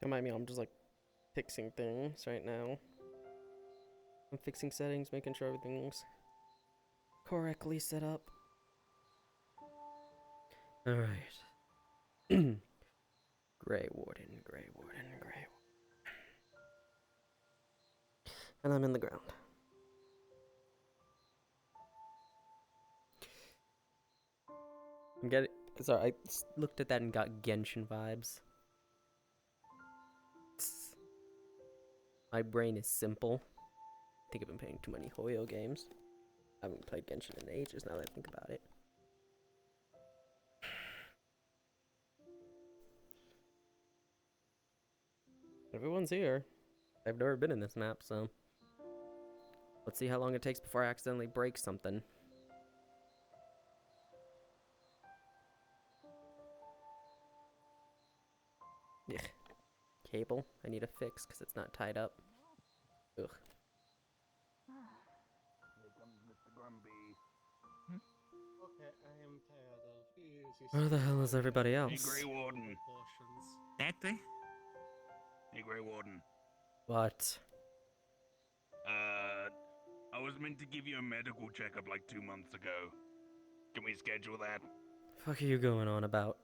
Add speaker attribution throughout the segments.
Speaker 1: Don't mind me, I'm just like fixing things right now. I'm fixing settings, making sure everything's correctly set up. Alright. Greywarden, Greywarden. And I'm in the ground. I'm getting. Sorry, I looked at that and got Genshin vibes. My brain is simple. I think I've been playing too many Hoyo games. I haven't played Genshin in ages now that I think about it. Everyone's here. I've never been in this map, so let's see how long it takes before I accidentally break something. Ugh. Cable, I need a fix because it's not tied up. Ugh.
Speaker 2: Here comes Mr. Grumpy.
Speaker 3: Okay, I am tired of easy.
Speaker 1: Where the hell is everybody
Speaker 2: Hey,
Speaker 1: else?
Speaker 2: Greywarden.
Speaker 4: That way?
Speaker 2: Hey, Greywarden.
Speaker 1: What?
Speaker 2: I was meant to give you a medical checkup like 2 months ago. Can we schedule that?
Speaker 1: Fuck are you going on about?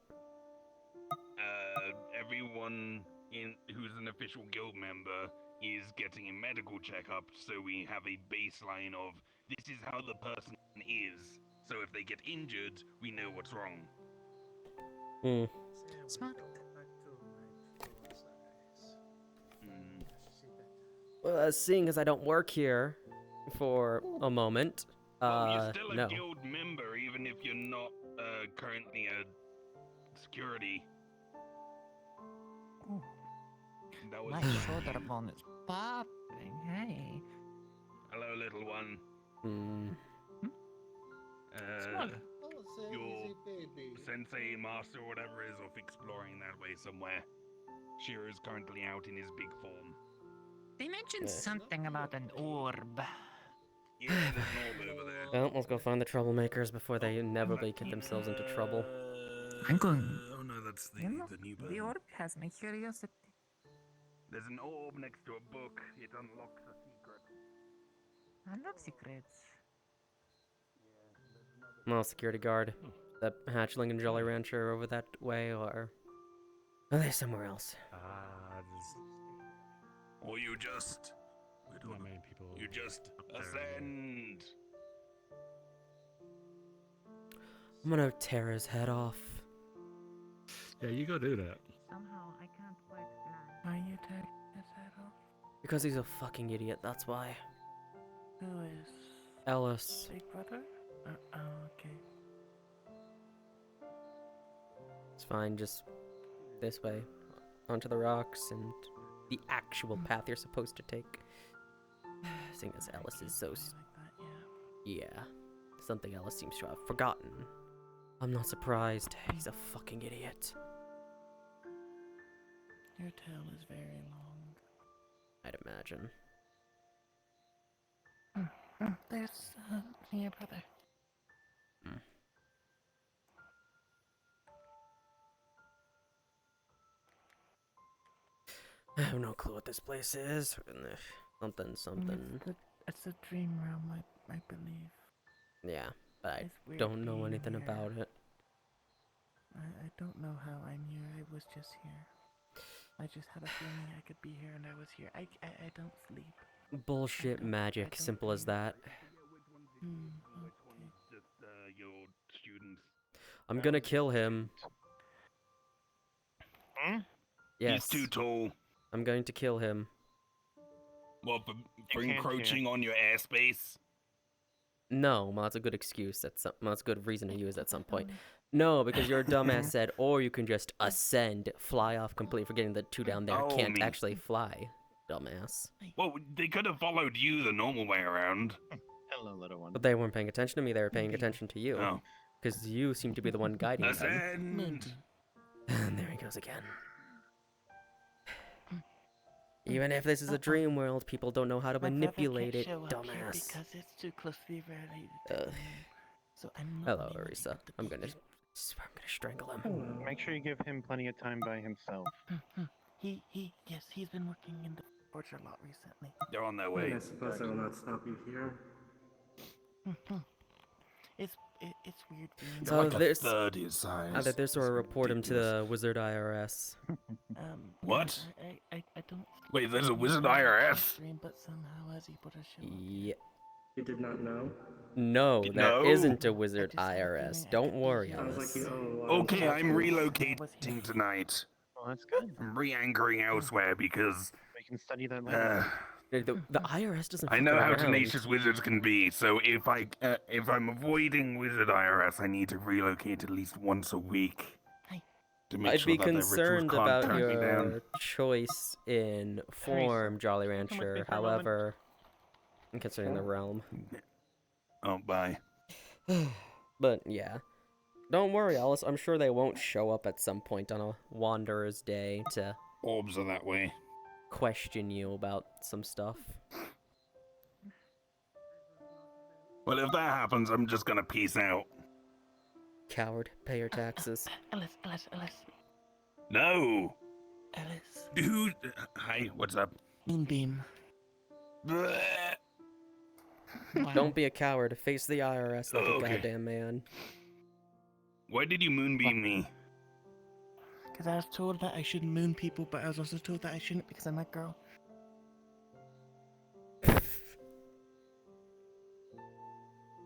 Speaker 2: Everyone who's an official guild member is getting a medical checkup, so we have a baseline of this is how the person is. So if they get injured, we know what's wrong.
Speaker 1: Hmm.
Speaker 4: Smart.
Speaker 1: Well, seeing as I don't work here for a moment,
Speaker 2: Well, you're still a
Speaker 1: no.
Speaker 2: guild member, even if you're not currently a security.
Speaker 4: Ooh.
Speaker 2: That was
Speaker 4: My
Speaker 2: fine.
Speaker 4: shoulder bone is popping. Hey.
Speaker 2: Hello, little one.
Speaker 1: Hmm.
Speaker 4: Smart.
Speaker 2: Your sensei, master, whatever is off exploring that way somewhere. Shira is currently out in his big form.
Speaker 4: They mentioned
Speaker 1: Yeah.
Speaker 4: something about an orb.
Speaker 2: Yeah, there's an orb over there.
Speaker 1: Well, let's go find the troublemakers before they inevitably get themselves into trouble.
Speaker 4: I'm going-
Speaker 2: Oh no, that's the
Speaker 4: You know,
Speaker 2: new
Speaker 4: the
Speaker 2: button.
Speaker 4: orb has my curiosity.
Speaker 2: There's an orb next to a book. It unlocks a secret.
Speaker 4: I love secrets.
Speaker 1: Well, security guard. That hatchling and Jolly Rancher over that way, or are they somewhere else?
Speaker 2: Or you just...
Speaker 5: Not many people.
Speaker 2: You just
Speaker 5: there
Speaker 2: ascend.
Speaker 1: I'm gonna tear his head off.
Speaker 5: Yeah, you go do that.
Speaker 4: Somehow I can't quite fly. Are you taking his head off?
Speaker 1: Because he's a fucking idiot, that's why.
Speaker 4: Who is?
Speaker 1: Ellis.
Speaker 4: Big brother? Oh, okay.
Speaker 1: It's fine, just this way. Onto the rocks and the actual path you're supposed to take. Seeing as Ellis is so...
Speaker 4: Like that, yeah.
Speaker 1: Yeah. Something Ellis seems to have forgotten. I'm not surprised. He's a fucking idiot.
Speaker 4: Your tail is very long.
Speaker 1: I'd imagine.
Speaker 4: There's your brother.
Speaker 1: I have no clue what this place is. Something.
Speaker 4: It's a dream realm, I believe.
Speaker 1: Yeah, but I
Speaker 4: It's weird
Speaker 1: don't know
Speaker 4: being
Speaker 1: anything
Speaker 4: here.
Speaker 1: about it.
Speaker 4: I don't know how I'm here. I was just here. I just had a feeling I could be here and I was here. I don't sleep.
Speaker 1: Bullshit
Speaker 4: I
Speaker 1: magic,
Speaker 4: don't
Speaker 1: simple as that.
Speaker 2: Which
Speaker 4: Okay.
Speaker 2: one's just your students?
Speaker 1: I'm gonna kill him. Yes,
Speaker 2: He's too tall.
Speaker 1: I'm going to kill him.
Speaker 2: What, for
Speaker 3: You can't
Speaker 2: encroaching on your airspace?
Speaker 1: No, well, that's a good excuse. That's a good reason to use at some point. No, because your dumbass said, or you can just ascend, fly off completely, forgetting the two down there
Speaker 2: Oh,
Speaker 1: can't
Speaker 2: me.
Speaker 1: actually fly. Dumbass.
Speaker 2: Well, they could have followed you the normal way around.
Speaker 3: Hello, little one.
Speaker 1: But they weren't paying attention to me, they were paying attention to you.
Speaker 2: Oh.
Speaker 1: Because you seem to be the one guiding them.
Speaker 2: Ascend!
Speaker 1: And there he goes again. Even if this is a dream world, people don't know how to manipulate it, dumbass.
Speaker 4: Because it's too closely related to
Speaker 1: Ugh.
Speaker 4: the moon. So I'm not
Speaker 1: Hello,
Speaker 4: letting
Speaker 1: Arisa.
Speaker 4: it to
Speaker 1: I'm
Speaker 4: be
Speaker 1: gonna
Speaker 4: you.
Speaker 1: strangle him.
Speaker 3: Make sure you give him plenty of time by himself.
Speaker 4: Yes, he's been working in the forge a lot recently.
Speaker 2: They're on their
Speaker 3: And
Speaker 2: way.
Speaker 3: I suppose I will not stop you here.
Speaker 4: It's weird being.
Speaker 1: So
Speaker 2: Like a
Speaker 1: there's-
Speaker 2: third his size.
Speaker 1: Either this or
Speaker 2: It's
Speaker 1: report him to
Speaker 2: ridiculous.
Speaker 1: the Wizard IRS.
Speaker 2: What?
Speaker 4: I don't.
Speaker 2: Wait, there's a
Speaker 4: think
Speaker 2: wizard
Speaker 4: he was
Speaker 2: IRS?
Speaker 4: Dream, but somehow has he put a show up.
Speaker 1: Yeah.
Speaker 3: You did not know?
Speaker 1: No, there
Speaker 2: No.
Speaker 1: isn't a Wizard
Speaker 4: I just had a
Speaker 1: IRS.
Speaker 4: feeling I
Speaker 1: Don't
Speaker 4: could be
Speaker 1: worry,
Speaker 4: here.
Speaker 3: Sounds like
Speaker 1: Alice.
Speaker 3: you owe a lot.
Speaker 2: Okay, I'm
Speaker 4: was
Speaker 2: relocating tonight.
Speaker 6: Well, that's good.
Speaker 2: I'm re-anchoring elsewhere because
Speaker 6: We can study that later.
Speaker 1: The IRS doesn't.
Speaker 2: I know
Speaker 1: fuck
Speaker 2: how
Speaker 1: around.
Speaker 2: tenacious wizards can be. So if I'm avoiding wizard IRS, I need to relocate at least once a week. To make
Speaker 1: I'd
Speaker 2: sure
Speaker 1: be
Speaker 2: that their rituals
Speaker 1: concerned
Speaker 2: can't
Speaker 1: about
Speaker 2: track me down.
Speaker 1: your choice in form, Jolly
Speaker 6: come with me
Speaker 1: Rancher.
Speaker 6: for a moment?
Speaker 1: However, considering the realm.
Speaker 2: Oh, bye.
Speaker 1: But yeah. Don't worry, Alice. I'm sure they won't show up at some point on a Wanderer's Day to
Speaker 2: Orbs are that way.
Speaker 1: question you about some stuff.
Speaker 2: Well, if that happens, I'm just gonna peace out.
Speaker 1: Coward, pay your taxes.
Speaker 4: Alice.
Speaker 2: No!
Speaker 4: Alice.
Speaker 2: Dude! Hi, what's up?
Speaker 4: Moonbeam.
Speaker 2: Bleh.
Speaker 4: Wow.
Speaker 1: Don't be a coward. Face the IRS like a
Speaker 2: Okay.
Speaker 1: goddamn man.
Speaker 2: Why did you moonbeam me?
Speaker 4: Because I was told that I shouldn't moon people, but I was also told that I shouldn't because I'm a girl.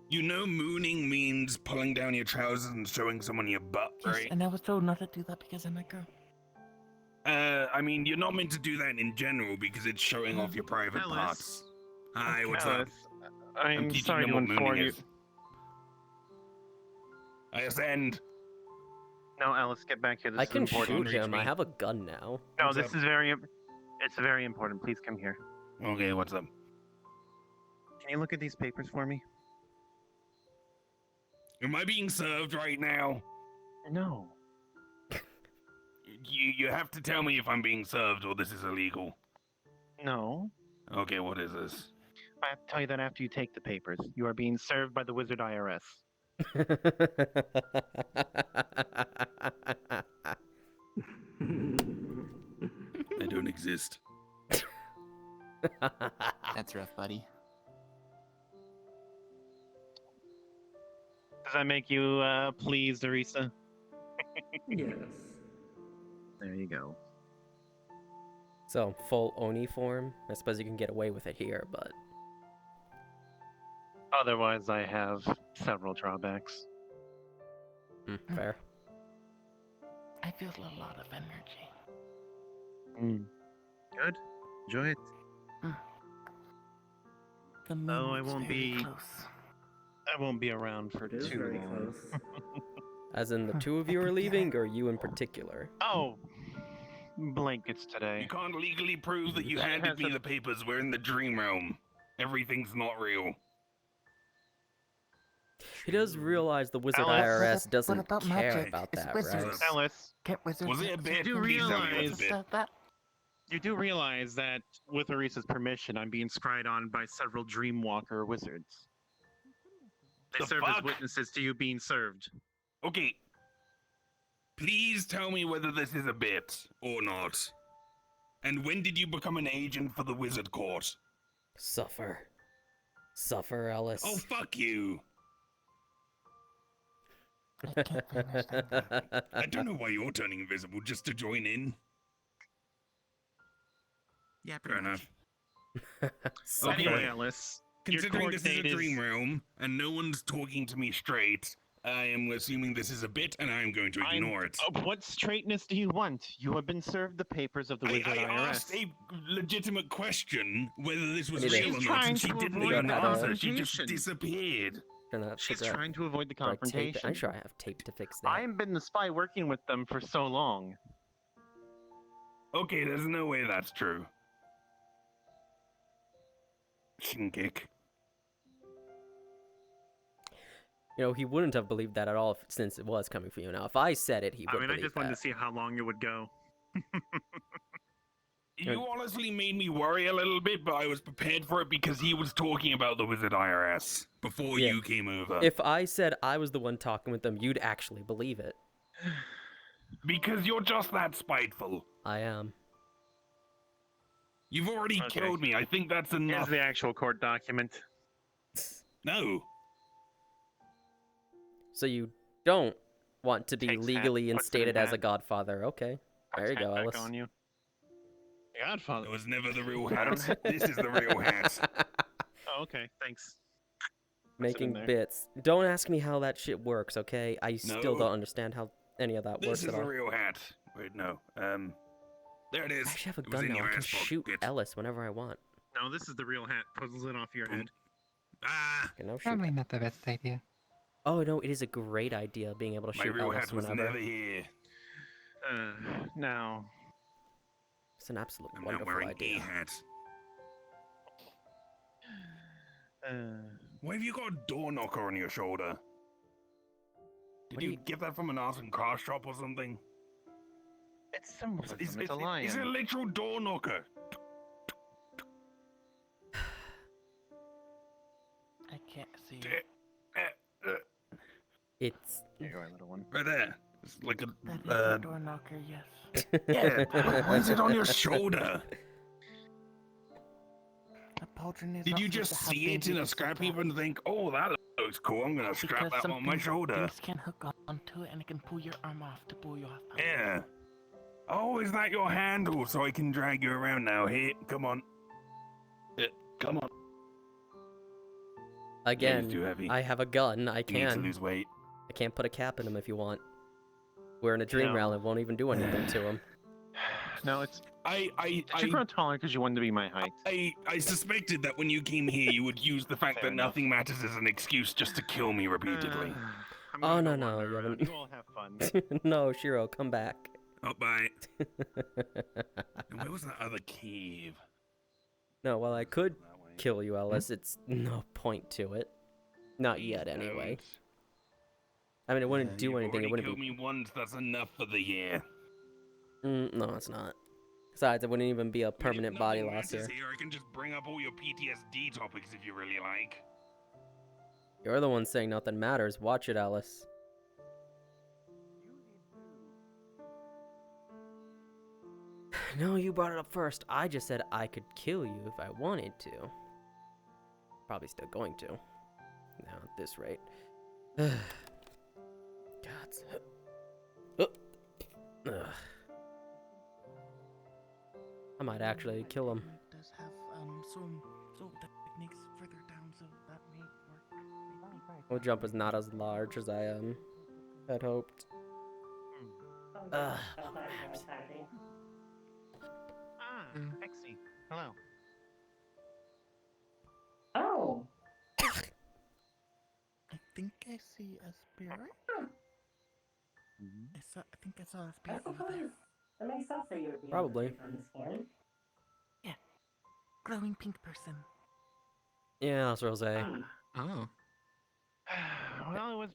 Speaker 2: You know mooning means pulling down your trousers and showing someone your butt,
Speaker 4: Yes,
Speaker 2: right?
Speaker 4: and I was told not to do that because I'm a girl.
Speaker 2: I mean, you're not meant to do that in general because it's showing off your private
Speaker 6: Alice.
Speaker 2: parts. Hi, what's up?
Speaker 6: Alice, I'm
Speaker 2: teaching
Speaker 6: sorry
Speaker 2: them
Speaker 6: to
Speaker 2: what mooning
Speaker 6: inform you.
Speaker 2: is. I ascend.
Speaker 6: No, Alice, get back here. This
Speaker 1: I
Speaker 6: is
Speaker 1: can
Speaker 6: important.
Speaker 1: shoot him. I have a gun now.
Speaker 6: No,
Speaker 2: What's
Speaker 6: this
Speaker 2: up?
Speaker 6: is very. It's very important. Please come here.
Speaker 2: Okay, what's up?
Speaker 6: Can you look at these papers for me?
Speaker 2: Am I being served right now?
Speaker 6: No.
Speaker 2: You have to tell me if I'm being served or this is illegal.
Speaker 6: No.
Speaker 2: Okay, what is this?
Speaker 6: I have to tell you that after you take the papers. You are being served by the Wizard IRS.
Speaker 2: I don't exist.
Speaker 4: That's rough, buddy.
Speaker 6: Does that make you pleased, Arisa?
Speaker 3: Yes.
Speaker 6: There you go.
Speaker 1: So, full Oni form? I suppose you can get away with it here, but...
Speaker 6: Otherwise, I have several drawbacks.
Speaker 1: Fair.
Speaker 4: I feel a lot of energy.
Speaker 6: Good. Enjoy it.
Speaker 4: The moon
Speaker 6: Oh, I
Speaker 4: is
Speaker 6: won't
Speaker 4: very
Speaker 6: be-
Speaker 4: close.
Speaker 6: I won't be around for
Speaker 3: It is
Speaker 6: too
Speaker 3: very
Speaker 6: long.
Speaker 3: close.
Speaker 1: As in the two of you are leaving, or you in particular?
Speaker 6: Oh, blankets today.
Speaker 2: You can't legally prove that you
Speaker 6: She
Speaker 2: handed
Speaker 6: has
Speaker 2: me
Speaker 6: a-
Speaker 2: the papers. We're in the dream realm. Everything's not real.
Speaker 1: He does realize the Wizard
Speaker 6: Alice.
Speaker 1: IRS
Speaker 4: What
Speaker 1: doesn't
Speaker 4: about
Speaker 1: care
Speaker 4: magic?
Speaker 1: about
Speaker 4: It's
Speaker 1: that,
Speaker 4: wizards.
Speaker 1: right?
Speaker 6: Alice,
Speaker 4: Can't wizards
Speaker 2: Was it a
Speaker 4: have
Speaker 2: bit?
Speaker 6: do
Speaker 2: Please tell me it was a
Speaker 6: realize
Speaker 2: bit.
Speaker 4: that?
Speaker 6: you do realize that with Arisa's permission, I'm being scried on by several Dreamwalker wizards. They
Speaker 2: The
Speaker 6: serve
Speaker 2: fuck?
Speaker 6: as witnesses to you being served.
Speaker 2: Okay. Please tell me whether this is a bit or not. And when did you become an agent for the Wizard Court?
Speaker 1: Suffer. Suffer, Alice.
Speaker 2: Oh, fuck you.
Speaker 4: I can't finish that.
Speaker 2: I don't know why you're turning invisible just to join in.
Speaker 6: Yeah,
Speaker 2: Fair enough.
Speaker 1: Suffer.
Speaker 6: Anyway, Alice, your
Speaker 2: Considering
Speaker 6: court
Speaker 2: this is a
Speaker 6: date
Speaker 2: dream realm and no one's talking to me straight, I am assuming this is a bit and I am going to ignore it.
Speaker 6: What straightness do you want? You have been served the papers of the Wizard
Speaker 2: I
Speaker 6: IRS.
Speaker 2: asked a legitimate question whether this was
Speaker 1: She's
Speaker 2: real or not,
Speaker 6: trying
Speaker 2: and she
Speaker 6: to
Speaker 2: didn't
Speaker 6: avoid
Speaker 2: even
Speaker 1: the
Speaker 2: answer. She just
Speaker 6: confrontation.
Speaker 2: disappeared.
Speaker 1: Gonna
Speaker 6: She's
Speaker 1: figure out
Speaker 6: trying to avoid the
Speaker 1: where I tape it.
Speaker 6: confrontation.
Speaker 1: I'm sure I have tape to fix that.
Speaker 6: I've been the spy working with them for so long.
Speaker 2: Okay, there's no way that's true. Shin kick.
Speaker 1: You know, he wouldn't have believed that at all since it was coming from you. Now, if I said it, he would
Speaker 6: I mean, I
Speaker 1: believe
Speaker 6: just wanted
Speaker 1: that.
Speaker 6: to see how long it would go.
Speaker 2: You honestly made me worry a little bit, but I was prepared for it because he was talking about the Wizard IRS before
Speaker 1: Yeah.
Speaker 2: you came over.
Speaker 1: If I said I was the one talking with them, you'd actually believe it.
Speaker 2: Because you're just that spiteful.
Speaker 1: I am.
Speaker 2: You've already
Speaker 6: Okay.
Speaker 2: killed me. I think that's
Speaker 6: Here's
Speaker 2: enough.
Speaker 6: the actual court document.
Speaker 2: No.
Speaker 1: So you don't want to be
Speaker 6: Takes hat,
Speaker 1: legally
Speaker 6: puts it in
Speaker 1: instated as a
Speaker 6: hat.
Speaker 1: godfather. Okay. There you
Speaker 6: Puts
Speaker 1: go,
Speaker 6: hat back
Speaker 1: Ellis.
Speaker 6: on you. Godfather.
Speaker 2: It was never the real
Speaker 6: I don't
Speaker 2: hat. This is the real hat.
Speaker 6: Oh, okay. Thanks. Puts it in
Speaker 1: Making
Speaker 6: there.
Speaker 1: bits. Don't ask me how that shit works, okay? I still
Speaker 2: No.
Speaker 1: don't understand how any of that
Speaker 2: This
Speaker 1: works
Speaker 2: is
Speaker 1: at
Speaker 2: the
Speaker 1: all.
Speaker 2: real hat. Wait, no. There it is.
Speaker 1: I actually have a
Speaker 2: It was
Speaker 1: gun
Speaker 2: in
Speaker 1: now.
Speaker 2: your
Speaker 1: I can
Speaker 2: ass
Speaker 1: shoot
Speaker 2: pocket.
Speaker 1: Ellis whenever I want.
Speaker 6: No, this is the real hat. Puzzles it off your
Speaker 2: Boom.
Speaker 6: head.
Speaker 2: Ah,
Speaker 1: Okay, no shoot.
Speaker 7: Probably not the best idea.
Speaker 1: Oh no, it is a great idea being able to
Speaker 2: my
Speaker 1: shoot
Speaker 2: real
Speaker 1: Ellis
Speaker 2: hat was
Speaker 1: whenever.
Speaker 2: never here.
Speaker 6: Now.
Speaker 1: It's an absolute
Speaker 2: I'm not
Speaker 1: wonderful
Speaker 2: wearing
Speaker 1: idea.
Speaker 2: a hat.
Speaker 6: Uh,
Speaker 2: Why have you got a door knocker on your shoulder? Did
Speaker 1: What do
Speaker 2: you
Speaker 1: you-
Speaker 2: get that from an art and craft shop or something?
Speaker 6: it's symbolism.
Speaker 2: It's
Speaker 6: It's a lion.
Speaker 2: a literal door knocker.
Speaker 4: I can't see.
Speaker 1: It's
Speaker 6: Here you are, little one.
Speaker 2: Right there. It's like a.
Speaker 4: That is a door knocker, yes.
Speaker 2: Yeah. Why is it on your shoulder?
Speaker 4: A pauldron is
Speaker 2: Did you
Speaker 4: also
Speaker 2: just
Speaker 4: to have
Speaker 2: see it in a
Speaker 4: things
Speaker 2: scrap
Speaker 4: that-
Speaker 2: heap and think, oh, that looks cool, I'm gonna strap
Speaker 4: because
Speaker 2: that on my
Speaker 4: something-
Speaker 2: shoulder?
Speaker 4: Things can hook onto it and it can pull your arm off to pull you off.
Speaker 2: Yeah. Oh, is that your handle so I can drag you around now? Here, come on. Come on. Yeah, he's too
Speaker 1: again.
Speaker 2: heavy.
Speaker 1: I have a gun. I
Speaker 2: You need to
Speaker 1: can.
Speaker 2: lose weight.
Speaker 1: I can't put a cap in him if you want. We're in a dream
Speaker 6: No.
Speaker 1: realm. It won't even do anything to him.
Speaker 6: No, it's.
Speaker 2: I
Speaker 6: Did you grow taller because you wanted to be my height?
Speaker 2: I suspected that when you came here, you would use the fact
Speaker 6: Fair
Speaker 2: that
Speaker 6: enough.
Speaker 2: nothing matters as an excuse just to kill me repeatedly.
Speaker 6: I'm
Speaker 1: Oh,
Speaker 6: gonna
Speaker 1: no,
Speaker 6: go
Speaker 1: no,
Speaker 6: wander
Speaker 1: you
Speaker 6: around.
Speaker 1: haven't-
Speaker 6: You all have fun.
Speaker 1: No, Shiro, come back.
Speaker 2: Oh, bye. And where was that other cave?
Speaker 1: No, well, I could
Speaker 2: That way.
Speaker 1: kill you, Ellis. It's no point to it. Not yet, anyway.
Speaker 2: Don't.
Speaker 1: I mean, it wouldn't do
Speaker 2: You've
Speaker 1: anything. It
Speaker 2: already
Speaker 1: wouldn't
Speaker 2: killed
Speaker 1: be.
Speaker 2: me once. That's enough for the year.
Speaker 1: No, it's not. Besides, it wouldn't even be a permanent
Speaker 2: If
Speaker 1: body
Speaker 2: nothing
Speaker 1: loss
Speaker 2: matters
Speaker 1: here.
Speaker 2: I can just bring up all your PTSD topics if you really like.
Speaker 1: You're the one saying nothing matters. Watch it, Alice. No, you brought it up first. I just said I could kill you if I wanted to. Probably still going to. Now at this rate. God. Ugh. I might actually kill him.
Speaker 4: It does have some techniques further down, so that may work.
Speaker 1: Well, jump is not as large as I had hoped.
Speaker 6: Ah, Exy. Hello.
Speaker 8: Oh,
Speaker 4: I think I see a spirit. I think I saw a
Speaker 8: I
Speaker 4: spirit over there.
Speaker 8: suppose it makes sense that you would be
Speaker 1: Probably.
Speaker 8: able to from the scan.
Speaker 4: Glowing pink person.
Speaker 1: Yeah, that's Rose.
Speaker 7: Oh.
Speaker 6: Well, it was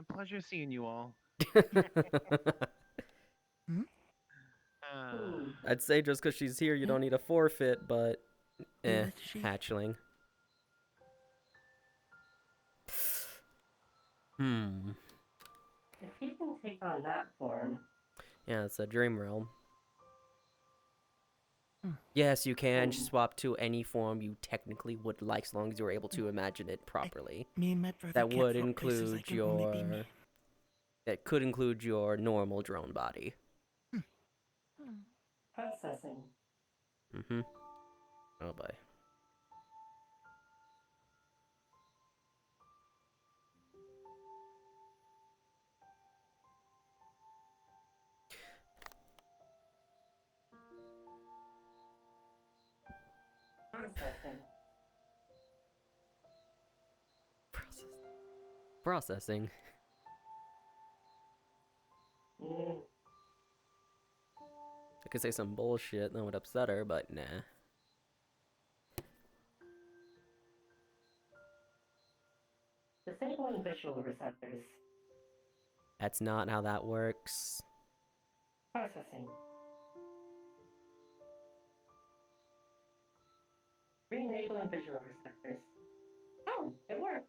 Speaker 6: pleasure seeing you all.
Speaker 8: Hmm.
Speaker 1: I'd say just because she's here, you don't need a forfeit, but
Speaker 4: Is she?
Speaker 1: hatchling. Hmm.
Speaker 8: If he can take on that form,
Speaker 1: Yeah, it's a dream realm.
Speaker 4: Hmm.
Speaker 1: Yes, you can swap to any form you technically would like, as long as you're able to imagine it properly.
Speaker 4: Me and Matt brother
Speaker 1: That
Speaker 4: can't
Speaker 1: would
Speaker 4: swap places, I
Speaker 1: include
Speaker 4: can only be
Speaker 1: your.
Speaker 4: me.
Speaker 1: That could include your normal drone body.
Speaker 8: processing.
Speaker 1: Mm-hmm. Oh boy.
Speaker 8: Processing.
Speaker 1: Processing.
Speaker 8: Mm.
Speaker 1: I could say some bullshit that would upset her, but nah.
Speaker 8: Disabling visual receptors.
Speaker 1: That's not how that works.
Speaker 8: Processing. Re-enabling visual receptors. Oh, it worked.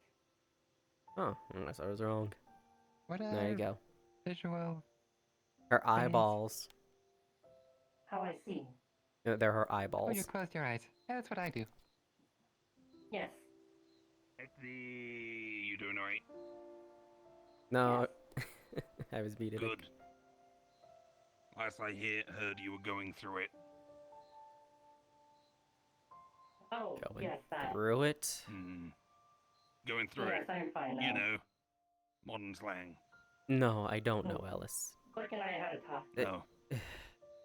Speaker 1: Oh, unless I was wrong.
Speaker 7: What
Speaker 1: There you go.
Speaker 7: visual?
Speaker 1: Her eyeballs.
Speaker 8: How I see.
Speaker 1: They're her
Speaker 7: Oh, you
Speaker 1: eyeballs.
Speaker 7: closed your eyes. Yeah, that's what I do.
Speaker 8: Yes.
Speaker 2: You doing alright?
Speaker 1: No, I was muted.
Speaker 2: Good. Last I heard you were going through it.
Speaker 8: Oh,
Speaker 1: Going
Speaker 8: yes, that.
Speaker 1: through it.
Speaker 2: Going through
Speaker 8: Yes,
Speaker 2: it.
Speaker 8: I'm fine now.
Speaker 2: You know, modern slang.
Speaker 1: No, I don't know, Ellis.
Speaker 8: Look and I had a talk.
Speaker 2: Oh.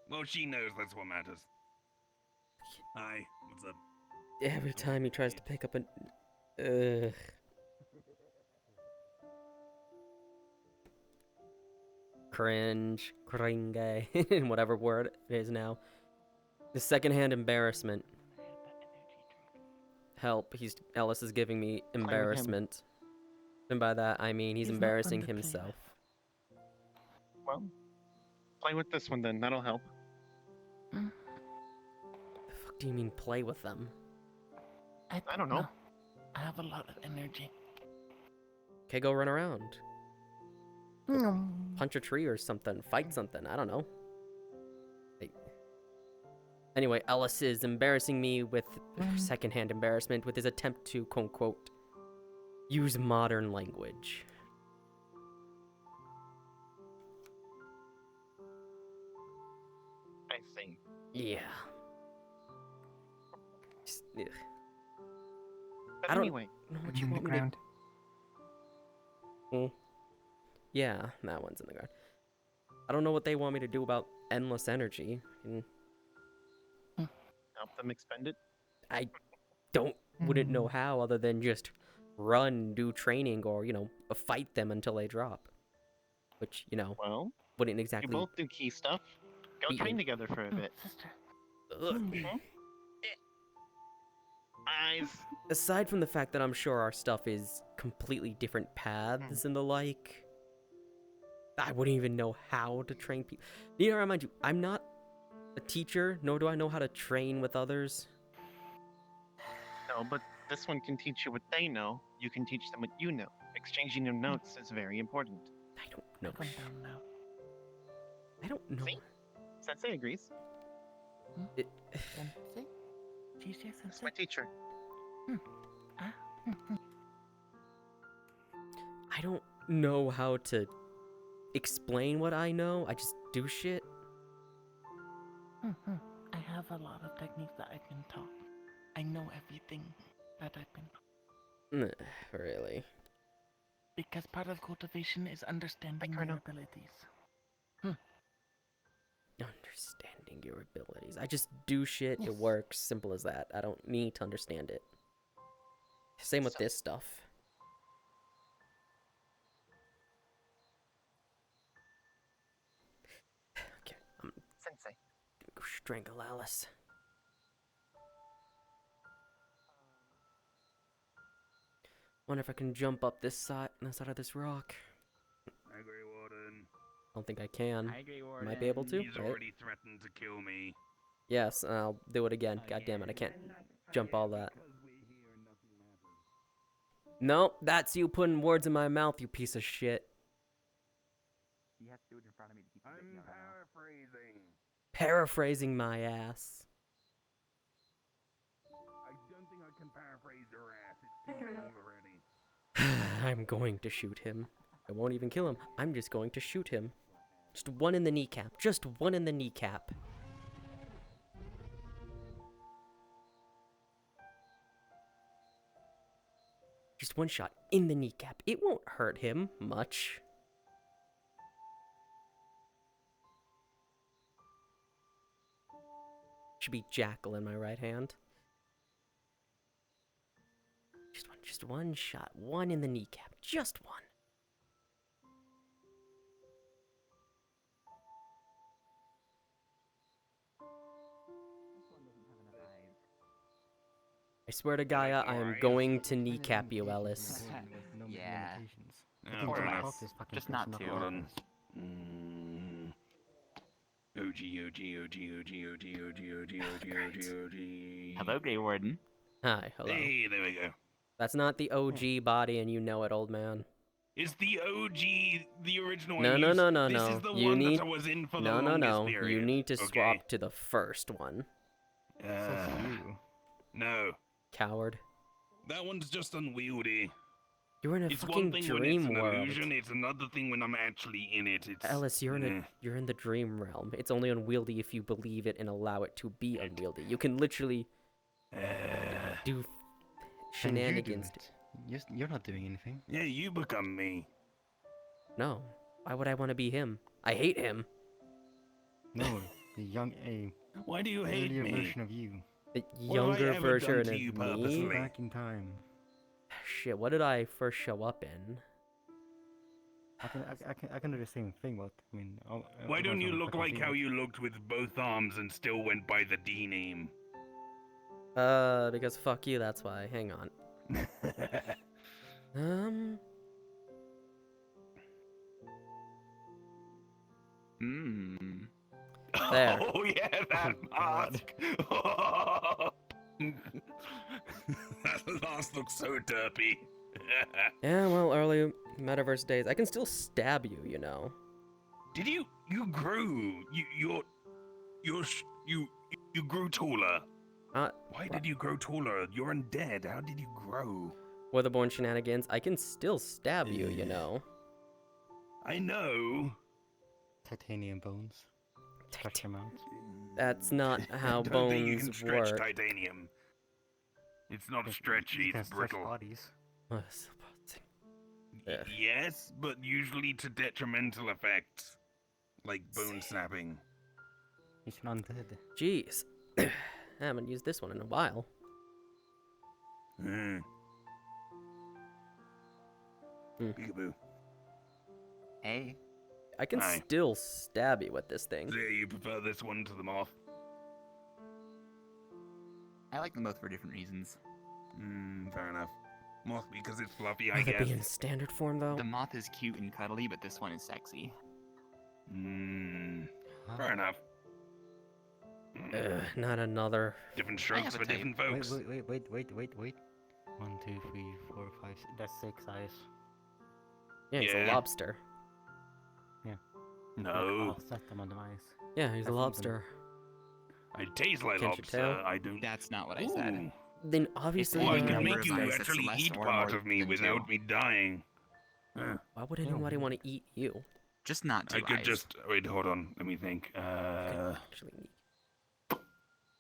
Speaker 2: Well, she knows that's what matters. Hi, what's up?
Speaker 1: Every time he tries to pick up an... Ugh. Cringe, cringe, in whatever word it is now. The secondhand embarrassment. Help, Ellis is giving me
Speaker 6: him.
Speaker 1: embarrassment. And by that, I mean he's
Speaker 4: He's not
Speaker 1: embarrassing
Speaker 4: fun to play
Speaker 1: himself.
Speaker 6: Well, play with this one then. That'll help.
Speaker 1: The fuck do you mean play with them?
Speaker 6: I don't know.
Speaker 4: I have a lot of energy.
Speaker 1: Okay, go run around. Punch a tree or something. Fight something. I don't know. Anyway, Ellis is embarrassing me with secondhand embarrassment with his attempt to, quote, use modern language.
Speaker 6: I see.
Speaker 1: Yeah. Just, ugh.
Speaker 6: But
Speaker 1: I don't
Speaker 6: anyway,
Speaker 1: know what
Speaker 7: I'm
Speaker 1: you
Speaker 7: in the
Speaker 1: want me
Speaker 7: ground.
Speaker 1: to... Yeah, that one's in the ground. I don't know what they want me to do about endless energy.
Speaker 6: help them expend it.
Speaker 1: I wouldn't know how other than just run, do training, or, fight them until they drop. Which,
Speaker 6: Well,
Speaker 1: wouldn't
Speaker 6: you
Speaker 1: exactly...
Speaker 6: both do key stuff. Go
Speaker 1: Beating.
Speaker 6: train together for a bit.
Speaker 4: Sister.
Speaker 1: Ugh.
Speaker 6: Eyes.
Speaker 1: Aside from the fact that I'm sure our stuff is completely different paths and the like, I wouldn't even know how to train people. Need to remind you, I'm not a teacher, nor do I know how to train with others.
Speaker 6: No, but this one can teach you what they know. You can teach them what you know. Exchanging your notes is very important.
Speaker 1: I don't know.
Speaker 4: Come down now.
Speaker 1: I don't know.
Speaker 6: See? Sensei agrees.
Speaker 1: It,
Speaker 4: Sensei? She's your
Speaker 6: That's my
Speaker 4: sensei?
Speaker 6: teacher.
Speaker 1: I don't know how to explain what I know. I just do shit.
Speaker 4: I have a lot of techniques that I've been taught. I know everything that I've been taught.
Speaker 1: Really?
Speaker 4: Because part of cultivation is understanding
Speaker 6: Colonel.
Speaker 4: your abilities.
Speaker 1: Understanding your abilities. I just do shit,
Speaker 4: Yes.
Speaker 1: it works, simple as that. I don't need to understand it. Same with
Speaker 6: So-
Speaker 1: this stuff. Okay, I'm
Speaker 6: Sensei.
Speaker 1: gonna go strangle Alice. Wonder if I can jump up this side of this rock.
Speaker 2: Hi, Greywarden.
Speaker 1: Don't think I can.
Speaker 3: Greywarden.
Speaker 1: Might be able to.
Speaker 2: He's
Speaker 1: right?
Speaker 2: already threatened to kill me.
Speaker 1: Yes, and I'll do it again. God damn it, I can't jump all that. No, that's you putting words in my mouth, you piece of shit.
Speaker 3: You have to do it in front of me to keep
Speaker 2: I'm
Speaker 3: the
Speaker 2: paraphrasing.
Speaker 1: Paraphrasing my ass.
Speaker 2: I don't think I can paraphrase your ass. It's too long already.
Speaker 1: I'm going to shoot him. I won't even kill him. I'm just going to shoot him. Just one in the kneecap. Just one in the kneecap. Just one shot in the kneecap. It won't hurt him much. Should be Jackal in my right hand. Just one shot. One in the kneecap. Just one. I swear to Gaia, I am going to kneecap you, Ellis.
Speaker 3: Yeah.
Speaker 2: Oh,
Speaker 3: Or
Speaker 2: fair
Speaker 3: less.
Speaker 2: enough.
Speaker 3: Just not two.
Speaker 2: Hold on. OG.
Speaker 3: Hello, Greywarden.
Speaker 1: Hi, hello.
Speaker 2: Hey, there we go.
Speaker 1: That's not the OG body, and you know it, old man.
Speaker 2: Is the OG the original
Speaker 1: No,
Speaker 2: one?
Speaker 1: no, no, no,
Speaker 2: This
Speaker 1: no.
Speaker 2: is the
Speaker 1: You
Speaker 2: one
Speaker 1: need...
Speaker 2: that I was in for the
Speaker 1: No, no,
Speaker 2: longest
Speaker 1: no.
Speaker 2: period.
Speaker 1: You need to
Speaker 2: Okay.
Speaker 1: swap to the first one.
Speaker 9: you.
Speaker 2: No,
Speaker 1: Coward.
Speaker 2: that one's just unwieldy.
Speaker 1: You're in a
Speaker 2: It's
Speaker 1: fucking
Speaker 2: one thing when
Speaker 1: dream
Speaker 2: it's an
Speaker 1: world.
Speaker 2: illusion. It's another thing when I'm actually in it. It's
Speaker 1: Ellis, you're in
Speaker 2: eh.
Speaker 1: you're in the dream realm. It's only unwieldy if you believe it and allow it to be unwieldy. You can literally do shenanigans.
Speaker 9: You're not doing anything.
Speaker 2: Yeah, you become me.
Speaker 1: No. Why would I want to be him? I hate him.
Speaker 9: No, a
Speaker 2: Why do you hate
Speaker 9: earlier
Speaker 2: me?
Speaker 9: version of you.
Speaker 1: The
Speaker 2: What have I
Speaker 1: younger
Speaker 2: ever
Speaker 1: version
Speaker 2: done to
Speaker 1: of
Speaker 2: you
Speaker 1: me.
Speaker 2: purposely?
Speaker 9: Back in time.
Speaker 1: Shit, what did I first show up in?
Speaker 9: I can do the same thing, but I mean.
Speaker 2: Why don't you look like how you looked with both arms and still went by the D name?
Speaker 1: Because fuck you, that's why. Hang on. There.
Speaker 2: Oh yeah, that mask. That mask looks so derpy.
Speaker 1: Yeah, well, early Metaverse days. I can still stab you, you know.
Speaker 2: Did you grew? You grew taller. Why did you grow taller? You're undead. How did you grow?
Speaker 1: Weatherborn shenanigans. I can still stab you, you know.
Speaker 2: I know.
Speaker 9: Titanium bones. Stretch them out.
Speaker 1: That's not how
Speaker 2: I don't think you can
Speaker 1: bones
Speaker 2: stretch
Speaker 1: work.
Speaker 2: titanium. It's not
Speaker 9: You
Speaker 2: stretchy.
Speaker 9: can
Speaker 2: It's
Speaker 9: stretch
Speaker 2: brittle.
Speaker 9: bodies.
Speaker 1: Ugh.
Speaker 2: Yes, but usually to detrimental effects, like bone snapping.
Speaker 9: He's an undead.
Speaker 1: Jeez. I haven't used this one in a while.
Speaker 2: Hmm.
Speaker 1: Hmm.
Speaker 2: Peekaboo.
Speaker 7: Hey.
Speaker 1: I can
Speaker 2: Aye.
Speaker 1: still stab you with this thing.
Speaker 2: So you prefer this one to the moth?
Speaker 7: I like them both for different reasons.
Speaker 2: Fair enough. Moth because it's fluffy, I
Speaker 1: Would it
Speaker 2: guess.
Speaker 1: be in standard form, though?
Speaker 7: The moth is cute and cuddly, but this one is sexy.
Speaker 2: Fair enough.
Speaker 1: Not another.
Speaker 2: Different
Speaker 7: I
Speaker 2: strokes
Speaker 7: have a
Speaker 2: for
Speaker 7: type.
Speaker 2: different folks.
Speaker 9: Wait. 1, 2, 3, 4, 5. That's 6 eyes.
Speaker 1: Yeah, he's a
Speaker 2: Yeah.
Speaker 1: lobster.
Speaker 2: No,
Speaker 9: I'll set them on the eyes.
Speaker 1: Yeah, he's a
Speaker 9: That's
Speaker 1: lobster.
Speaker 2: I taste like
Speaker 1: Can't you
Speaker 2: lobster.
Speaker 1: tell?
Speaker 2: I don't.
Speaker 7: That's not what I said.
Speaker 2: Ooh.
Speaker 1: Then obviously.
Speaker 2: Oh, I
Speaker 7: It's
Speaker 2: can
Speaker 7: number
Speaker 2: make
Speaker 7: of
Speaker 2: you
Speaker 7: eyes that's
Speaker 2: actually
Speaker 7: less
Speaker 2: eat
Speaker 7: or
Speaker 2: part
Speaker 7: more
Speaker 2: of me
Speaker 7: than
Speaker 2: without
Speaker 7: 2.
Speaker 2: me dying.
Speaker 1: Why would anybody want to eat you?
Speaker 7: Just not 2
Speaker 2: I could
Speaker 7: eyes.
Speaker 2: just wait. Hold on. Let me think.
Speaker 1: Actually,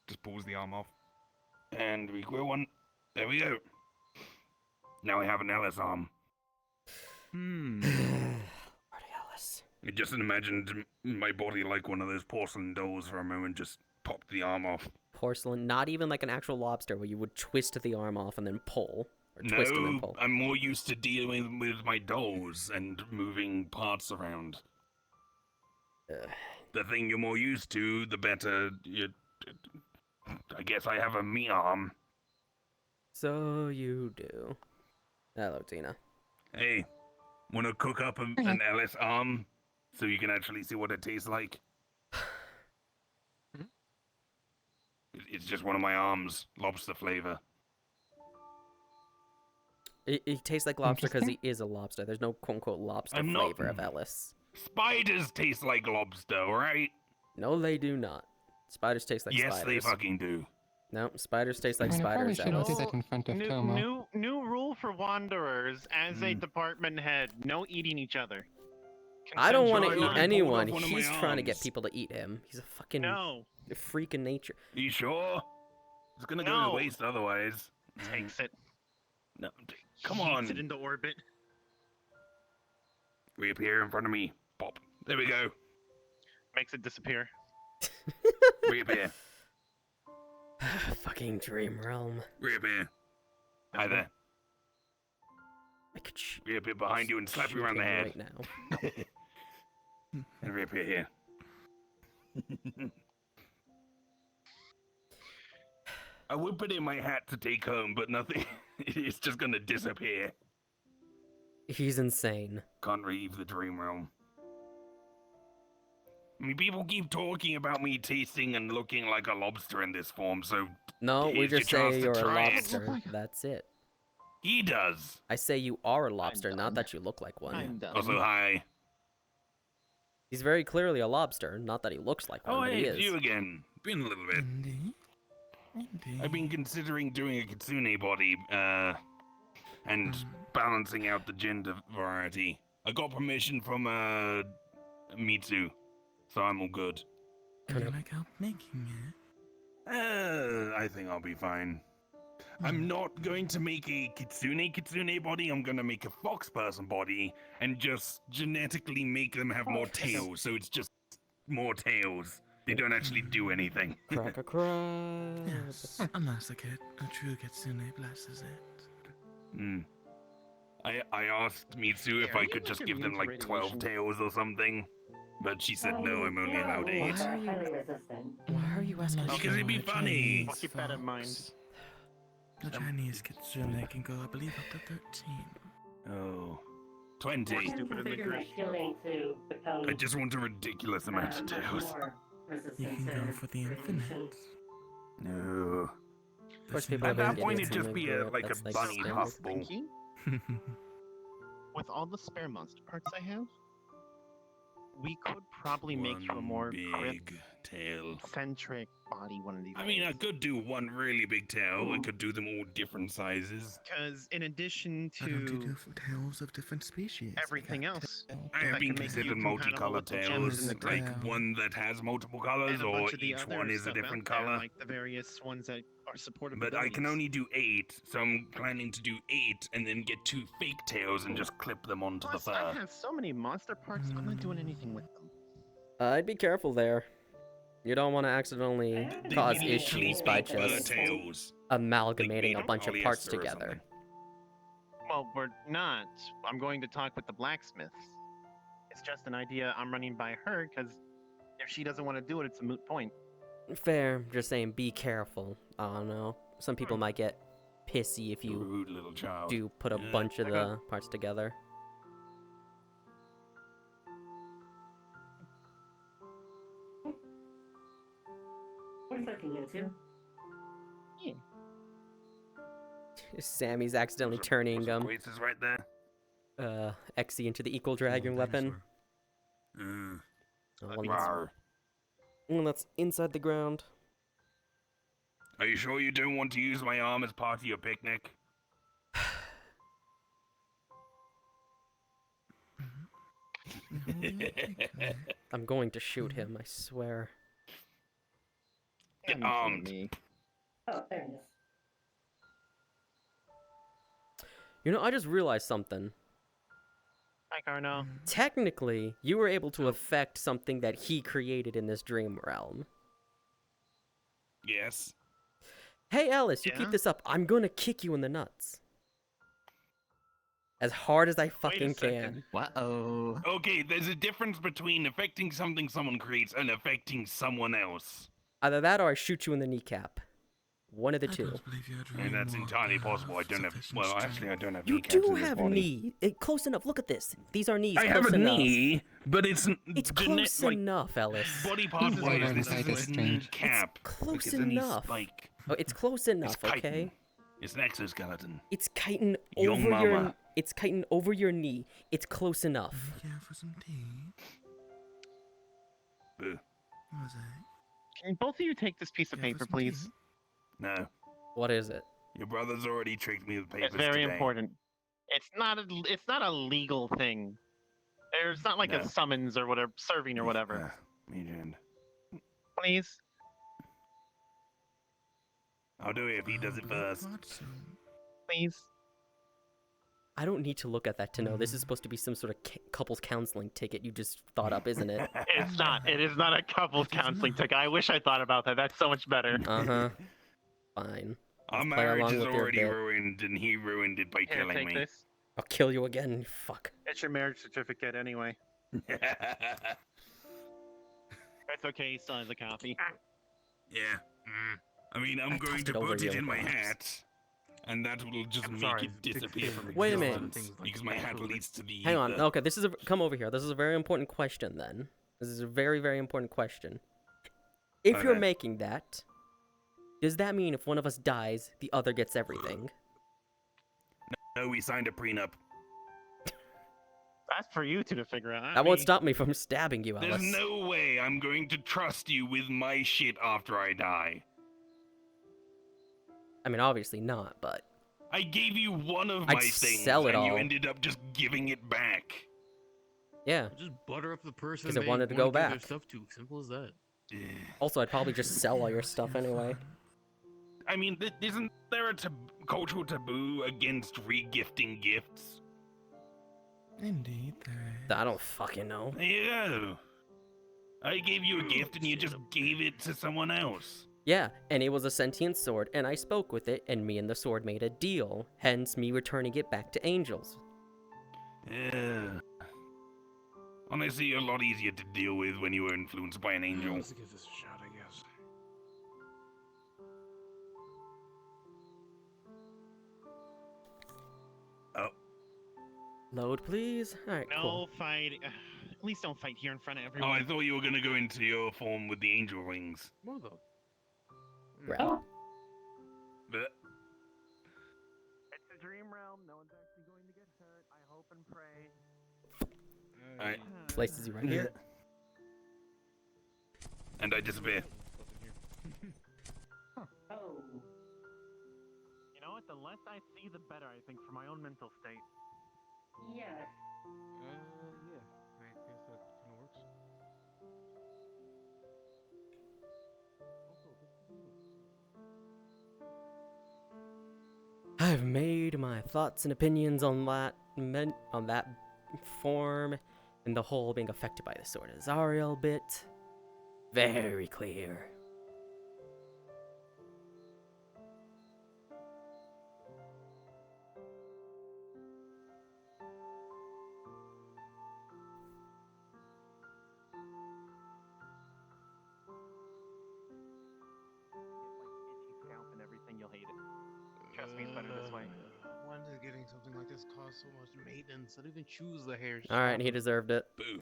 Speaker 2: Just pulls the arm off, and we grow one. There we go. Now I have an Ellis arm.
Speaker 1: Marty Ellis.
Speaker 2: I just imagined my body like one of those porcelain dolls for a moment. Just popped the arm off.
Speaker 1: Porcelain, not even like an actual lobster where you would twist the arm off and then pull. Or twist and then
Speaker 2: No,
Speaker 1: pull.
Speaker 2: I'm more used to dealing with my dolls and moving parts around. The thing you're more used to, the better you. I guess I have a me arm.
Speaker 1: So you do. Hello, Tina.
Speaker 2: Hey, wanna cook up an Ellis arm so you can actually see what it tastes like? It's just one of my arms, lobster flavor.
Speaker 1: It tastes like lobster because he is a lobster. There's no quote-unquote lobster
Speaker 2: I'm not-
Speaker 1: flavor of Ellis.
Speaker 2: Spiders taste like lobster, right?
Speaker 1: No, they do not. Spiders taste like
Speaker 2: Yes,
Speaker 1: spiders.
Speaker 2: they fucking do.
Speaker 1: No, spiders taste like
Speaker 7: I mean, I probably
Speaker 1: spiders,
Speaker 7: shouldn't
Speaker 1: Ellis.
Speaker 7: do that in front of Tomo.
Speaker 6: New rule for wanderers as a department head: no eating each other.
Speaker 1: I don't want to
Speaker 2: Consensual
Speaker 1: eat
Speaker 2: pulled off
Speaker 1: anyone.
Speaker 2: one of my
Speaker 1: He's trying to get
Speaker 2: arms.
Speaker 1: people to eat him. He's a fucking
Speaker 6: No,
Speaker 1: freak in nature.
Speaker 2: You sure? It's gonna go
Speaker 6: No.
Speaker 2: to waste otherwise.
Speaker 6: takes it.
Speaker 2: No, come
Speaker 6: yeets
Speaker 2: on.
Speaker 6: it into orbit.
Speaker 2: Reappear in front of me. Pop. There we go.
Speaker 6: Makes it disappear.
Speaker 2: Reappear.
Speaker 1: Fucking dream realm.
Speaker 2: Reappear. Hi there.
Speaker 1: I could
Speaker 2: Reappear behind you and slap you around the head.
Speaker 1: right now.
Speaker 2: And reappear here. I would put in my hat to take home, but nothing. It's just gonna disappear.
Speaker 1: He's insane.
Speaker 2: Can't leave the dream realm. I mean, people keep talking about me tasting and looking like a lobster in this form, so
Speaker 1: No, we
Speaker 2: here's your
Speaker 1: just
Speaker 2: chance
Speaker 1: say
Speaker 2: to
Speaker 1: you're a
Speaker 2: try it.
Speaker 1: lobster. That's it.
Speaker 2: He does.
Speaker 1: I say you are a lobster, not
Speaker 7: done.
Speaker 1: that you look like one.
Speaker 7: I'm done.
Speaker 2: Also, hi.
Speaker 1: He's very clearly a lobster, not that he looks like one,
Speaker 2: Oh,
Speaker 1: but
Speaker 2: hey,
Speaker 1: he
Speaker 2: it's
Speaker 1: is.
Speaker 2: you again. Been a little bit.
Speaker 4: Indeed.
Speaker 2: I've been considering doing a kitsune body, and balancing out the gender variety. I got permission from, Mitsu, so I'm all good.
Speaker 4: Would you like help making it?
Speaker 2: I think I'll be fine. I'm not going to make a kitsune body, I'm gonna make a fox person body, and just genetically make them have more tails, so it's just more tails. They don't actually do anything.
Speaker 1: Crack a crab.
Speaker 4: Yes, unless a true kitsune blesses it.
Speaker 2: I asked Mitsu if
Speaker 6: Are
Speaker 2: I
Speaker 6: you
Speaker 2: could
Speaker 6: like
Speaker 2: just give them
Speaker 6: immune to
Speaker 2: like 12
Speaker 6: radiation?
Speaker 2: tails or something, but she said no, I'm only allowed 8.
Speaker 1: Why are
Speaker 8: Highly
Speaker 1: you-
Speaker 8: resistant.
Speaker 1: Why are you asking?
Speaker 4: Unless
Speaker 2: Because it'd be
Speaker 4: you're a
Speaker 2: funny.
Speaker 4: Chinese
Speaker 6: I'll keep that in mind.
Speaker 4: fox. The Chinese kitsune can go, I believe, up to 13.
Speaker 2: Oh.
Speaker 8: I
Speaker 2: 20.
Speaker 8: can
Speaker 6: Stupid in the
Speaker 8: configure my
Speaker 6: grid.
Speaker 8: skilling to become
Speaker 2: I just want a ridiculous amount of
Speaker 8: much
Speaker 2: tails.
Speaker 8: more
Speaker 4: You
Speaker 8: resistant
Speaker 4: can
Speaker 8: to
Speaker 4: go for the
Speaker 8: radiation.
Speaker 4: infinite.
Speaker 2: No.
Speaker 1: course, people
Speaker 2: At
Speaker 1: have
Speaker 2: that
Speaker 1: been
Speaker 2: point,
Speaker 1: getting
Speaker 2: it'd just be a,
Speaker 1: grip,
Speaker 2: like a
Speaker 1: that's, like,
Speaker 2: bunny
Speaker 1: standard.
Speaker 2: puffball.
Speaker 6: Thinking, with all the spare monster parts I have, we could probably make you a more
Speaker 2: big tail.
Speaker 6: centric body one of these
Speaker 2: I mean, I
Speaker 6: days.
Speaker 2: could do one really big tail. I could do them all different sizes.
Speaker 6: Because in addition
Speaker 4: Why don't you
Speaker 6: to
Speaker 4: do tails of different species?
Speaker 6: everything
Speaker 4: Like
Speaker 6: else,
Speaker 2: I have
Speaker 6: that
Speaker 2: been
Speaker 6: can make you
Speaker 2: considered
Speaker 6: compatible
Speaker 2: multicolored
Speaker 6: with the gems
Speaker 2: tails,
Speaker 6: in the
Speaker 2: like
Speaker 4: grid.
Speaker 2: one that has multiple colors,
Speaker 6: and a
Speaker 2: or
Speaker 6: bunch of the
Speaker 2: each
Speaker 6: other
Speaker 2: one is a
Speaker 6: stuff
Speaker 2: different
Speaker 6: out there,
Speaker 2: color.
Speaker 6: like the various ones that are supportive
Speaker 2: But I can
Speaker 6: abilities.
Speaker 2: only do 8, so I'm planning to do 8 and then get 2 fake tails and just clip them onto
Speaker 6: Plus,
Speaker 2: the
Speaker 6: I
Speaker 2: fur.
Speaker 6: have so many monster parts, I'm not doing anything with them.
Speaker 1: I'd be careful there. You don't want to accidentally
Speaker 2: They
Speaker 1: cause
Speaker 2: need
Speaker 1: issues
Speaker 2: fake
Speaker 1: by
Speaker 2: fur
Speaker 1: just
Speaker 2: tails.
Speaker 1: amalgamating a
Speaker 2: Like
Speaker 1: bunch of
Speaker 2: polyester
Speaker 1: parts
Speaker 2: or
Speaker 1: together.
Speaker 2: something.
Speaker 6: Well, we're not. I'm going to talk with the blacksmiths. It's just an idea I'm running by her, because if she doesn't want to do it, it's a moot point.
Speaker 1: Fair, just saying be careful. I don't know. Some people might get pissy if you
Speaker 2: Rude little child.
Speaker 1: do put a
Speaker 2: Yeah,
Speaker 1: bunch of
Speaker 6: I
Speaker 1: the
Speaker 6: got-
Speaker 1: parts together.
Speaker 8: What is looking into?
Speaker 1: Sammy's accidentally
Speaker 2: Those are-
Speaker 1: turning
Speaker 2: those are places right there.
Speaker 1: Exy into the equal dragon weapon.
Speaker 2: Uh,
Speaker 1: One that's,
Speaker 2: rawr.
Speaker 1: one that's inside the ground.
Speaker 2: Are you sure you don't want to use my arm as part of your picnic?
Speaker 1: I'm going to shoot him, I swear.
Speaker 2: Get
Speaker 6: I'm
Speaker 2: armed.
Speaker 6: kidding me.
Speaker 8: Oh, there it is.
Speaker 1: You know, I just realized something.
Speaker 6: Hi, Carno.
Speaker 1: Technically, you were able to affect something that he created in this dream realm.
Speaker 2: Yes.
Speaker 1: Hey, Alice, you
Speaker 6: Yeah?
Speaker 1: keep this up. I'm gonna kick you in the nuts. As hard as I
Speaker 6: Wait a
Speaker 1: fucking
Speaker 6: second.
Speaker 1: can.
Speaker 7: Uh-oh.
Speaker 2: Okay, there's a difference between affecting something someone creates and affecting someone else.
Speaker 1: Either that or I shoot you in the kneecap. One of the
Speaker 4: I
Speaker 1: two.
Speaker 4: don't believe your
Speaker 2: And that's
Speaker 4: dream
Speaker 2: entirely
Speaker 4: walker
Speaker 2: possible. I don't have.
Speaker 4: sufficient
Speaker 2: Well,
Speaker 4: strength.
Speaker 2: actually, I don't have
Speaker 1: You
Speaker 2: kneecaps
Speaker 1: do
Speaker 2: in this
Speaker 1: have
Speaker 2: body.
Speaker 1: knee. Close enough. Look at this. These are knees.
Speaker 2: I have
Speaker 1: close
Speaker 2: a
Speaker 1: enough.
Speaker 2: knee, but it's
Speaker 1: It's
Speaker 2: gene-
Speaker 1: close
Speaker 2: like,
Speaker 1: enough, Ellis.
Speaker 2: body part
Speaker 7: He's
Speaker 2: wise.
Speaker 7: right
Speaker 2: This
Speaker 7: inside
Speaker 2: is
Speaker 7: his
Speaker 2: a
Speaker 7: strange.
Speaker 2: kneecap.
Speaker 1: It's close
Speaker 2: It's a knee
Speaker 1: enough.
Speaker 2: spike.
Speaker 1: Oh, it's close enough,
Speaker 2: It's chitin.
Speaker 1: okay?
Speaker 2: It's an exoskeleton.
Speaker 1: It's chitin
Speaker 2: Young
Speaker 1: over your.
Speaker 2: mama.
Speaker 1: It's chitin over your knee. It's close enough.
Speaker 4: Are you here for some tea?
Speaker 2: Boo.
Speaker 4: What was that?
Speaker 6: Can both of you take this piece of
Speaker 4: Here for
Speaker 6: paper,
Speaker 4: some tea?
Speaker 6: please?
Speaker 2: No,
Speaker 1: What is it?
Speaker 2: your brother's already tricked me with papers
Speaker 6: It's very
Speaker 2: today.
Speaker 6: important. It's not a legal thing. There's not like
Speaker 2: No.
Speaker 6: a summons or whatever, serving or whatever.
Speaker 2: Me and
Speaker 6: Please.
Speaker 2: I'll do it if he does it first.
Speaker 6: Please.
Speaker 1: I don't need to look at that to know. This is supposed to be some sort of couples counseling ticket you just thought up, isn't it?
Speaker 6: It's not. It is not a couples
Speaker 4: It is
Speaker 6: counseling
Speaker 4: not.
Speaker 6: ticket. I wish I thought about that. That's so much better.
Speaker 1: Uh-huh. Fine.
Speaker 2: Our
Speaker 1: Let's play
Speaker 2: marriage
Speaker 1: along
Speaker 2: is
Speaker 1: with your
Speaker 2: already
Speaker 1: bit.
Speaker 2: ruined, and he ruined it by
Speaker 6: Here,
Speaker 2: killing
Speaker 6: take
Speaker 2: me.
Speaker 6: this.
Speaker 1: I'll kill you again, you fuck.
Speaker 6: It's your marriage certificate anyway. It's okay. He still has a copy.
Speaker 2: Yeah. I mean, I'm
Speaker 1: I
Speaker 2: going
Speaker 1: tossed
Speaker 2: to
Speaker 1: it over
Speaker 2: put it
Speaker 1: you,
Speaker 2: in my
Speaker 1: perhaps.
Speaker 2: hat, and that will just
Speaker 5: I'm
Speaker 2: make
Speaker 5: sorry,
Speaker 2: it disappear from
Speaker 1: Wait a
Speaker 2: existence,
Speaker 1: minute.
Speaker 2: because my hat leads to the.
Speaker 1: Hang on.
Speaker 2: ether.
Speaker 1: Okay, this is a come over here. This is a very important question then. This is a very, very important question. If you're
Speaker 2: Okay.
Speaker 1: making that, does that mean if one of us dies, the other gets everything?
Speaker 2: No, we signed a prenup.
Speaker 6: That's for you two to figure out. not
Speaker 1: That won't
Speaker 6: me.
Speaker 1: stop me from stabbing you,
Speaker 2: There's
Speaker 1: Alice.
Speaker 2: no way I'm going to trust you with my shit after I die.
Speaker 1: I mean, obviously not, but
Speaker 2: I gave you one of
Speaker 1: I'd
Speaker 2: my things,
Speaker 1: sell it
Speaker 2: and you
Speaker 1: all.
Speaker 2: ended up just giving it back.
Speaker 1: yeah.
Speaker 5: Just butter up the person
Speaker 1: 'Cause it
Speaker 5: they
Speaker 1: wanted to
Speaker 5: wanna
Speaker 1: go
Speaker 5: give their
Speaker 1: back.
Speaker 5: stuff to. Simple as that.
Speaker 1: Also, I'd probably just sell all your
Speaker 4: Chaos
Speaker 1: stuff
Speaker 4: and
Speaker 1: anyway.
Speaker 4: fun.
Speaker 2: I mean, isn't there a cultural taboo against re-gifting gifts?
Speaker 4: Indeed, there is.
Speaker 1: I don't fucking know.
Speaker 2: Yeah. I gave you a gift and you just gave it to someone else.
Speaker 1: Yeah, and it was a sentient sword, and I spoke with it, and me and the sword made a deal, hence me returning it back to angels.
Speaker 2: Yeah. Honestly, you're a lot easier to deal with when you were influenced by an angel.
Speaker 5: Let's give this a shot, I guess.
Speaker 2: Oh,
Speaker 1: Load, please. Alright,
Speaker 6: No
Speaker 1: cool.
Speaker 6: fight. At least don't fight here in front of
Speaker 2: oh,
Speaker 6: everyone.
Speaker 2: I thought you were gonna go into your form with the angel wings.
Speaker 5: More though.
Speaker 1: Right.
Speaker 8: Oh,
Speaker 2: But
Speaker 6: It's a dream realm. No one's actually going to get hurt. I hope and pray.
Speaker 2: Alright.
Speaker 1: Places you right here.
Speaker 2: And I disappear.
Speaker 8: oh.
Speaker 6: You know what? The less I see, the better, I think, for my own mental state.
Speaker 8: Yes.
Speaker 5: Yeah. I guess that kind of works.
Speaker 1: I've made my thoughts and opinions on that form and the whole being affected by the sword of Zariel bit very clear.
Speaker 6: Itchy scalp and everything, you'll hate it. Trust me, it's better this way.
Speaker 5: Why does getting something like this cost so much maintenance? I don't even choose the hair.
Speaker 1: Alright, he deserved it.
Speaker 2: Boo.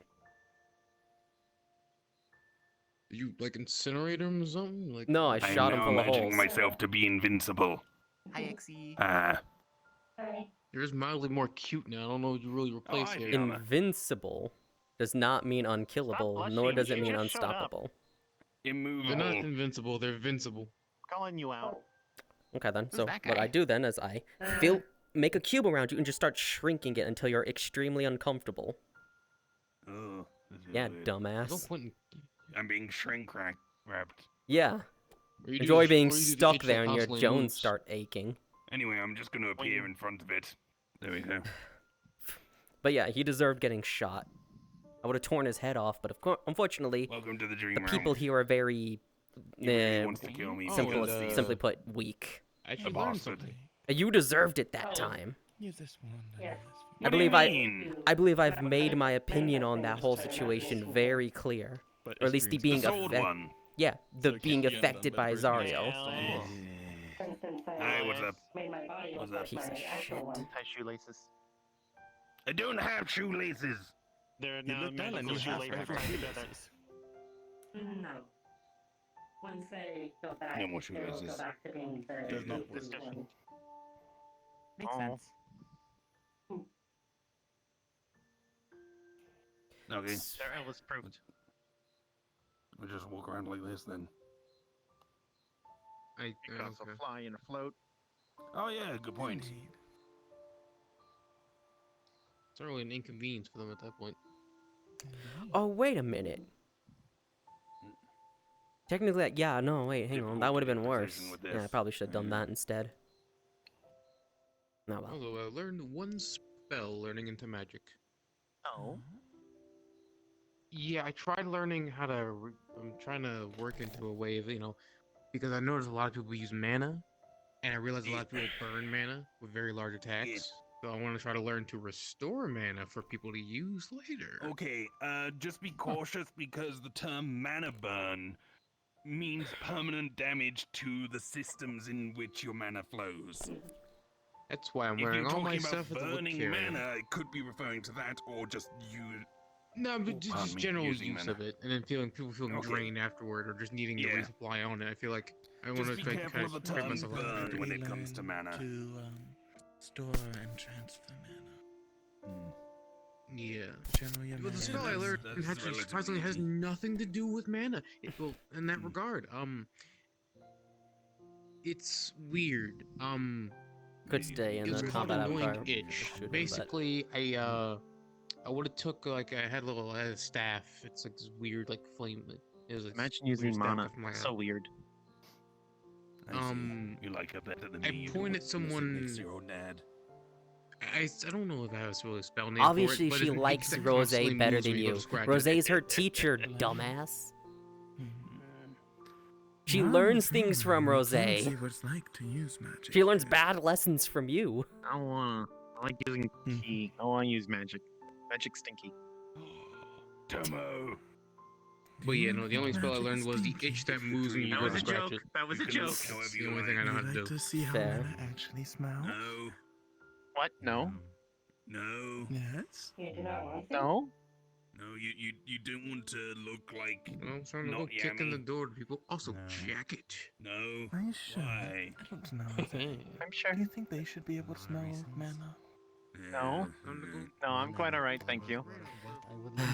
Speaker 5: You like incinerate him or something? Like
Speaker 1: No, I
Speaker 2: I am
Speaker 1: shot him
Speaker 2: now
Speaker 1: full of
Speaker 2: imagining
Speaker 1: holes.
Speaker 2: myself to be invincible.
Speaker 7: Hi, Exy.
Speaker 2: Ah.
Speaker 8: Hi.
Speaker 5: You're just mildly more cute now. I don't know what you really replace
Speaker 2: I
Speaker 5: here.
Speaker 2: feel-
Speaker 1: Invincible does not mean unkillable,
Speaker 6: Stop
Speaker 1: nor
Speaker 6: blushing,
Speaker 1: does it
Speaker 6: you
Speaker 1: mean
Speaker 6: just shut up.
Speaker 1: unstoppable.
Speaker 5: They're not
Speaker 2: Immovable.
Speaker 5: invincible. They're invincible.
Speaker 6: Calling you out.
Speaker 1: Okay then,
Speaker 7: Who's
Speaker 1: so
Speaker 7: that
Speaker 1: what
Speaker 7: guy?
Speaker 1: I do then is I make a cube around you and just start shrinking it until you're extremely uncomfortable.
Speaker 2: Oh, this is
Speaker 1: Yeah,
Speaker 2: weird.
Speaker 5: There's no
Speaker 1: dumbass.
Speaker 5: point in.
Speaker 2: I'm being wrapped.
Speaker 1: Yeah,
Speaker 5: or you do
Speaker 1: enjoy
Speaker 5: the-
Speaker 1: being
Speaker 5: or you do the
Speaker 1: stuck
Speaker 5: itch that
Speaker 1: there and your
Speaker 5: constantly
Speaker 1: Jones
Speaker 5: moves.
Speaker 1: start aching.
Speaker 2: Anyway, I'm just gonna appear in front of it. There we go.
Speaker 1: But yeah, he deserved getting shot. I would have torn his head off, but of course, unfortunately,
Speaker 2: Welcome to the dream
Speaker 1: the
Speaker 2: realm.
Speaker 1: people here are very,
Speaker 2: He really wants to kill me.
Speaker 5: Oh,
Speaker 1: simple,
Speaker 5: and,
Speaker 1: simply put, weak.
Speaker 5: I actually
Speaker 2: A
Speaker 5: learned
Speaker 2: bastard.
Speaker 5: something.
Speaker 1: You deserved it that
Speaker 8: Oh.
Speaker 1: time.
Speaker 4: Use this one. and
Speaker 8: Yes.
Speaker 4: use this one.
Speaker 2: What
Speaker 1: believe
Speaker 2: do you
Speaker 1: I-
Speaker 2: mean?
Speaker 1: I believe I've made my opinion on that whole situation very clear.
Speaker 5: But
Speaker 1: Or at least the
Speaker 5: experience-
Speaker 1: being
Speaker 2: The sword
Speaker 1: affected.
Speaker 2: one.
Speaker 1: Yeah, the
Speaker 5: So
Speaker 1: being
Speaker 5: yeah, then
Speaker 1: affected by
Speaker 5: better
Speaker 1: Zariel.
Speaker 6: Yeah.
Speaker 8: For instance,
Speaker 2: Hey, what's up?
Speaker 8: made my body
Speaker 2: What's
Speaker 8: look
Speaker 2: up?
Speaker 8: like
Speaker 1: Piece
Speaker 8: my
Speaker 1: of
Speaker 8: actual
Speaker 1: shit.
Speaker 8: one.
Speaker 6: Tie shoelaces.
Speaker 2: I don't have shoelaces.
Speaker 6: They're
Speaker 5: You
Speaker 6: now
Speaker 5: look down
Speaker 6: magical
Speaker 5: and you have
Speaker 6: shoelaces
Speaker 5: forever
Speaker 6: tied together.
Speaker 5: shoelaces.
Speaker 8: No. Once they go back,
Speaker 2: No more
Speaker 8: they will go
Speaker 2: shoelaces.
Speaker 8: back to being the
Speaker 5: Does not
Speaker 8: the
Speaker 5: work.
Speaker 8: one.
Speaker 7: Makes
Speaker 6: Oh.
Speaker 7: sense.
Speaker 2: Okay,
Speaker 6: They're Elvis proved.
Speaker 2: we'll just walk around like this then.
Speaker 5: I,
Speaker 6: You can also fly and float.
Speaker 2: Oh yeah, good point.
Speaker 4: Indeed.
Speaker 5: It's not really an inconvenience for them at that point.
Speaker 4: Indeed.
Speaker 1: Oh, wait a minute. Technically, yeah, no, wait, hang on. That would have been
Speaker 2: Difficult
Speaker 1: worse.
Speaker 2: decision with
Speaker 1: Yeah, I
Speaker 2: this.
Speaker 1: probably should have done
Speaker 2: Yeah.
Speaker 1: that instead. Oh well.
Speaker 5: Although I learned one spell learning into magic.
Speaker 6: Oh.
Speaker 5: Yeah, I tried learning how to. I'm trying to work into a way of, because I noticed a lot of people use mana, and I realized a lot of people burn mana with very large attacks. So I want to try to learn to restore mana for people to use later.
Speaker 2: Okay, just be cautious because the term mana burn means permanent damage to the systems in which your mana flows.
Speaker 5: That's why I'm
Speaker 2: If
Speaker 5: wearing
Speaker 2: you're
Speaker 5: all my
Speaker 2: talking about
Speaker 5: stuff at the
Speaker 2: burning
Speaker 5: carry.
Speaker 2: mana, it could be referring to that, or just you.
Speaker 5: No,
Speaker 2: Oh,
Speaker 5: but just
Speaker 2: pardon me,
Speaker 5: general
Speaker 2: using
Speaker 5: use
Speaker 2: mana.
Speaker 5: of it, and then people feeling
Speaker 2: Okay.
Speaker 5: drained afterward, or just needing to
Speaker 2: Yeah.
Speaker 5: resupply on it. I feel like I want
Speaker 2: Just
Speaker 5: to
Speaker 2: be
Speaker 5: try
Speaker 2: careful
Speaker 5: kind
Speaker 2: of the
Speaker 5: of prep
Speaker 2: term
Speaker 5: myself.
Speaker 2: burn
Speaker 4: We
Speaker 2: when it comes to
Speaker 4: learn
Speaker 2: mana.
Speaker 4: To store and transfer mana.
Speaker 5: Yeah.
Speaker 4: Channel your
Speaker 5: But
Speaker 4: mana.
Speaker 5: the spell I
Speaker 2: that's-
Speaker 5: learned
Speaker 2: that's
Speaker 5: actually
Speaker 2: relatively
Speaker 5: surprisingly has
Speaker 2: easy.
Speaker 5: nothing to do with mana. Well, in that
Speaker 2: Hmm.
Speaker 5: regard, it's weird.
Speaker 1: Could stay in
Speaker 5: It was
Speaker 1: the
Speaker 5: called
Speaker 1: combat
Speaker 5: annoying
Speaker 1: avatar.
Speaker 5: itch.
Speaker 1: shooting, but-
Speaker 5: Basically, I would have took like I had a staff. It's like this weird like flame. It was a
Speaker 6: Imagine
Speaker 5: weird
Speaker 6: using
Speaker 5: staff
Speaker 6: mana.
Speaker 5: off my
Speaker 6: So weird.
Speaker 2: You like her better than
Speaker 5: I
Speaker 2: me. you
Speaker 5: pointed
Speaker 2: do.
Speaker 5: someone-
Speaker 2: Next to your own dad.
Speaker 5: I don't know if I have a really spell name
Speaker 1: Obviously,
Speaker 5: for it, but
Speaker 1: she
Speaker 5: it's a
Speaker 1: likes
Speaker 5: geek that
Speaker 1: Rose
Speaker 5: constantly
Speaker 1: better
Speaker 5: moves
Speaker 1: than
Speaker 5: when you go
Speaker 1: you.
Speaker 5: to scratch it.
Speaker 1: Rose's her teacher, dumbass. She
Speaker 4: No,
Speaker 1: learns things from
Speaker 4: you
Speaker 1: Rose.
Speaker 4: can see what it's like to use magic.
Speaker 1: She learns bad lessons from you.
Speaker 6: I don't wanna. I like using key. I wanna use magic. Magic stinky.
Speaker 2: Tomo.
Speaker 5: But yeah, no, the only spell I learned was the itch that moves when you
Speaker 6: That
Speaker 5: go
Speaker 6: was
Speaker 5: to
Speaker 6: a
Speaker 5: scratch
Speaker 6: joke.
Speaker 5: it.
Speaker 6: That was
Speaker 2: You
Speaker 6: a
Speaker 2: can
Speaker 6: joke.
Speaker 2: look however
Speaker 5: It's the
Speaker 2: you
Speaker 5: only
Speaker 2: like.
Speaker 5: thing I know how
Speaker 4: You
Speaker 5: to
Speaker 4: like
Speaker 5: do.
Speaker 4: to see how
Speaker 1: Fair.
Speaker 4: mana actually smells?
Speaker 2: No.
Speaker 6: What? No.
Speaker 2: No.
Speaker 4: Yes.
Speaker 8: You do not want to?
Speaker 6: No.
Speaker 2: No. You don't want to look like.
Speaker 5: Well, I'm trying to go
Speaker 2: Not
Speaker 5: kick in the
Speaker 2: yummy.
Speaker 5: door to people. Also,
Speaker 9: No.
Speaker 5: jacket.
Speaker 2: No.
Speaker 4: Are you sure?
Speaker 2: Why?
Speaker 4: I don't know.
Speaker 6: I'm sure.
Speaker 4: Do you think they should be able to smell
Speaker 9: Reasons.
Speaker 4: mana?
Speaker 6: No.
Speaker 2: Yeah.
Speaker 6: No, I'm quite alright, thank you.
Speaker 9: I would like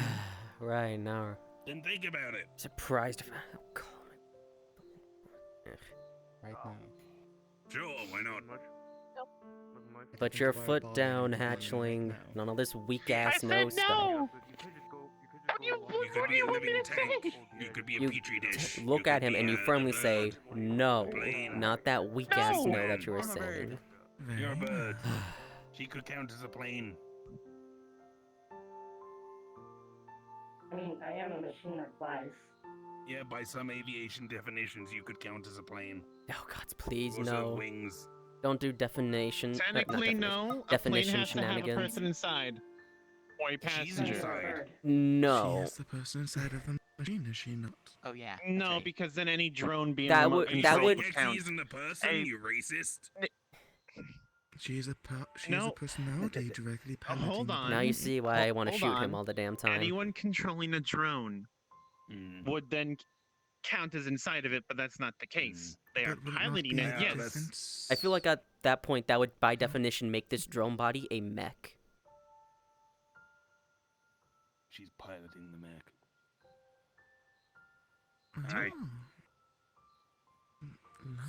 Speaker 1: Right now,
Speaker 2: Then think about it.
Speaker 1: surprised if oh, God.
Speaker 9: right now.
Speaker 2: Sure. Why not?
Speaker 1: Put your foot down, hatchling. None of this weak ass no stuff.
Speaker 2: You could be a living tank. You could be a
Speaker 1: You
Speaker 2: petri dish.
Speaker 1: Look
Speaker 2: You
Speaker 1: at
Speaker 2: could
Speaker 1: him
Speaker 2: be
Speaker 1: and you
Speaker 2: a
Speaker 1: firmly
Speaker 2: bird.
Speaker 1: say no,
Speaker 2: Plane.
Speaker 1: not that weak ass
Speaker 6: No.
Speaker 1: no that you were
Speaker 2: I'm a
Speaker 1: saying.
Speaker 2: You're a
Speaker 4: Very
Speaker 2: bird.
Speaker 4: nice.
Speaker 2: She could count as a plane.
Speaker 8: I mean, I am a machine of life.
Speaker 2: Yeah, by some aviation definitions, you could count as a plane.
Speaker 1: Oh God, please
Speaker 2: Also
Speaker 1: no.
Speaker 2: wings.
Speaker 1: Don't do definition. not
Speaker 6: Technically,
Speaker 1: definition.
Speaker 6: no. A
Speaker 1: Definition
Speaker 6: plane has to have a
Speaker 1: shenanigans.
Speaker 6: person inside. Or a
Speaker 2: She's
Speaker 6: passenger.
Speaker 2: inside.
Speaker 4: She
Speaker 1: No.
Speaker 4: is the person inside of the machine, is she not?
Speaker 7: Oh yeah.
Speaker 6: No,
Speaker 7: that's right.
Speaker 6: because then any drone being
Speaker 1: That
Speaker 6: remote
Speaker 1: would-
Speaker 2: Are you
Speaker 1: that
Speaker 6: controlled
Speaker 1: would-
Speaker 2: saying
Speaker 6: count.
Speaker 2: X isn't a person,
Speaker 6: Hey.
Speaker 2: you racist?
Speaker 4: She is a
Speaker 6: No.
Speaker 4: personality directly piloting
Speaker 6: hold
Speaker 4: the
Speaker 6: on.
Speaker 1: Now you
Speaker 4: plane.
Speaker 1: see why I want to
Speaker 6: Hold
Speaker 1: shoot him
Speaker 6: on.
Speaker 1: all the damn time.
Speaker 6: Anyone controlling a drone would then count as inside of it, but that's not the case. They are
Speaker 4: But would it not
Speaker 6: piloting
Speaker 4: be
Speaker 6: it,
Speaker 4: a
Speaker 2: Yeah,
Speaker 6: yes.
Speaker 2: that's-
Speaker 1: I feel like at that point, that would by definition make this drone body a mech.
Speaker 2: She's piloting the mech.
Speaker 4: Oh.
Speaker 2: Hi.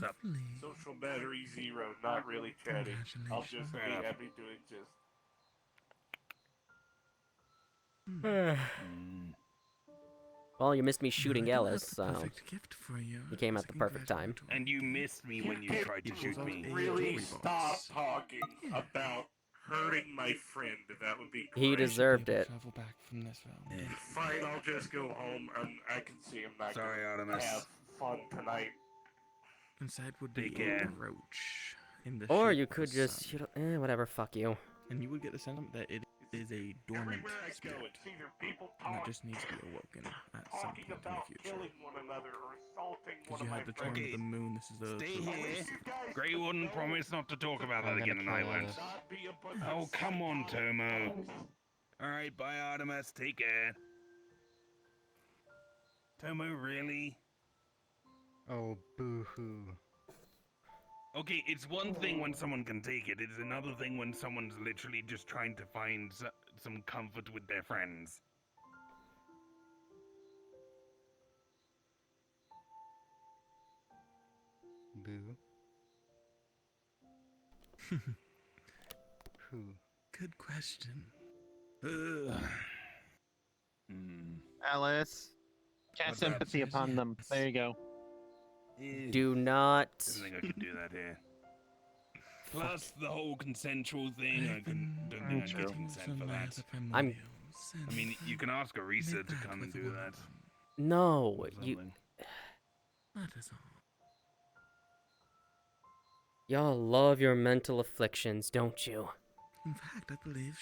Speaker 2: Sup?
Speaker 4: Lovely.
Speaker 10: Social battery 0, not really chatting. I'll just be
Speaker 4: Congratulations.
Speaker 2: enough.
Speaker 10: happy to exist.
Speaker 1: Well, you missed me shooting
Speaker 4: I do have
Speaker 1: Ellis,
Speaker 4: the
Speaker 1: so
Speaker 4: perfect gift for you.
Speaker 1: he came
Speaker 4: It's
Speaker 1: at
Speaker 4: a
Speaker 1: the perfect time.
Speaker 4: congratulatory
Speaker 2: And you
Speaker 4: gift.
Speaker 2: missed me when you tried to shoot me.
Speaker 10: Really
Speaker 4: Joy
Speaker 10: stop
Speaker 4: box.
Speaker 10: talking
Speaker 4: Yeah.
Speaker 10: about hurting my friend. That would be
Speaker 1: He
Speaker 10: great.
Speaker 1: deserved
Speaker 4: Be able
Speaker 1: it.
Speaker 4: to travel back from this realm.
Speaker 10: Fine, I'll just go home and I can see him not
Speaker 2: Sorry,
Speaker 10: gonna
Speaker 2: Artemis.
Speaker 10: have fun tonight.
Speaker 4: Inside would be
Speaker 2: Take
Speaker 4: a
Speaker 2: care.
Speaker 4: roach in the
Speaker 1: Or
Speaker 4: shape
Speaker 1: you
Speaker 4: of
Speaker 1: could
Speaker 4: the
Speaker 1: just
Speaker 4: sun.
Speaker 1: shoot. Whatever. Fuck you.
Speaker 4: And you would get the sentiment that it is a dormant
Speaker 10: Everywhere I go,
Speaker 4: spirit
Speaker 10: it's either people
Speaker 4: that
Speaker 10: talk,
Speaker 4: just needs to be awoken at some
Speaker 10: talking
Speaker 4: point in the
Speaker 10: about
Speaker 4: future.
Speaker 10: killing one another or assaulting one
Speaker 4: Because
Speaker 10: of
Speaker 4: you
Speaker 10: my
Speaker 4: had the turn
Speaker 10: friends.
Speaker 4: of the moon. This is the
Speaker 2: Stay
Speaker 4: the-
Speaker 2: here.
Speaker 10: You guys
Speaker 2: Greywarden
Speaker 10: know
Speaker 2: promised not to talk about that
Speaker 9: I'm
Speaker 2: again,
Speaker 9: gonna
Speaker 2: and I
Speaker 9: kill
Speaker 2: won't.
Speaker 9: Ellis.
Speaker 10: not be a bunch
Speaker 2: Oh,
Speaker 10: of
Speaker 2: come on,
Speaker 10: psychotic
Speaker 2: Tomo. Alright, bye, Artemis. Take care. Tomo, really?
Speaker 9: Oh, boo-hoo.
Speaker 2: Okay, it's one thing when someone can take it. It's another thing when someone's literally just trying to find some comfort with their friends.
Speaker 9: Boo. Who?
Speaker 4: Good question.
Speaker 2: Ugh.
Speaker 6: Alice, cast
Speaker 2: What's up?
Speaker 6: sympathy upon them. There you go.
Speaker 1: Do not.
Speaker 2: I think I can do that here. Plus the whole consensual thing, I don't think I'd get consent for that. I mean, you can ask Arisa to come and do that.
Speaker 1: No,
Speaker 2: or
Speaker 1: you.
Speaker 2: something.
Speaker 4: That is all.
Speaker 1: Y'all love your mental afflictions, don't you?
Speaker 4: In fact, I believe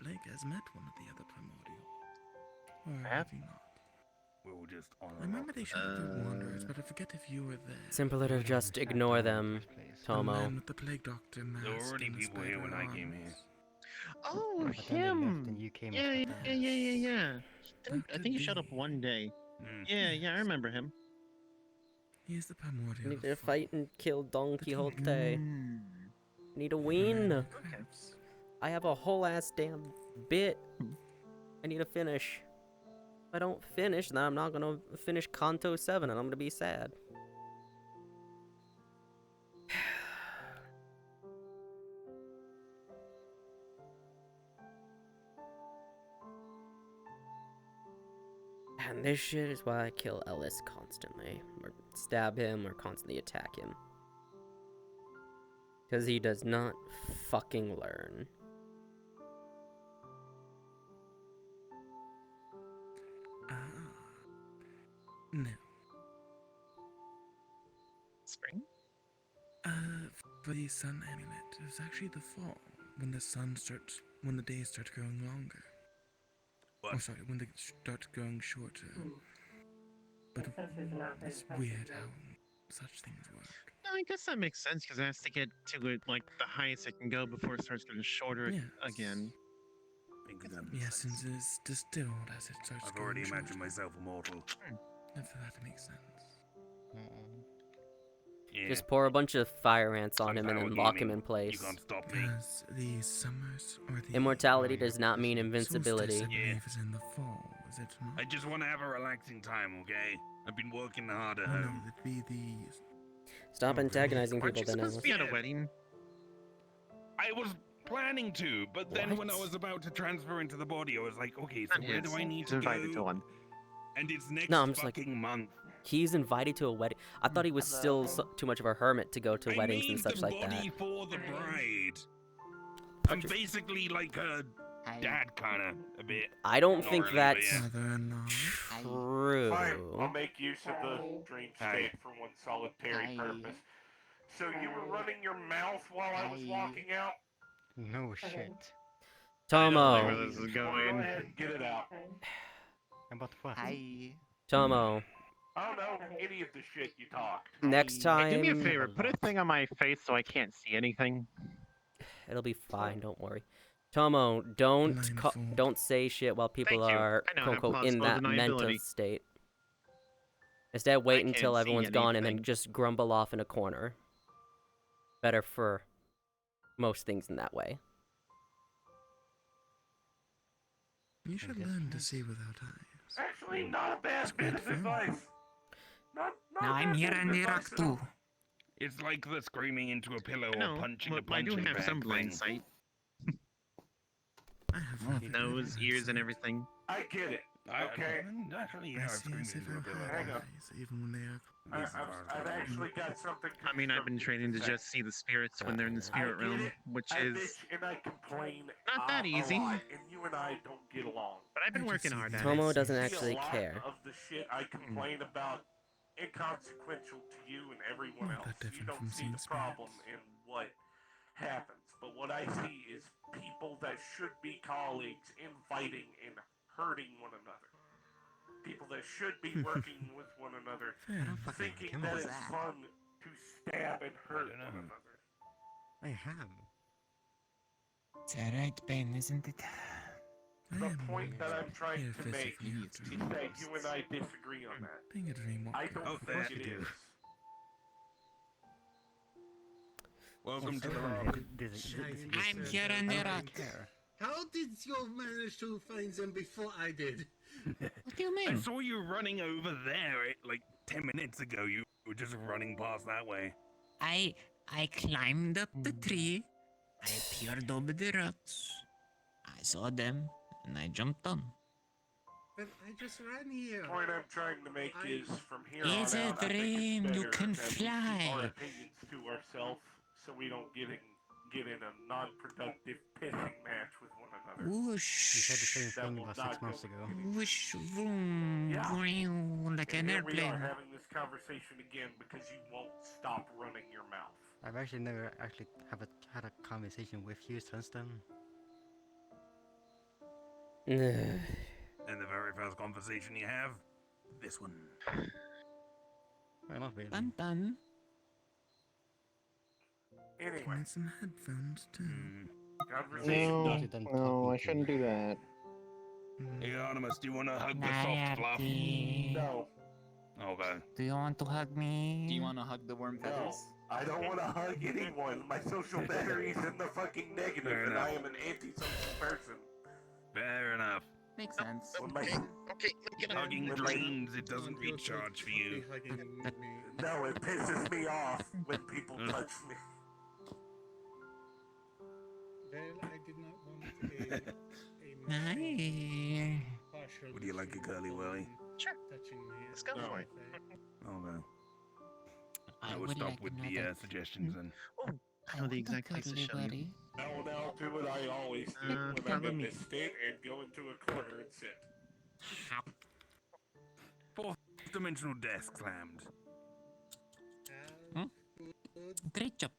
Speaker 4: Blake has met one of the other primordials. Or
Speaker 6: Have?
Speaker 4: have you not?
Speaker 2: We'll just
Speaker 4: I
Speaker 2: honor
Speaker 4: remember they showed the Wanderers, but I forget if you were there.
Speaker 1: Simpler to just ignore them,
Speaker 4: The
Speaker 1: Tomo.
Speaker 4: man with the plague doctor mask.
Speaker 2: There were already
Speaker 4: and the
Speaker 2: people here when I
Speaker 4: spider
Speaker 2: came here.
Speaker 4: arms.
Speaker 6: Oh,
Speaker 9: But then they left
Speaker 6: him.
Speaker 9: and you came
Speaker 6: Yeah,
Speaker 9: after them.
Speaker 6: yeah.
Speaker 4: That
Speaker 6: I think he
Speaker 4: could
Speaker 6: showed up
Speaker 4: be.
Speaker 6: one day.
Speaker 2: Hmm.
Speaker 6: Yeah, I remember him.
Speaker 4: He is the primordial.
Speaker 1: Need
Speaker 4: of
Speaker 1: to
Speaker 4: fog.
Speaker 1: fight and kill Don
Speaker 4: But
Speaker 1: Quixote.
Speaker 6: Hmm.
Speaker 1: Need to win.
Speaker 4: Perhaps.
Speaker 1: I have a whole ass damn bit. I need to finish. If I don't finish, then I'm not gonna finish Kanto 7 and I'm gonna be sad. And this shit is why I kill Ellis constantly, or stab him, or constantly attack him. Because he does not fucking learn.
Speaker 4: No.
Speaker 6: Spring?
Speaker 4: For the sun amulet, it was actually the fall, when the days start growing longer.
Speaker 2: What?
Speaker 4: Oh, sorry, when they start growing shorter. But it's weird how such things work.
Speaker 6: No, I guess that makes sense because it has to get to it like the highest it can go before it starts getting shorter
Speaker 4: Yes.
Speaker 6: again.
Speaker 4: The essence is distilled as it starts
Speaker 2: I've
Speaker 4: growing
Speaker 2: already
Speaker 4: shorter.
Speaker 2: imagined myself immortal.
Speaker 4: If that makes sense.
Speaker 2: Yeah.
Speaker 1: Just pour a bunch of fire ants on him and
Speaker 2: Sunpower
Speaker 1: then lock him
Speaker 2: gaming.
Speaker 1: in place.
Speaker 2: You can't stop me.
Speaker 4: Because the summers or the
Speaker 1: Immortality does not mean
Speaker 4: solstice,
Speaker 1: invincibility.
Speaker 4: I believe, is in the fall, is it not?
Speaker 2: I just want to have a relaxing time, okay? I've been working hard at
Speaker 4: Oh no,
Speaker 2: home.
Speaker 4: it'd be the...
Speaker 1: Stop antagonizing
Speaker 6: Aren't
Speaker 1: people
Speaker 6: you
Speaker 1: then,
Speaker 6: supposed to
Speaker 1: Ellis.
Speaker 6: be at a wedding?
Speaker 2: I was planning to, but then when I
Speaker 1: What?
Speaker 2: was about to transfer into the body, I was like, okay, so
Speaker 6: Not
Speaker 2: where
Speaker 6: his.
Speaker 2: do I need
Speaker 6: He's
Speaker 2: to
Speaker 6: invited
Speaker 2: go?
Speaker 6: to one.
Speaker 2: And it's next
Speaker 1: No, I'm just like-
Speaker 2: fucking month.
Speaker 1: He's invited to a wedding. I thought he was still too much of a hermit to go to
Speaker 2: I
Speaker 1: weddings
Speaker 2: made
Speaker 1: and such
Speaker 2: the
Speaker 1: like that.
Speaker 2: body for the bride. I'm
Speaker 1: But
Speaker 2: basically like her dad, kinda, a bit.
Speaker 1: I don't
Speaker 2: Not
Speaker 1: think
Speaker 2: really,
Speaker 1: that's
Speaker 2: but yeah.
Speaker 4: Mother-in-law.
Speaker 1: true.
Speaker 10: Fine, I'll make use of the dream
Speaker 2: Hey.
Speaker 10: state for one solitary
Speaker 7: Hey.
Speaker 10: purpose. So you were running your mouth while I was
Speaker 7: Hey.
Speaker 10: walking out?
Speaker 9: No shit.
Speaker 6: Where
Speaker 1: Tomo.
Speaker 6: this is
Speaker 10: Go
Speaker 6: going.
Speaker 10: ahead and get it out.
Speaker 9: About what?
Speaker 7: Hi.
Speaker 1: Tomo.
Speaker 10: I don't know any of the shit you talked.
Speaker 1: Next
Speaker 7: Hey,
Speaker 1: time,
Speaker 6: Hey, do me a favor. Put a thing on my face so I can't see anything.
Speaker 1: it'll be fine. Don't worry. Tomo,
Speaker 4: Blindfold.
Speaker 1: don't say shit while people
Speaker 6: Thank you.
Speaker 1: are
Speaker 6: I now
Speaker 1: quote
Speaker 6: have
Speaker 1: unquote in
Speaker 6: plausible
Speaker 1: that mental
Speaker 6: deniability.
Speaker 1: state. Instead, wait
Speaker 6: can't
Speaker 1: until
Speaker 6: see
Speaker 1: everyone's gone and then
Speaker 6: anything.
Speaker 1: just grumble off in a corner. Better for most things in that way.
Speaker 4: You should
Speaker 9: guess
Speaker 4: learn to
Speaker 9: not.
Speaker 4: see without eyes.
Speaker 10: Actually, not a bad
Speaker 4: It's
Speaker 10: bit
Speaker 4: quite
Speaker 10: of
Speaker 4: fun.
Speaker 10: advice. Not
Speaker 4: Now
Speaker 10: a
Speaker 4: I'm
Speaker 10: bad
Speaker 4: here
Speaker 10: bit of
Speaker 4: in
Speaker 10: advice
Speaker 4: Iraq
Speaker 10: at all.
Speaker 4: too.
Speaker 2: It's like the screaming into a pillow
Speaker 6: No,
Speaker 2: or punching a
Speaker 6: but I do
Speaker 2: punching
Speaker 6: have
Speaker 2: bag
Speaker 6: some blind
Speaker 2: thing.
Speaker 6: sight.
Speaker 4: I have
Speaker 9: Oh,
Speaker 4: rather
Speaker 6: Nose,
Speaker 4: good
Speaker 6: ears, and
Speaker 4: eyesight.
Speaker 6: everything.
Speaker 10: I get it. Okay.
Speaker 2: Actually,
Speaker 4: I
Speaker 2: yeah, I've
Speaker 4: see
Speaker 2: screamed
Speaker 4: as if
Speaker 2: into a
Speaker 4: I've
Speaker 2: pillow.
Speaker 4: had
Speaker 10: Hang on.
Speaker 4: eyes, even when they are...
Speaker 10: I've actually got something.
Speaker 6: I mean, I've been training to
Speaker 10: constructive
Speaker 6: just see the spirits when they're in the spirit
Speaker 10: I get
Speaker 6: realm,
Speaker 10: it.
Speaker 6: which
Speaker 10: I
Speaker 6: is.
Speaker 10: bitch and I complain
Speaker 6: not that
Speaker 10: a
Speaker 6: easy.
Speaker 10: lot, and you and I don't get along.
Speaker 6: But I've been
Speaker 4: I just
Speaker 6: working
Speaker 4: see
Speaker 6: hard
Speaker 4: the
Speaker 6: at
Speaker 1: Tomo
Speaker 6: it.
Speaker 1: doesn't
Speaker 10: See,
Speaker 1: actually
Speaker 10: a lot
Speaker 1: care.
Speaker 10: of the shit I complain about inconsequential to you and everyone
Speaker 4: Not
Speaker 10: else.
Speaker 4: that
Speaker 10: You
Speaker 4: different
Speaker 10: don't
Speaker 4: from
Speaker 10: see
Speaker 4: seeing
Speaker 10: the problem
Speaker 4: spirits.
Speaker 10: in what happens, but what I see is people that should be colleagues infighting and hurting one another. People that should be working with one another,
Speaker 4: Fair.
Speaker 10: thinking
Speaker 9: Kim
Speaker 10: that
Speaker 9: was
Speaker 10: it's
Speaker 9: that?
Speaker 10: fun to stab and hurt
Speaker 2: don't know.
Speaker 10: one another.
Speaker 9: I have.
Speaker 4: It's alright, Ben, isn't it?
Speaker 10: The point that I'm trying
Speaker 4: here
Speaker 10: to make
Speaker 4: physically
Speaker 10: is
Speaker 4: after
Speaker 10: that
Speaker 4: all.
Speaker 10: you and I disagree on that.
Speaker 4: Being a dream
Speaker 10: I
Speaker 4: walker.
Speaker 10: don't
Speaker 2: Oh,
Speaker 10: think
Speaker 2: there
Speaker 10: it
Speaker 2: you
Speaker 10: is.
Speaker 2: Welcome to the
Speaker 9: Everyone
Speaker 2: rock.
Speaker 4: I'm here in Iraq.
Speaker 3: How did you manage to find them before I did?
Speaker 4: What do you
Speaker 2: I
Speaker 4: mean?
Speaker 2: saw you running over there like 10 minutes ago. You were just running past that way.
Speaker 4: I climbed up the tree. I appeared over the rocks. I saw them, and I jumped on.
Speaker 3: But I just ran here.
Speaker 10: The point I'm trying to make is from here
Speaker 4: It's
Speaker 10: on
Speaker 4: a
Speaker 10: out, I think
Speaker 4: dream,
Speaker 10: it's
Speaker 4: you
Speaker 10: better
Speaker 4: can
Speaker 10: that we keep our
Speaker 4: fly.
Speaker 10: opinions to ourselves so we don't get in a non-productive pissing match with one another.
Speaker 4: Whoosh.
Speaker 9: You said the same
Speaker 10: That
Speaker 9: thing
Speaker 10: will
Speaker 9: about
Speaker 10: not
Speaker 9: 6
Speaker 10: go
Speaker 9: months ago.
Speaker 4: Whoosh, vroom,
Speaker 10: Yeah.
Speaker 4: vroom, like
Speaker 10: And
Speaker 4: an
Speaker 10: here we are
Speaker 4: airplane.
Speaker 10: having this conversation again because you won't stop running your mouth.
Speaker 9: I've actually never actually had a conversation with you since then.
Speaker 2: And the very first conversation you have, this one.
Speaker 9: Well, not really.
Speaker 4: Dun dun.
Speaker 10: Anyway,
Speaker 4: Need some headphones too.
Speaker 10: conversation done.
Speaker 9: Done
Speaker 6: No,
Speaker 9: talking
Speaker 6: I
Speaker 9: to
Speaker 6: shouldn't
Speaker 9: you.
Speaker 6: do that.
Speaker 2: Hey, Anonymous, do you want to hug the soft fluff?
Speaker 10: No,
Speaker 2: Okay.
Speaker 4: Do you want to hug me?
Speaker 7: Do you want to hug the worm
Speaker 10: no.
Speaker 7: feathers?
Speaker 10: I don't want to hug anyone. My social battery is in the fucking negative,
Speaker 2: Fair
Speaker 10: and
Speaker 2: enough.
Speaker 10: I am an antisocial person.
Speaker 2: Fair enough.
Speaker 7: Makes sense.
Speaker 10: When my,
Speaker 6: Okay, let me get up.
Speaker 2: Hugging
Speaker 10: When my-
Speaker 2: dreams, it doesn't recharge for you.
Speaker 10: no, it pisses me off when people touch me.
Speaker 3: Well, I did not want a
Speaker 4: Hi.
Speaker 3: partial
Speaker 2: Would you like a curly whirly?
Speaker 6: Sure.
Speaker 3: touching my hand.
Speaker 6: Let's go for it.
Speaker 2: Okay.
Speaker 4: I
Speaker 2: I will
Speaker 4: would
Speaker 2: stop
Speaker 4: like
Speaker 2: with the
Speaker 4: another.
Speaker 2: suggestions then.
Speaker 6: Oh, I
Speaker 4: I
Speaker 6: know the
Speaker 4: want a
Speaker 6: exact place to
Speaker 4: cuddly
Speaker 6: show you.
Speaker 4: buddy.
Speaker 10: Now do what I always do when
Speaker 6: follow
Speaker 10: I'm in
Speaker 6: me.
Speaker 10: this state and go into a corner and sit.
Speaker 2: Fourth dimensional desk slammed.
Speaker 3: Have good
Speaker 4: Great job.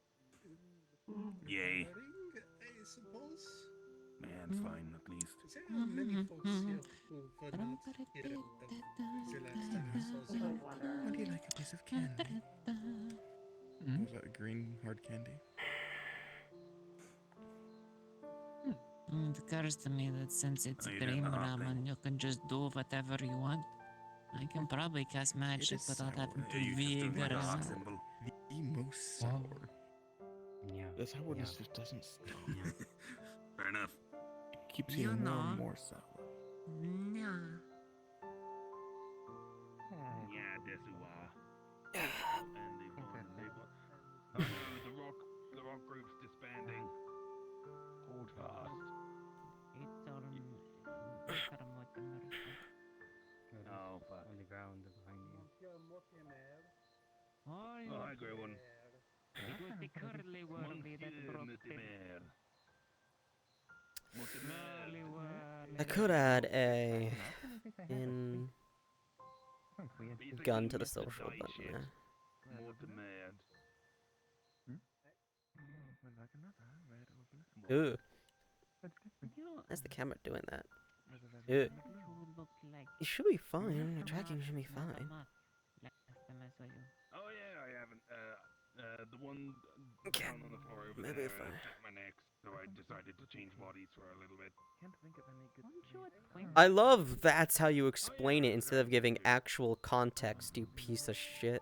Speaker 2: Yay.
Speaker 3: recording, I suppose.
Speaker 2: Man, it's fine at least.
Speaker 3: Is there many folks here who were not here the last time I saw them?
Speaker 4: Would you like a piece of candy?
Speaker 11: Was that green hard candy?
Speaker 4: It occurs to me that since it's
Speaker 2: Oh, you did
Speaker 4: Dream
Speaker 2: the hot thing.
Speaker 4: Ramen, you can just do whatever you want. I can probably cast magic
Speaker 11: is
Speaker 4: without
Speaker 11: sour.
Speaker 4: having to
Speaker 2: Yeah, you just doing like a hot
Speaker 4: vigor.
Speaker 2: symbol.
Speaker 11: The most sour.
Speaker 9: Yeah.
Speaker 11: The sourness
Speaker 9: Yeah.
Speaker 11: just doesn't stop.
Speaker 9: Yeah.
Speaker 2: Fair enough.
Speaker 11: It keeps
Speaker 4: You
Speaker 11: getting more
Speaker 4: know.
Speaker 11: and more sour.
Speaker 4: Yeah.
Speaker 2: Yeah, Desuwa. And they won. Oh no, the rock group's disbanding. Hold fast. Oh, fuck.
Speaker 9: On the ground behind you.
Speaker 2: Oh, hi, Greywarden.
Speaker 4: It was the curly wormy that broke the
Speaker 1: I could add a in gun to the social, but
Speaker 2: Mortimer.
Speaker 1: ooh,
Speaker 4: You
Speaker 1: that's the camera doing that.
Speaker 4: you
Speaker 1: Ew.
Speaker 4: look like
Speaker 1: You should be fine. Your tracking should be fine.
Speaker 4: last time I saw you.
Speaker 2: Oh yeah, I haven't. The one
Speaker 1: Okay,
Speaker 2: down on the floor over
Speaker 1: maybe
Speaker 2: there
Speaker 1: if I-
Speaker 2: took my neck, so I decided to change bodies for a little bit.
Speaker 4: Aren't you at point?
Speaker 1: I love that's how you explain it instead of giving actual context, you piece of shit.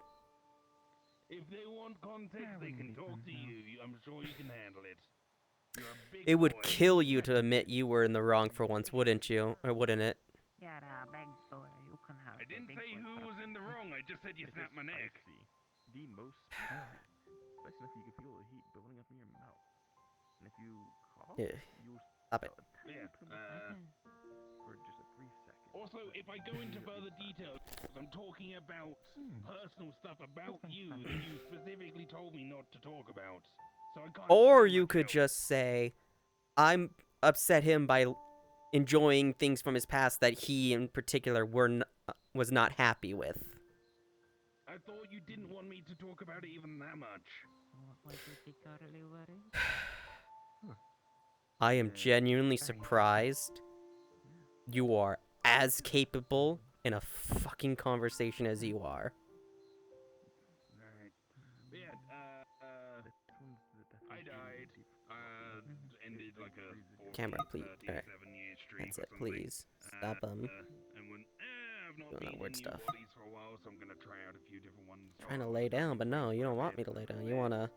Speaker 2: If they want context, they can talk to you. I'm sure you can handle it. You're a big
Speaker 1: It would
Speaker 2: boy.
Speaker 1: kill you to admit you were in the wrong for once, wouldn't you? Or wouldn't it?
Speaker 4: Yeah, big boy, you can have
Speaker 2: I didn't say who was in the wrong. I just said you snapped my neck.
Speaker 11: The most spicy. Spicy enough you can feel the heat building up in your mouth. And if you cough,
Speaker 1: Yeah.
Speaker 11: you'll
Speaker 1: Stop it.
Speaker 2: Yeah.
Speaker 11: for just a brief second.
Speaker 2: Also, if I go into further details, I'm talking about personal stuff about you that you specifically told me not to talk about. So I can't.
Speaker 1: Or
Speaker 2: say
Speaker 1: you
Speaker 2: much
Speaker 1: could
Speaker 2: else.
Speaker 1: just say, I'm upset him by enjoying things from his past that he in particular was not happy with.
Speaker 2: I thought you didn't want me to talk about it even that much.
Speaker 4: Was it the curly worry?
Speaker 1: I am genuinely surprised you are as capable in a fucking conversation as you are.
Speaker 2: Alright. Yeah, I died. Ended like a 14,
Speaker 1: Camera, please.
Speaker 2: 13,
Speaker 1: Alright.
Speaker 2: 7-year streak
Speaker 1: That's
Speaker 2: or
Speaker 1: it,
Speaker 2: something.
Speaker 1: please. Stop him.
Speaker 2: And when I've not
Speaker 1: Doing that
Speaker 2: been
Speaker 1: weird
Speaker 2: in new
Speaker 1: stuff.
Speaker 2: bodies for a while, so I'm gonna try out a few different ones.
Speaker 1: Trying to lay down, but no, you don't want me to lay down. You want to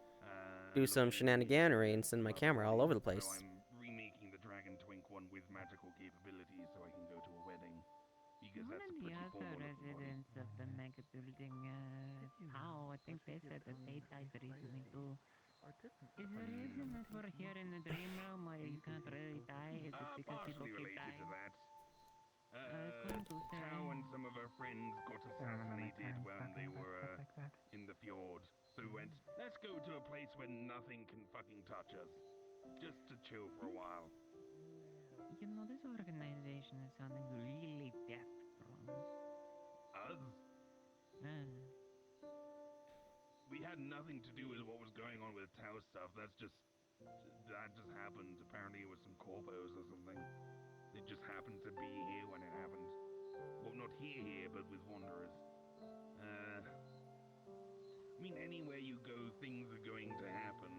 Speaker 1: do some shenaniganery and send my camera all over the place.
Speaker 2: So I'm remaking the Dragon Twink one with magical capabilities so I can go to a wedding. Because
Speaker 4: One
Speaker 2: that's
Speaker 4: of
Speaker 2: a
Speaker 4: the
Speaker 2: pretty
Speaker 4: other
Speaker 2: formal looking body.
Speaker 4: residents of the mega building, how I think they said that they died recently too. Is the reason that we're here in the dream realm where you can't really die? Is it because you
Speaker 2: Partially
Speaker 4: look
Speaker 2: related
Speaker 4: die?
Speaker 2: to that.
Speaker 4: I was going to say.
Speaker 2: Tao and some of her friends got assassinated when they were in the fjord. So we went, let's go to a place where nothing can fucking touch us. Just to chill for a while.
Speaker 4: You know, this organization is sounding really deaf, bro.
Speaker 2: Us? We had nothing to do with what was going on with Tao stuff. That just happened. Apparently it was some corpos or something. It just happened to be here when it happened. Well, not here, but with Wanderers. I mean, anywhere you go, things are going to happen.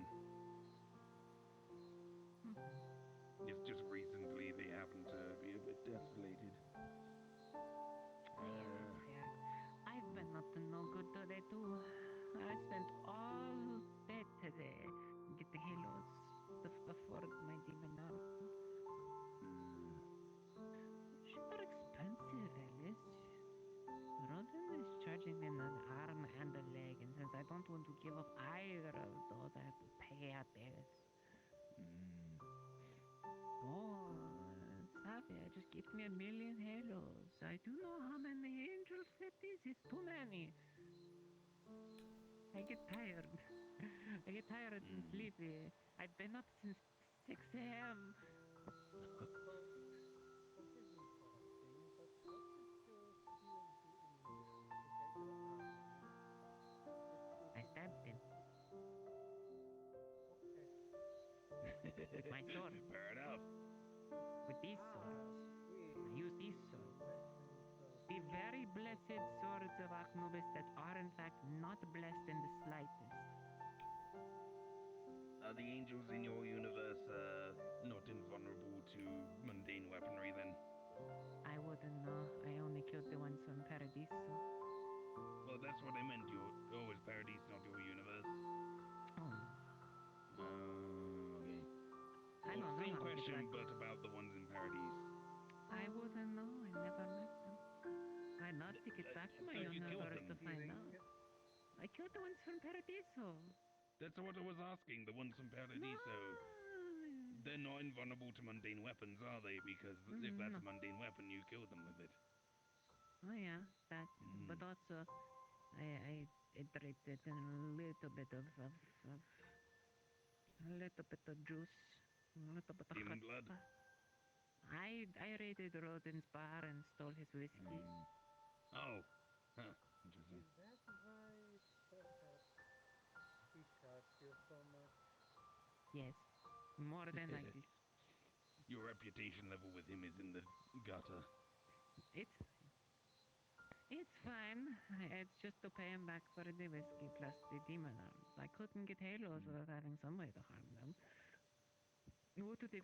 Speaker 2: It's just recently they happen to be a bit desolated.
Speaker 4: I've been up to no good today too. I spent all day today getting halos before my demon arm. Super expensive, Alice. Rodin is charging me an arm and a leg, and since I don't want to give up either of those, I have to pay out this. Oh, Savia just gave me 1,000,000 halos. I do know how many angel cities is too many. I get tired. I get tired and sleepy. I've been up since 6 a.m. I stabbed him. With my sword.
Speaker 2: Fair enough.
Speaker 4: With these swords. I use these swords. The very blessed swords of Aknubis that are in fact not blessed in the slightest.
Speaker 2: Are the angels in your universe not invulnerable to mundane weaponry then?
Speaker 4: I wouldn't know. I only killed the ones from Paradiso.
Speaker 2: Well, that's what I meant. Is Paradise not your universe?
Speaker 4: Oh.
Speaker 2: Okay.
Speaker 4: I
Speaker 2: Well,
Speaker 4: don't know
Speaker 2: same
Speaker 4: how to get
Speaker 2: question,
Speaker 4: back.
Speaker 2: but about the ones in Paradise.
Speaker 4: I wouldn't know. I never met them. I'd not to get back to my
Speaker 2: thought you killed
Speaker 4: universe to
Speaker 2: them.
Speaker 4: find out. I killed the ones from Paradiso.
Speaker 2: That's what I was asking. The ones from Paradiso. They're not invulnerable to mundane weapons, are they? Because if that's a mundane weapon, you kill them with it.
Speaker 4: Oh yeah, that. But also, I dripped it in a little bit of a little bit of juice, a little bit of
Speaker 2: Demon blood?
Speaker 4: I raided Rodin's bar and stole his whiskey.
Speaker 2: Oh, huh. Interesting.
Speaker 3: Is that why perhaps he shot you so much?
Speaker 4: Yes, more than likely.
Speaker 2: Your reputation level with him is in the gutter.
Speaker 4: It's fine. It's fine. It's just to pay him back for the whiskey plus the demon arms. I couldn't get halos without having some way to harm them. What do they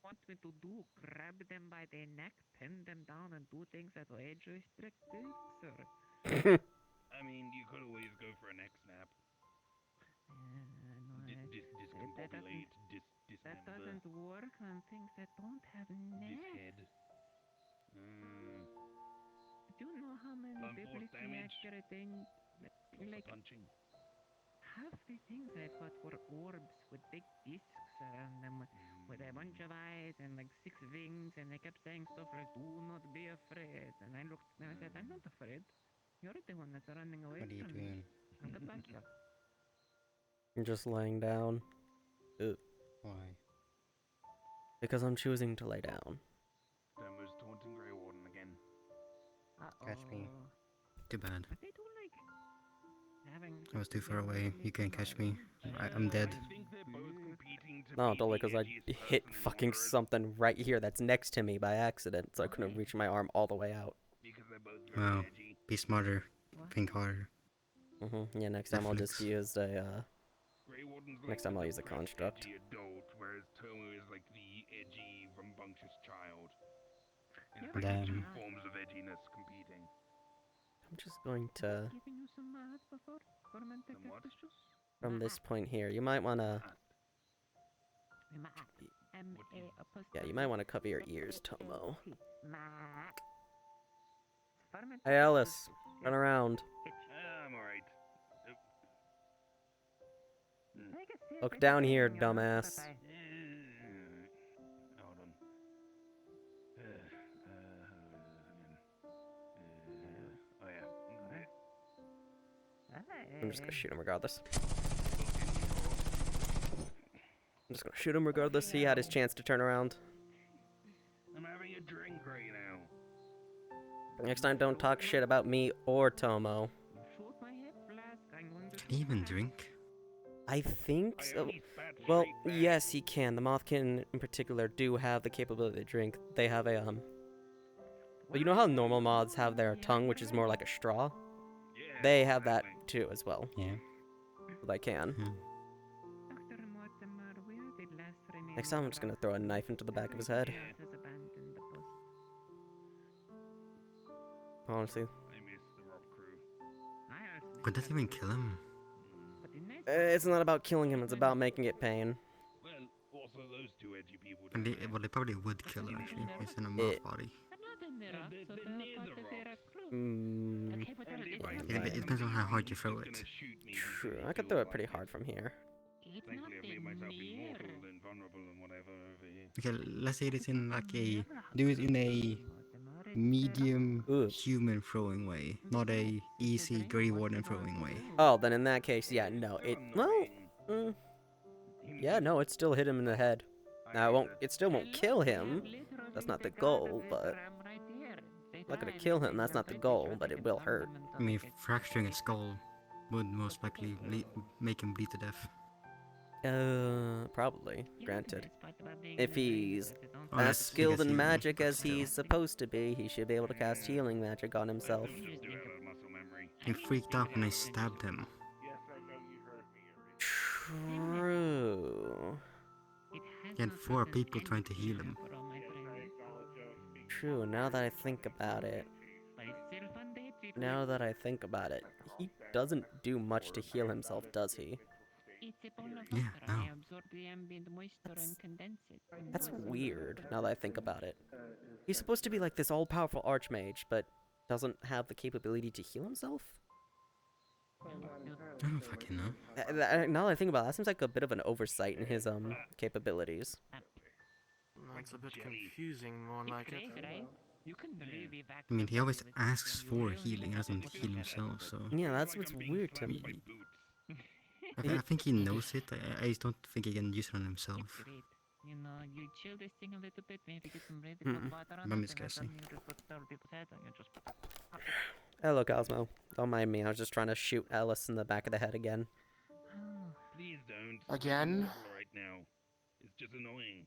Speaker 4: want me to do? Grab them by the neck, pin them down, and do things that are age restricted? Sir.
Speaker 2: I mean, you could always go for a neck snap. Discombobulate, dismember.
Speaker 4: That doesn't work on things that don't have necks.
Speaker 2: Dishead.
Speaker 4: Do you know how many
Speaker 2: Blunt force
Speaker 4: biblically
Speaker 2: damage.
Speaker 4: accurate things? Like,
Speaker 2: punching.
Speaker 4: half the things I fought were orbs with big discs around them, with a bunch of eyes and like 6 wings, and they kept saying stuff like, "Do not be afraid." And I looked and I said, "I'm not afraid. You're the one that's running away
Speaker 9: What are you
Speaker 4: from me.
Speaker 9: doing?
Speaker 4: Now get back here."
Speaker 1: I'm just laying down. Ugh.
Speaker 9: Why?
Speaker 1: Because I'm choosing to lay down.
Speaker 2: Tomo's taunting Greywarden again.
Speaker 9: Catch me.
Speaker 4: Uh-oh.
Speaker 9: Too bad.
Speaker 4: But they do like having
Speaker 9: I was too
Speaker 4: sex
Speaker 9: far away.
Speaker 4: together,
Speaker 9: You can't catch me.
Speaker 4: like,
Speaker 9: I'm dead.
Speaker 2: I think they're both competing to
Speaker 1: No,
Speaker 2: be
Speaker 1: totally,
Speaker 2: the
Speaker 1: because I
Speaker 2: edgiest
Speaker 1: hit
Speaker 2: person in
Speaker 1: fucking
Speaker 2: Wanderers
Speaker 1: something right here that's next to me by accident, so I couldn't
Speaker 4: Okay.
Speaker 1: reach my arm all the way out.
Speaker 2: because they're both very
Speaker 9: Wow.
Speaker 2: edgy.
Speaker 9: Be smarter.
Speaker 4: What?
Speaker 9: Think harder.
Speaker 1: Yeah, next time I'll just
Speaker 9: Netflix.
Speaker 1: use a,
Speaker 2: Greywarden's
Speaker 1: Next
Speaker 2: like
Speaker 1: time
Speaker 2: the
Speaker 1: I'll use a
Speaker 2: depressed,
Speaker 1: construct.
Speaker 2: edgy adult, whereas Tomo is like the edgy, rambunctious child. And it's
Speaker 4: You're
Speaker 2: like the
Speaker 9: Damn.
Speaker 2: two forms of edginess competing.
Speaker 1: I'm just going to,
Speaker 4: giving you some before fermented
Speaker 2: Some what?
Speaker 4: cactus juice?
Speaker 1: from this point here, you might want to, yeah, you might want to cover your ears, Tomo. Hey, Alice, turn around.
Speaker 2: I'm alright.
Speaker 1: Look down here, dumbass.
Speaker 2: Hold on. Oh yeah.
Speaker 1: I'm just gonna shoot him regardless. I'm just gonna shoot him regardless. He had his chance to turn around.
Speaker 2: I'm having a drink right now.
Speaker 1: Next time, don't talk shit about me or Tomo.
Speaker 4: Shoot my hip flask. I'm going to
Speaker 9: Can he even drink?
Speaker 1: I think
Speaker 2: I
Speaker 1: so.
Speaker 2: only spat
Speaker 1: Well,
Speaker 2: straight back.
Speaker 1: yes, he can. The Mothkin in particular do have the capability to drink. They have a But you know how normal moths have their tongue, which is more like a straw?
Speaker 2: Yeah,
Speaker 1: They have that
Speaker 2: exactly.
Speaker 1: too as well.
Speaker 9: Yeah.
Speaker 1: They can.
Speaker 9: Hmm.
Speaker 4: Dr. Mortimer, where did last remaining
Speaker 1: Next time, I'm just gonna throw a knife into the back of his head.
Speaker 4: Everybody else has abandoned the post.
Speaker 1: Honestly.
Speaker 2: I miss the Rob crew.
Speaker 4: I also
Speaker 9: Would that even kill him?
Speaker 4: But the next
Speaker 1: It's not about killing him, it's about making it pain.
Speaker 2: Well, also those two edgy people.
Speaker 9: And
Speaker 2: down
Speaker 9: they,
Speaker 2: there.
Speaker 9: well, they probably would kill him actually. He's in a
Speaker 1: It-
Speaker 9: moth body.
Speaker 4: they're not in the rock, so
Speaker 2: they're
Speaker 4: they're
Speaker 2: near
Speaker 4: part
Speaker 2: the
Speaker 4: of
Speaker 2: rocks.
Speaker 4: their crew.
Speaker 1: Mm,
Speaker 4: Okay, but
Speaker 2: And if I
Speaker 1: Yeah,
Speaker 2: say
Speaker 1: but-
Speaker 9: It depends on how hard you throw
Speaker 2: he's
Speaker 9: it.
Speaker 2: gonna shoot me
Speaker 1: true.
Speaker 2: because
Speaker 1: I
Speaker 2: he
Speaker 1: could throw
Speaker 2: feels
Speaker 1: it pretty
Speaker 2: like
Speaker 1: hard from here.
Speaker 4: It's
Speaker 2: Thankfully,
Speaker 4: not
Speaker 2: I've made myself
Speaker 4: near.
Speaker 2: immortal and vulnerable and whatever over here.
Speaker 9: Okay, let's say it's in like a. Do it in a
Speaker 12: medium
Speaker 1: Ooh.
Speaker 12: human throwing way, not a easy Greywarden throwing way.
Speaker 1: Oh, then in that case, yeah, no, it, well, yeah, no, it still hit him in the head. Now, it still won't kill him. That's not the goal, but not gonna kill him. That's not the goal, but it will hurt.
Speaker 12: I mean, fracturing a skull would most likely make him bleed to death.
Speaker 1: Probably. Granted. If he's
Speaker 12: Oh,
Speaker 1: as
Speaker 12: that's
Speaker 1: skilled
Speaker 12: because
Speaker 1: in
Speaker 12: he-
Speaker 1: magic
Speaker 12: but
Speaker 1: as
Speaker 12: still.
Speaker 1: he's supposed to be, he should be able to cast healing magic on himself.
Speaker 12: He freaked out when I stabbed him.
Speaker 10: Yes, I know you heard me already.
Speaker 1: True.
Speaker 12: He had 4 people trying to heal him.
Speaker 1: True, now that I think about it. Now that I think about it, he doesn't do much to heal himself, does he?
Speaker 12: Yeah, no.
Speaker 1: That's weird, now that I think about it. He's supposed to be like this all-powerful archmage, but doesn't have the capability to heal himself?
Speaker 12: I don't fucking know.
Speaker 1: Now that I think about it, that seems like a bit of an oversight in his capabilities.
Speaker 13: That's a bit confusing, more like it.
Speaker 12: I mean, he always asks for healing, he doesn't heal himself, so...
Speaker 1: Yeah, that's what's weird to me.
Speaker 12: I think he knows it, I just don't think he can use it on himself.
Speaker 4: You know, you chill this thing a little bit, maybe get some red water on
Speaker 12: I'm
Speaker 4: it,
Speaker 12: just
Speaker 4: and
Speaker 12: guessing.
Speaker 4: then you just put it over people's head and you just pop it.
Speaker 1: Hello, Cosmo. Don't mind me, I was just trying to shoot Ellis in the back of the head again.
Speaker 2: Please don't.
Speaker 13: Again?
Speaker 2: Right now. It's just annoying.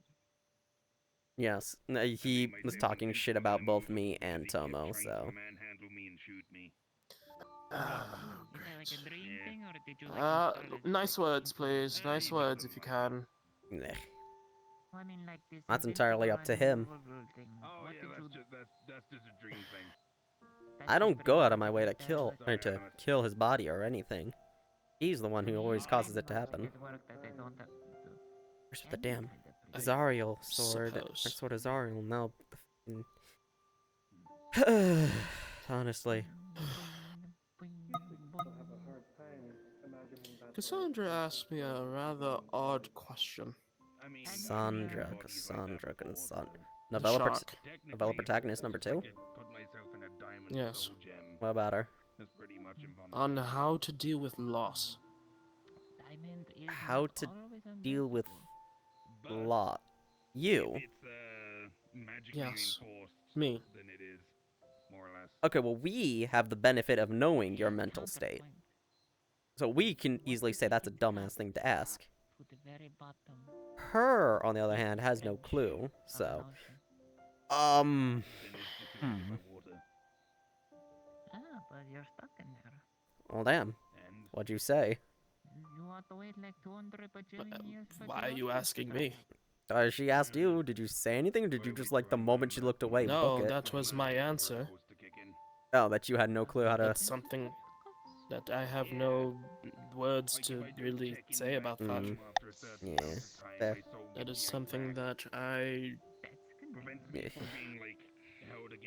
Speaker 1: Yes, he was talking shit about both me and Tomo, so...
Speaker 2: Manhandle me and shoot me.
Speaker 4: Is that like a dream thing, or did you like
Speaker 13: Nice words, please. Nice words, if you can.
Speaker 1: Meh.
Speaker 4: I mean, like this
Speaker 1: That's entirely up to him.
Speaker 2: Oh yeah, that's just a dream thing.
Speaker 1: I don't go out of my way to kill his body or anything. He's the one who always causes it to happen. Where's the damn Zariel sword? Or sword of Zariel now. Honestly.
Speaker 13: Cassandra asked me a rather odd question.
Speaker 1: Cassandra. Novella protagonist number 2?
Speaker 13: Yes.
Speaker 1: What about her?
Speaker 13: On how to deal with loss.
Speaker 1: How to deal with lot. You?
Speaker 13: Yes. Me.
Speaker 1: Okay, well, we have the benefit of knowing your mental state. So we can easily say that's a dumbass thing to ask. Her, on the other hand, has no clue, so...
Speaker 4: Ah, but you're stuck in there.
Speaker 1: Well, damn. What'd you say?
Speaker 4: You want to wait like 200 bajillion years for
Speaker 13: Why are you asking me?
Speaker 1: She asked you. Did you say anything, or did you just, like, the moment she looked away,
Speaker 13: No,
Speaker 1: book it?
Speaker 13: that was my answer.
Speaker 1: Oh, that you had no clue how to...
Speaker 13: It's something that I have no words to really say about that.
Speaker 1: Yeah, fair.
Speaker 13: That is something that I...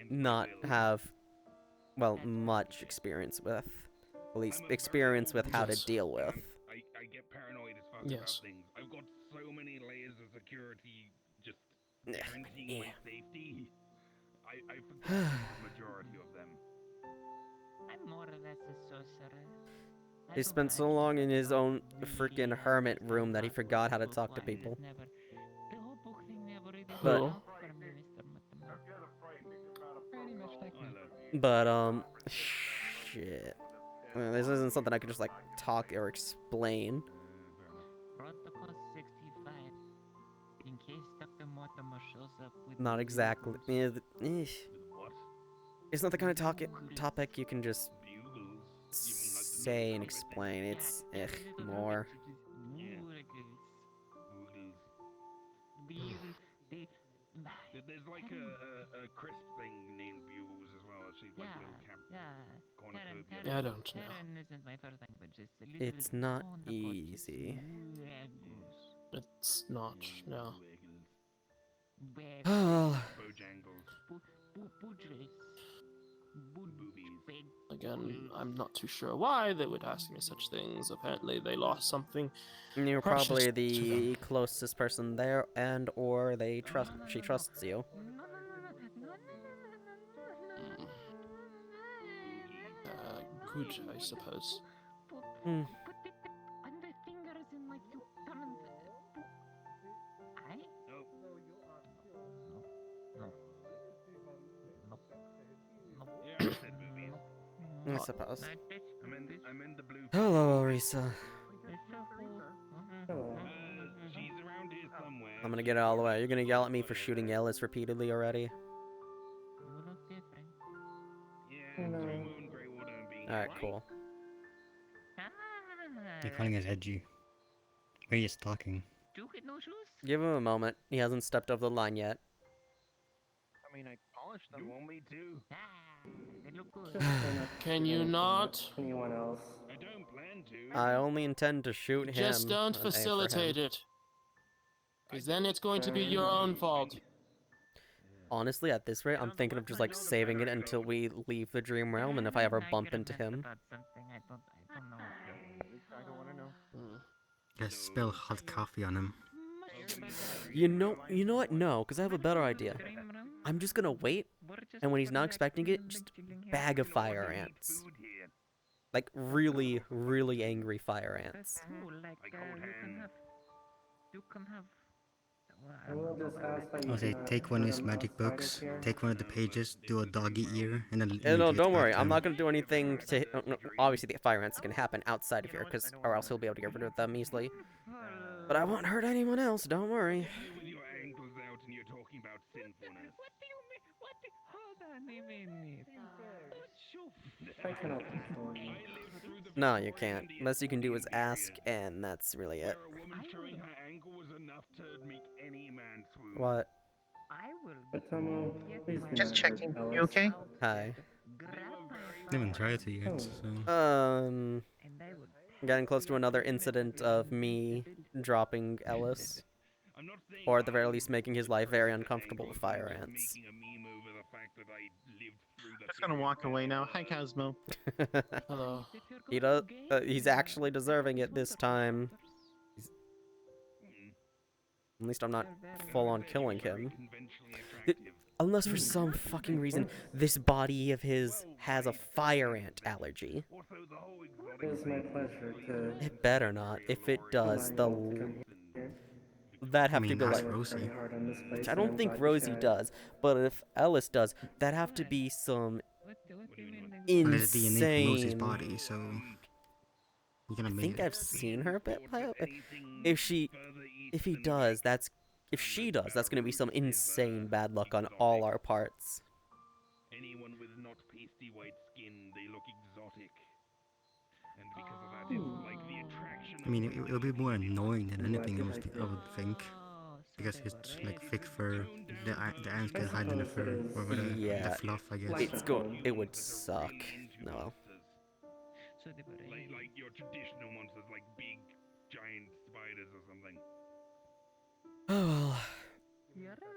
Speaker 1: Not have, well, much experience with. At least experience with how to deal with.
Speaker 2: I get paranoid as fuck
Speaker 13: Yes.
Speaker 2: about things. I've got so many layers of security just guaranteeing my safety. I forgot the majority of them.
Speaker 4: I'm more or less a sorcerer.
Speaker 1: He spent so long in his own freaking hermit room that he forgot how to talk to people.
Speaker 4: The whole book thing never really
Speaker 1: But-
Speaker 4: worked out for me, Mr. Mathematician.
Speaker 11: Pretty much like me.
Speaker 1: But, shit. This isn't something I could just, like, talk or explain.
Speaker 4: Protocol 65. In case Dr. Mortimer shows up with...
Speaker 1: Not exactly. It's not the kind of topic you can just say and explain. It's, more.
Speaker 2: There's like a crisp thing named Bugles as well. She's like a little camp cornucopia.
Speaker 13: Yeah, I don't know.
Speaker 4: Terran isn't my first language. It's a little
Speaker 1: It's not
Speaker 4: cornucopia.
Speaker 1: easy.
Speaker 13: It's not, no. Again, I'm not too sure why they would ask me such things. Apparently they lost something.
Speaker 1: You're
Speaker 13: precious
Speaker 1: probably
Speaker 13: to
Speaker 1: the
Speaker 13: them.
Speaker 1: closest person there, and or she trusts you.
Speaker 13: good, I suppose.
Speaker 1: Hmm.
Speaker 4: Put it on the fingers and like you turn and I
Speaker 1: I suppose.
Speaker 2: I'm in the blue.
Speaker 1: Hello, Orisa.
Speaker 3: Hello.
Speaker 2: She's around here somewhere.
Speaker 1: I'm gonna get it all the way. You're gonna yell at me for shooting Ellis repeatedly already?
Speaker 4: You look different.
Speaker 2: Yeah,
Speaker 3: No.
Speaker 2: through Moon Greywarden being
Speaker 1: Alright,
Speaker 2: right.
Speaker 1: cool.
Speaker 12: You're calling us edgy. We're just talking.
Speaker 4: Do get no shoes?
Speaker 1: Give him a moment. He hasn't stepped over the line yet.
Speaker 6: I mean, I polished them.
Speaker 2: You want me to?
Speaker 4: They look good.
Speaker 3: Just try not to
Speaker 13: Can
Speaker 3: shoot
Speaker 13: you
Speaker 3: anything
Speaker 13: not?
Speaker 3: at anyone else.
Speaker 2: I don't plan to.
Speaker 1: I only intend to shoot him.
Speaker 13: Just don't
Speaker 1: and aim for him.
Speaker 13: facilitate it. Because then it's going to be your own fault.
Speaker 1: Honestly, at this rate, I'm thinking of just like saving it until we leave the dream realm, and if I ever bump into him.
Speaker 6: I don't want to know.
Speaker 12: Just spill hot coffee on him.
Speaker 1: You know what? No, because I have a better idea. I'm just gonna wait, and when he's not expecting it, just bag of fire ants. Like really, really angry fire ants.
Speaker 4: You can have.
Speaker 3: I will just ask that you
Speaker 12: I'll say,
Speaker 3: cannot
Speaker 12: take one of
Speaker 3: hurt
Speaker 12: his
Speaker 3: him
Speaker 12: magic
Speaker 3: outside of
Speaker 12: books,
Speaker 3: here.
Speaker 12: take one of the pages, do a doggy ear, and then
Speaker 1: No,
Speaker 12: immediately
Speaker 1: don't
Speaker 12: back
Speaker 1: worry.
Speaker 12: to
Speaker 1: I'm
Speaker 12: him.
Speaker 1: not gonna do anything to. No, obviously, the fire ants can happen outside of here, or else he'll be able to get rid of them easily. But I won't hurt anyone else. Don't worry.
Speaker 2: You with your ankles out and you're talking about sinfulness.
Speaker 4: What do you mean? Hold on a minute.
Speaker 3: I cannot control you.
Speaker 1: No, you can't. Unless you can do is ask, and that's really it.
Speaker 2: Where a woman showing her ankle was enough to make any man swoon.
Speaker 1: What?
Speaker 4: I will.
Speaker 3: But Tomo, please do
Speaker 6: Just
Speaker 3: not
Speaker 6: checking.
Speaker 3: hurt
Speaker 6: You
Speaker 3: Ellis.
Speaker 6: okay?
Speaker 1: Hi.
Speaker 12: I haven't tried it yet, so...
Speaker 4: And I will.
Speaker 1: Getting close to another incident of me dropping Ellis.
Speaker 2: I'm not saying
Speaker 1: Or at the very least making his life very uncomfortable with fire
Speaker 2: just
Speaker 1: ants.
Speaker 2: making a meme over the fact that I lived through the
Speaker 6: Just gonna walk away now. Hi, Cosmo.
Speaker 13: Hello.
Speaker 1: He does. He's actually deserving it this time. At least I'm not full on killing him. Unless for some fucking reason this body of his has a fire ant allergy.
Speaker 3: It is my pleasure to...
Speaker 1: It better not. If it does,
Speaker 3: allow you to come here.
Speaker 1: that'd have
Speaker 12: I
Speaker 1: to
Speaker 12: mean,
Speaker 1: be
Speaker 12: ask
Speaker 1: like.
Speaker 3: Worked very
Speaker 12: Rosie.
Speaker 3: hard on this place,
Speaker 1: Which I
Speaker 3: and
Speaker 1: don't
Speaker 3: I'm
Speaker 1: think
Speaker 3: glad you
Speaker 1: Rosie
Speaker 3: shared.
Speaker 1: does, but if Ellis does, that'd have to be some
Speaker 4: What do you mean?
Speaker 12: Well, there's DNA from Rosie's
Speaker 1: insane.
Speaker 12: body, so... You
Speaker 1: I
Speaker 12: cannot make
Speaker 1: think
Speaker 12: it.
Speaker 1: I've seen her bit by if he does, if she does, that's gonna be some insane bad luck on all our parts.
Speaker 2: Anyone with not pasty white skin, they look exotic. And because of that, it's like the attraction.
Speaker 12: I mean, it'll be more annoying than anything else, I would think. Because it's like thick fur, the ants can hide in the fur, or with the
Speaker 1: Yeah,
Speaker 12: fluff, I guess.
Speaker 1: it's it would suck. No.
Speaker 4: So they were
Speaker 2: Like your traditional monsters, like big, giant spiders or something.
Speaker 1: Oh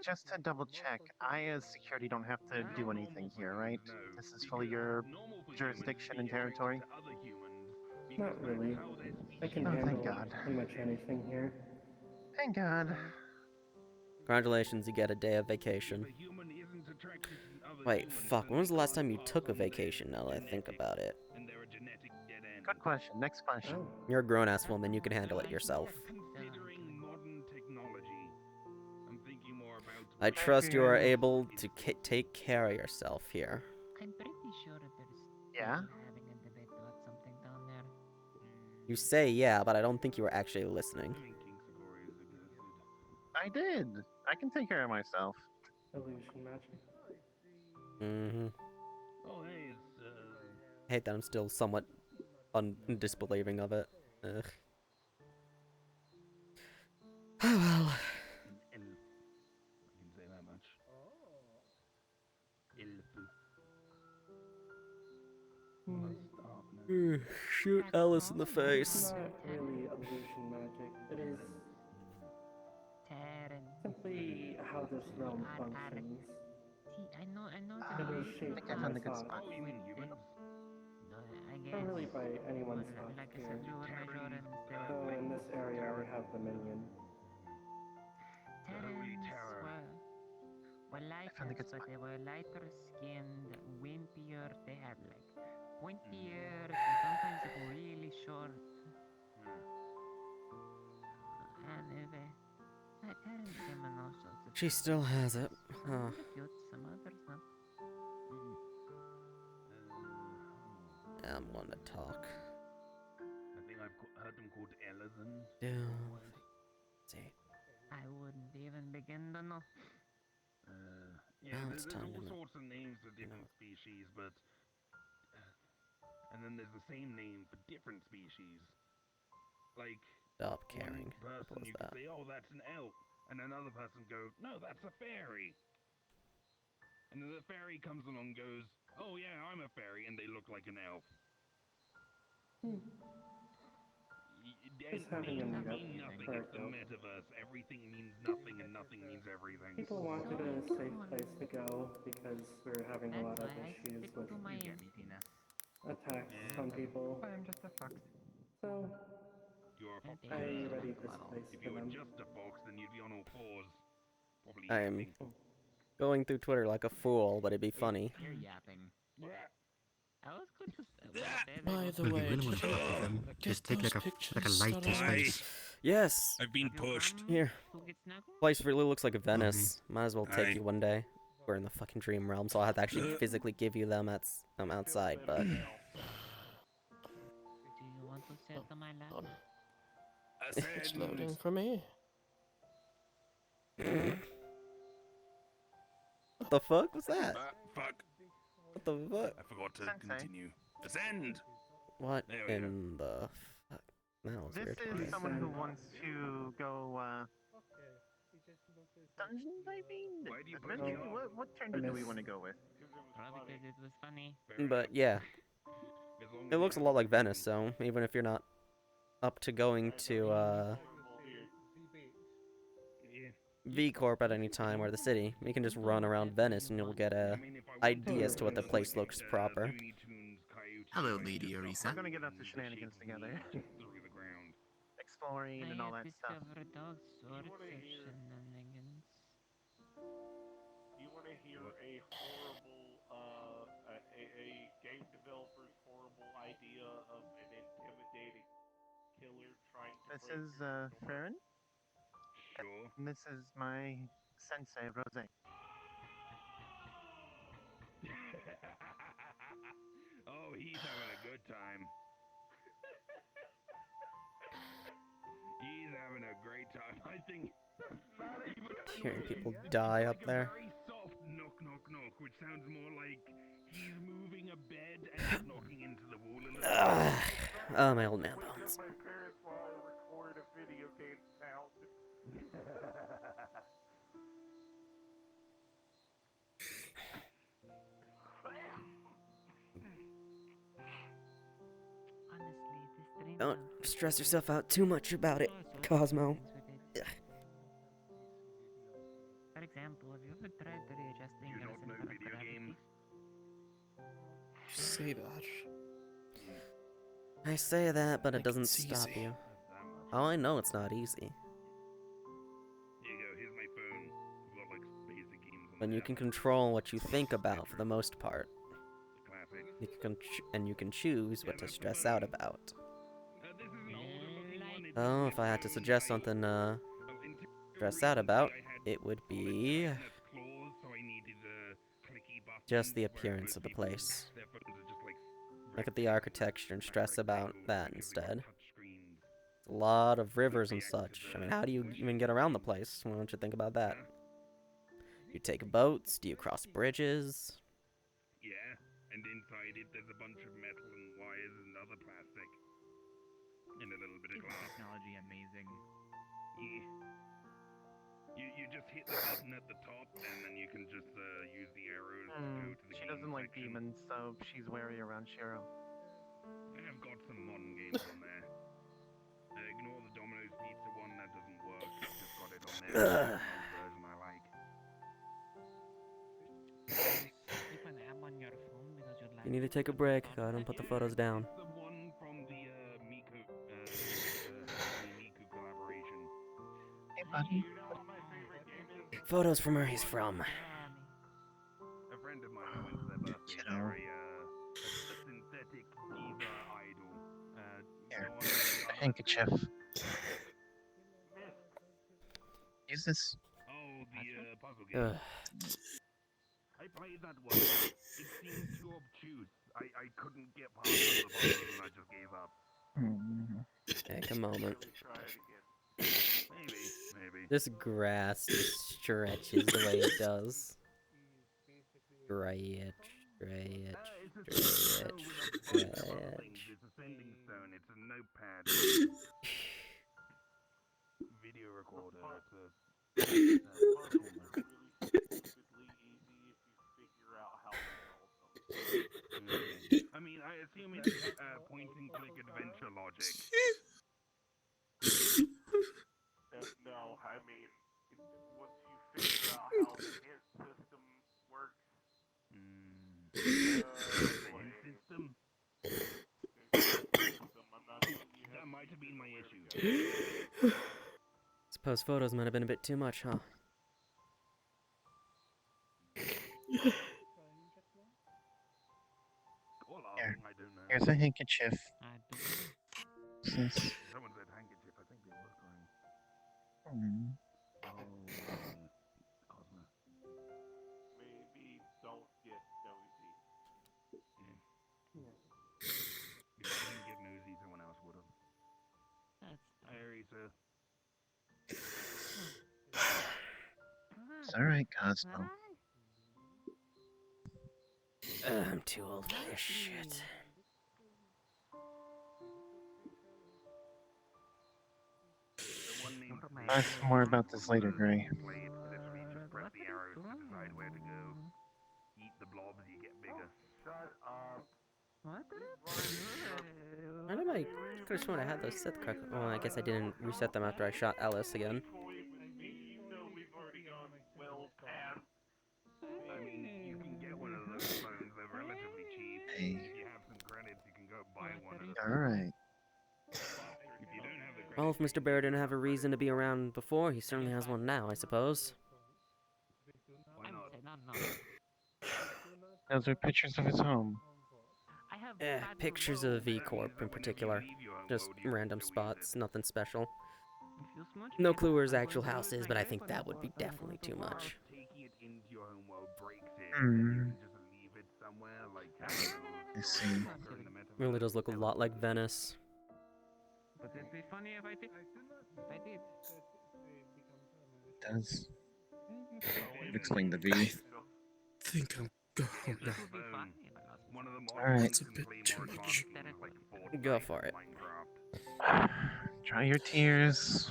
Speaker 6: Just to double check, I as security don't have to do anything here, right? This is fully your jurisdiction and territory?
Speaker 3: Not really. I can
Speaker 6: Oh,
Speaker 3: handle
Speaker 6: thank God.
Speaker 3: pretty much anything here.
Speaker 6: Thank God.
Speaker 1: Congratulations, you get a day of vacation. Wait, fuck, when was the last time you took a vacation, now that I think about it?
Speaker 6: Good question. Next question.
Speaker 3: Oh,
Speaker 1: You're a grown-ass woman, you can handle it yourself.
Speaker 2: Considering modern technology, I'm thinking more about.
Speaker 1: I trust you are able to take care of yourself here.
Speaker 4: I'm pretty sure that there's
Speaker 6: Yeah?
Speaker 4: having a debate about something down there.
Speaker 1: You say yeah, but I don't think you were actually listening.
Speaker 6: I did. I can take care of myself.
Speaker 3: illusion magic.
Speaker 1: Mm-hmm.
Speaker 2: Oh, hey, it's
Speaker 1: I hate that I'm still somewhat disbelieving of it. Ugh. Oh well.
Speaker 2: I can say that much.
Speaker 1: Shoot Ellis in the
Speaker 3: It's
Speaker 1: face.
Speaker 3: not really illusion magic. It is simply how this realm functions.
Speaker 4: I know
Speaker 3: It
Speaker 4: the
Speaker 3: is
Speaker 6: I
Speaker 3: shaped
Speaker 6: think I
Speaker 3: by
Speaker 6: found a good
Speaker 3: thought.
Speaker 6: spot.
Speaker 2: Oh, you mean humans?
Speaker 4: I guess.
Speaker 3: Not really by anyone's
Speaker 4: Well,
Speaker 3: thoughts
Speaker 4: like I
Speaker 3: here.
Speaker 4: said, you were Majorans.
Speaker 3: So in this area we have the minion.
Speaker 2: terror.
Speaker 4: Were
Speaker 6: found a
Speaker 4: lighters,
Speaker 6: good
Speaker 4: but
Speaker 6: spot.
Speaker 4: they were lighter skinned, wimpier. They had like pointy ears, and sometimes they go really short. And I tell them and all sorts of
Speaker 1: She
Speaker 4: things.
Speaker 1: still has it.
Speaker 4: Some
Speaker 1: Oh.
Speaker 4: are cute, some others not.
Speaker 1: I'm one to talk.
Speaker 2: I think I've heard them called elephants.
Speaker 1: Yeah. See.
Speaker 4: I wouldn't even begin to know.
Speaker 2: Yeah,
Speaker 1: Now
Speaker 2: there's
Speaker 1: it's time
Speaker 2: all
Speaker 1: to know.
Speaker 2: sorts of names for different species, but and then there's the same name for different species. Like
Speaker 1: Stop
Speaker 2: one
Speaker 1: caring.
Speaker 2: person
Speaker 1: What was
Speaker 2: you could
Speaker 1: that?
Speaker 2: say, "Oh, that's an elf," and another person go, "No, that's a fairy." And then the fairy comes along and goes, "Oh yeah, I'm a fairy," and they look like an elf.
Speaker 14: Just having a
Speaker 2: Names
Speaker 14: meetup
Speaker 2: mean nothing.
Speaker 14: for a
Speaker 2: It's the
Speaker 14: guild.
Speaker 2: metaverse. Everything means nothing, and nothing means everything.
Speaker 14: People wanted a safe place to go because we're having a lot of issues with attacks on people.
Speaker 9: I'm just a fox.
Speaker 14: So
Speaker 2: You're a fox.
Speaker 14: I readied this place
Speaker 2: If
Speaker 14: for
Speaker 2: you were
Speaker 14: them.
Speaker 2: just a fox, then you'd be on all fours. Probably
Speaker 1: I'm
Speaker 2: yapping.
Speaker 1: going through Twitter like a fool, but it'd be funny.
Speaker 11: You're yapping.
Speaker 4: I was good to
Speaker 13: By the
Speaker 12: If you
Speaker 13: way,
Speaker 12: really want to
Speaker 13: did
Speaker 12: talk to them,
Speaker 13: get
Speaker 12: just take
Speaker 13: those
Speaker 12: like a
Speaker 13: pictures
Speaker 12: lighter
Speaker 13: started?
Speaker 12: space.
Speaker 1: Yes.
Speaker 2: I've been pushed.
Speaker 1: Here. Place really looks like Venice. Might as well take
Speaker 2: Aye.
Speaker 1: you one day. We're in the fucking dream realm, so I'll have to actually physically give you them outside, but
Speaker 4: Do you want to sit on my lap?
Speaker 13: It's loading for me.
Speaker 1: what the fuck was that?
Speaker 2: Fuck.
Speaker 1: What the fuck?
Speaker 2: I forgot to
Speaker 6: Sensei.
Speaker 2: continue. Ascend!
Speaker 1: What
Speaker 2: There we
Speaker 1: in the fuck? That was
Speaker 6: This
Speaker 1: weird.
Speaker 6: is someone who wants to go dungeons, I mean?
Speaker 2: Why do you put
Speaker 6: Adventure?
Speaker 2: me off?
Speaker 6: What turn do we want to go with?
Speaker 4: Probably because it was funny.
Speaker 1: But yeah, it looks a lot like Venice, so even if you're not up to going to V Corp at any time or the city, you can just run around Venice and you'll get a idea as to what the place looks proper.
Speaker 7: Hello, Lady Orisa.
Speaker 6: We're gonna get up to shenanigans together.
Speaker 2: Through the ground.
Speaker 6: Exploring and all that stuff.
Speaker 4: discovered all sorts of shenanigans.
Speaker 10: You want to hear a horrible, a game developer's horrible idea of an intimidating killer trying to
Speaker 6: This
Speaker 10: break
Speaker 6: is
Speaker 10: your door?
Speaker 6: Farron.
Speaker 2: Sure.
Speaker 6: And this is my sensei, Rose.
Speaker 2: Oh, he's having a good time. He's having a great time. I think not even
Speaker 1: Hearing people die up there.
Speaker 2: very soft knock knock knock, which sounds more like he's moving a bed and knocking into the wall a little bit.
Speaker 1: Oh, my old man bones.
Speaker 10: My parents while I record a video game sound.
Speaker 4: Honestly, this dream
Speaker 1: Don't
Speaker 4: sounds
Speaker 1: stress yourself out too much about it, Cosmo.
Speaker 4: For example, have you ever tried readjusting
Speaker 2: You
Speaker 4: your
Speaker 2: don't know
Speaker 4: center of
Speaker 2: video
Speaker 4: gravity?
Speaker 2: games?
Speaker 13: Say that.
Speaker 1: I say that, but it
Speaker 13: Like
Speaker 1: doesn't
Speaker 13: it's
Speaker 1: stop
Speaker 13: easy.
Speaker 1: you. Oh, I know it's not easy.
Speaker 2: Here you go, here's my phone. I've got like basic games on
Speaker 1: When
Speaker 2: the
Speaker 1: you
Speaker 2: app.
Speaker 1: can control what you think about for the most part.
Speaker 2: Classic.
Speaker 1: You can choose what to stress out about.
Speaker 2: This is an older looking one. It's
Speaker 1: Oh,
Speaker 2: got
Speaker 1: if I had to
Speaker 2: its own
Speaker 1: suggest
Speaker 2: title.
Speaker 1: something
Speaker 2: Until
Speaker 1: stress out
Speaker 2: recently,
Speaker 1: about,
Speaker 2: I had
Speaker 1: it would
Speaker 2: solid
Speaker 1: be
Speaker 2: flatness claws, so I needed clicky buttons,
Speaker 1: just the
Speaker 2: whereas
Speaker 1: appearance
Speaker 2: most
Speaker 1: of the
Speaker 2: people,
Speaker 1: place.
Speaker 2: their phones are just like
Speaker 1: Look at the
Speaker 2: rectangles,
Speaker 1: architecture and stress about
Speaker 2: rectangles
Speaker 1: that
Speaker 2: because they've got
Speaker 1: instead.
Speaker 2: touch screens.
Speaker 1: A lot of rivers and
Speaker 2: react to
Speaker 1: such. I
Speaker 2: the
Speaker 1: mean, how do you
Speaker 2: collision
Speaker 1: even get around the
Speaker 2: screens.
Speaker 1: place? Why don't you think about that?
Speaker 2: Huh?
Speaker 1: You take boats? Do you cross bridges?
Speaker 2: Yeah, and inside it there's a bunch of metal and wires and other plastic. And a little bit of
Speaker 11: Isn't
Speaker 2: glass.
Speaker 11: technology amazing?
Speaker 2: Yeah. You just hit the button at the top and then you can just use the arrows to go to the
Speaker 6: She
Speaker 2: game
Speaker 6: doesn't like
Speaker 2: section.
Speaker 6: demons, so she's wary around Shiro.
Speaker 2: I've got some modern games on there. Ignore the Domino's Pizza one, that doesn't work. I've just got it on there. There's no version I like.
Speaker 4: Keep an app on your phone because you'd like
Speaker 1: You need to take a break. Go ahead and put the photos down.
Speaker 2: It's the one from the Miku collaboration.
Speaker 6: Hey, buddy.
Speaker 10: You know what my favorite game is?
Speaker 1: Photos from where he's from.
Speaker 2: A friend of mine, I went to their birthday,
Speaker 6: Kiddo.
Speaker 2: they're a synthetic
Speaker 6: Here. Handkerchief. Use this.
Speaker 2: Oh, the puzzle game. I played that one. It seemed too obtuse. I couldn't get past some of the puzzles and I just gave up.
Speaker 1: Take a moment.
Speaker 2: Maybe.
Speaker 1: This grass just stretches the way it does. Stretch.
Speaker 2: It's a sending stone. It's a notepad. Video recorder. It's a I mean, I assume it's point-and-click adventure logic.
Speaker 10: No, I mean, once you figure out how the hint system works.
Speaker 2: System? That might have been my issue.
Speaker 1: Suppose photos might have been a bit too much, huh?
Speaker 6: Here. Here's a handkerchief.
Speaker 2: Someone said handkerchief. I think they were crying. Cosmo.
Speaker 10: Maybe don't get nosy.
Speaker 2: If I didn't get nosy, someone else would have. Arisa.
Speaker 6: It's alright, Cosmo.
Speaker 1: I'm too old for this shit.
Speaker 6: Talk more about this later, Gray.
Speaker 2: Press the arrows to decide where to go. Eat the blobs, you get bigger.
Speaker 10: Shut up.
Speaker 1: Why did I could have sworn I had those set correct? Well, I guess I didn't reset them after I shot Ellis again.
Speaker 2: I mean, you can get one of those phones. They're relatively cheap.
Speaker 6: Hey.
Speaker 2: If you have some credits, you can go buy one of them.
Speaker 6: Alright.
Speaker 2: If you don't have the credits,
Speaker 1: Well, if Mr. Bear didn't have a reason to be around before, he certainly has one now, I suppose.
Speaker 2: why not?
Speaker 6: Those are pictures of his home.
Speaker 1: Pictures of V-Corp in particular. Just random spots, nothing special. No clue where his actual house is, but I think that would be definitely too much.
Speaker 2: Taking it into your home world breaks it. You can just leave it somewhere, like
Speaker 6: I see.
Speaker 1: Really does look a lot like Venice.
Speaker 4: But it'd be funny if I did.
Speaker 6: Does. Explain the V.
Speaker 12: I think I'm going now.
Speaker 6: Alright.
Speaker 12: That's a bit too much.
Speaker 1: Go for it.
Speaker 6: Dry your tears.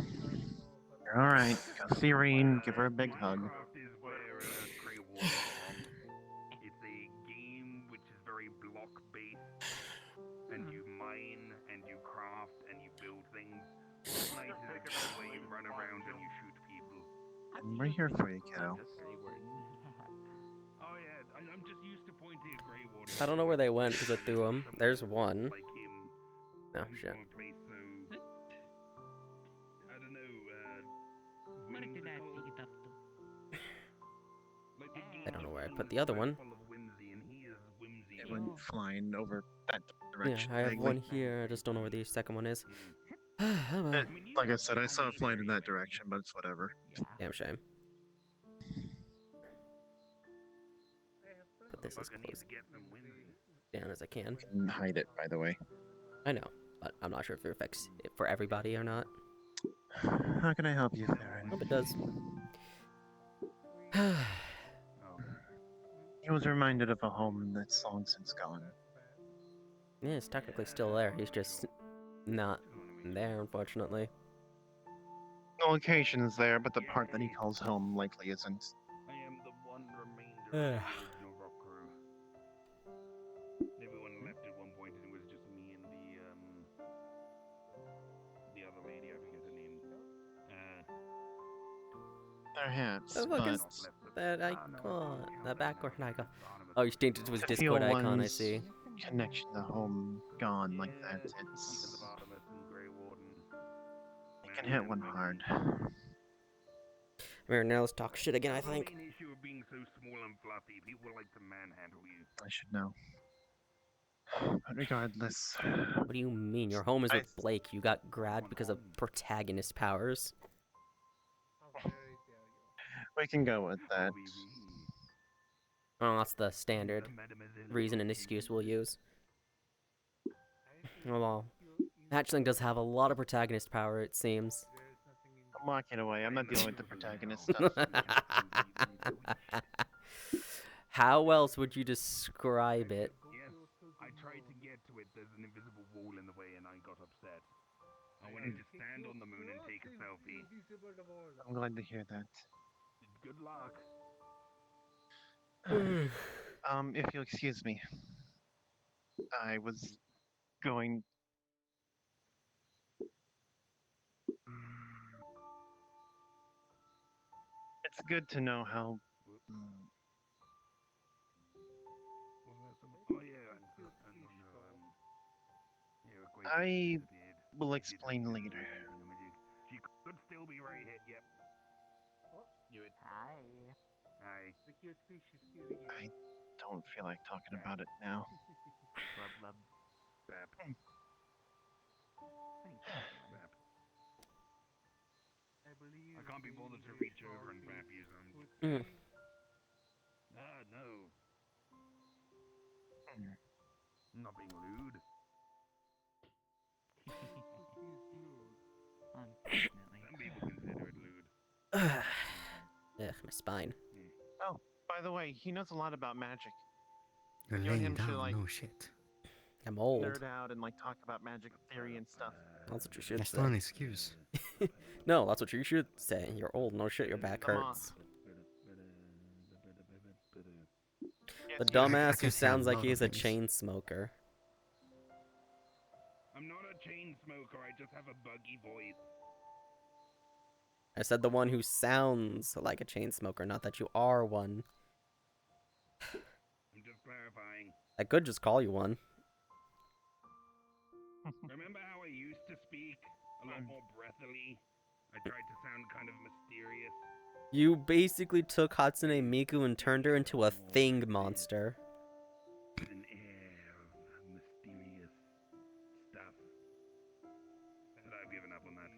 Speaker 6: You're alright. Go see Irene. Give her a big hug.
Speaker 2: Is where Greywarden is from. It's a game which is very block-based, and you mine, and you craft, and you build things. Fortnite is a game where you run around and you shoot people.
Speaker 6: And we're here for you, kiddo.
Speaker 2: Oh yeah, I'm just used to pointing at Greywarden.
Speaker 1: I don't know where they went because I threw them. There's one.
Speaker 2: Like him.
Speaker 1: Oh shit.
Speaker 2: From a place so I don't know.
Speaker 4: What did I pick it up
Speaker 1: I don't know where I put the other one.
Speaker 6: It went flying over that
Speaker 1: Yeah,
Speaker 6: direction.
Speaker 1: I have
Speaker 6: vaguely.
Speaker 1: one here. I just don't know where the second one is. Oh, well.
Speaker 6: Like I said, I saw it flying in that direction, but it's whatever.
Speaker 1: Damn shame. Put this as close down as I can.
Speaker 6: And hide it, by the way.
Speaker 1: I know, but I'm not sure if it affects it for everybody or not.
Speaker 6: How can I help you, Theron?
Speaker 1: Hope it does.
Speaker 6: He was reminded of a home that's long since gone.
Speaker 1: Yeah, it's technically still there. He's just not there, unfortunately.
Speaker 6: The location's there, but the part that he calls home likely isn't.
Speaker 2: I am the one remainder of the original rock crew. Everyone left at one point, and it was just me and the other lady. I forget her name.
Speaker 6: Perhaps,
Speaker 1: Oh, look,
Speaker 6: but
Speaker 1: it's that icon. That backward icon. Oh, you changed it to his Discord icon, I see.
Speaker 6: Connection to home gone like that. It can hit one hard.
Speaker 1: Alright, now let's talk shit again, I think.
Speaker 2: The main issue of being so small and fluffy, people like to manhandle you.
Speaker 6: I should know. But regardless.
Speaker 1: What do you mean? Your home is
Speaker 6: I-
Speaker 1: with Blake. You got grabbed because of protagonist powers.
Speaker 6: We can go with that.
Speaker 1: Oh, that's the standard reason and excuse we'll use. Oh, well, Hatchling does have a lot of protagonist power, it seems.
Speaker 6: I'm walking away. I'm not dealing with the protagonist stuff.
Speaker 1: How else would you describe it?
Speaker 2: Yes, I tried to get to it. There's an invisible wall in the way, and I got upset. I wanted to stand on the moon and take a selfie.
Speaker 6: I'm glad to hear that.
Speaker 2: Good luck.
Speaker 6: If you'll excuse me, I was going. It's good to know how.
Speaker 2: Oh yeah.
Speaker 6: I will explain later.
Speaker 2: She could still be right here. Yep. Hi. Hi.
Speaker 6: I don't feel like talking about it now.
Speaker 2: Bap. Bap. I can't be bothered to reach over and bap you. No. I'm not being lewd. Some people consider it lewd.
Speaker 1: Ugh, my spine.
Speaker 6: Oh, by the way, he knows a lot about magic.
Speaker 12: You're
Speaker 6: You and
Speaker 12: laying
Speaker 6: him should
Speaker 12: down,
Speaker 6: like
Speaker 12: no shit.
Speaker 1: I'm old.
Speaker 6: nerd out and like talk about magic theory and stuff.
Speaker 1: That's what you should
Speaker 12: That's
Speaker 1: say.
Speaker 12: not an excuse.
Speaker 1: No, that's what you should say. You're old. No shit, your back hurts. The dumbass who sounds like he's a chain smoker.
Speaker 2: I'm not a chain smoker. I just have a buggy voice.
Speaker 1: I said the one who sounds like a chain smoker, not that you are one.
Speaker 2: I'm just clarifying.
Speaker 1: I could just call you one.
Speaker 2: Remember how I used to speak a lot more breathily? I tried to sound kind of mysterious.
Speaker 1: You basically took Hatsune Miku and turned her into a thing monster.
Speaker 2: An air of mysterious stuff. But I've given up on that.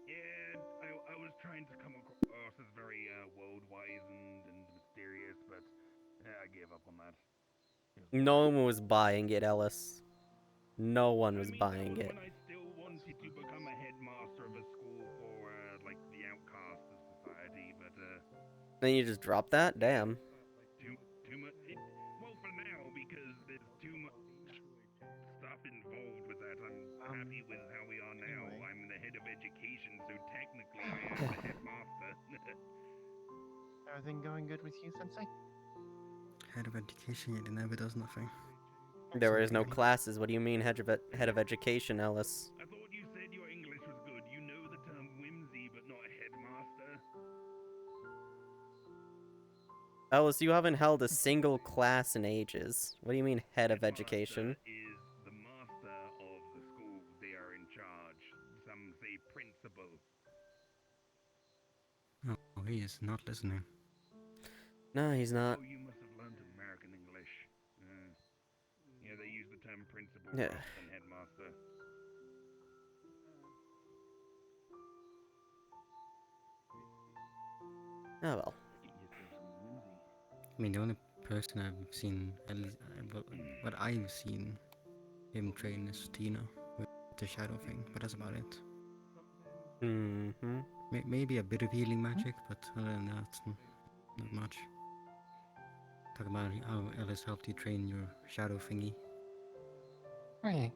Speaker 2: Yeah, I was trying to come across as very world-wise and mysterious, but I gave up on that.
Speaker 1: No one was buying it, Ellis. No one was buying it.
Speaker 2: When I still wanted to become a headmaster of a school for like the outcasts of society, but
Speaker 1: Then you just dropped that? Damn.
Speaker 2: too much. Well, for now, because there's too much stuff involved with that. I'm happy with how we are now.
Speaker 6: Anyway.
Speaker 2: I'm the head of education, so technically I am the headmaster.
Speaker 6: Everything going good with you, Sensei?
Speaker 12: Head of education, yet it never does nothing.
Speaker 1: There is no classes. What do you mean head of education, Ellis?
Speaker 2: I thought you said your English was good. You know the term whimsy, but not headmaster.
Speaker 1: Ellis, you haven't held a single class in ages. What do you mean head of education?
Speaker 2: Is the master of the school. They are in charge. Some say principal.
Speaker 12: Oh, he is not listening.
Speaker 1: No, he's not.
Speaker 2: Oh, you must have learned American English. Yeah, they use the term principal
Speaker 1: Yeah.
Speaker 2: rather than headmaster.
Speaker 1: Oh well.
Speaker 12: I mean, the only person I've seen, at least what I've seen him train is Tina with the shadow thing, but that's about it.
Speaker 1: Mm-hmm.
Speaker 12: Maybe a bit of healing magic, but other than that, not much. Talk about how Ellis helped you train your shadow thingy.
Speaker 15: Oh yeah.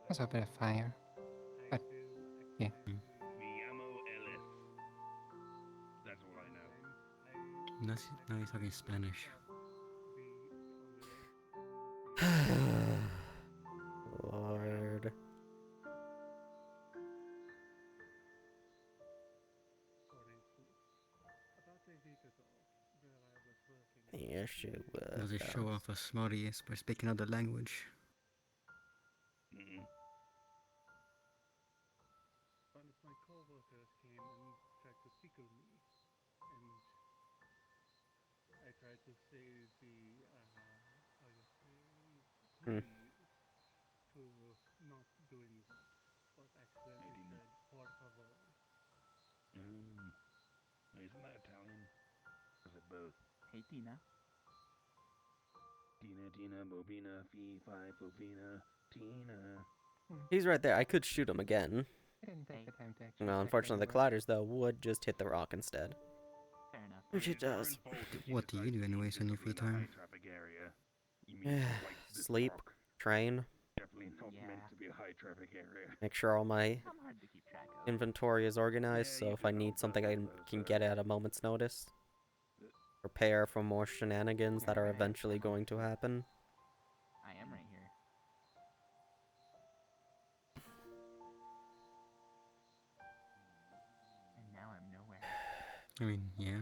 Speaker 15: That's a bit of fire. But, yeah.
Speaker 2: Me llamo Ellis. That's all I know.
Speaker 12: Now he's talking Spanish.
Speaker 1: Lord. Yes, you will.
Speaker 12: Does he show off how smart he is by speaking another language?
Speaker 3: One of my co-workers came and tried to tickle me, and I tried to say the
Speaker 1: Hmm.
Speaker 3: to not doing that, but actually I said por favor.
Speaker 2: Isn't that Italian? Or is it both?
Speaker 9: Hey, Tina.
Speaker 2: Tina, Bobina, Fee, Fi, Fofina, Tina.
Speaker 1: He's right there. I could shoot him again.
Speaker 15: I didn't take the time to actually
Speaker 1: Well,
Speaker 15: check
Speaker 1: unfortunately, the
Speaker 15: anyway.
Speaker 1: colliders, though, would just hit the rock instead.
Speaker 9: Fair enough.
Speaker 1: Which it does.
Speaker 12: What do you do anyways in your free time?
Speaker 1: Sleep, train,
Speaker 2: Definitely not meant to be a high traffic area.
Speaker 1: make sure all my
Speaker 9: I'm hard to keep track of.
Speaker 1: inventory is organized, so if I need something, I can get it at a moment's notice. Prepare for more shenanigans that are eventually going to happen.
Speaker 9: I am right here. And now I'm nowhere.
Speaker 12: I mean, yeah.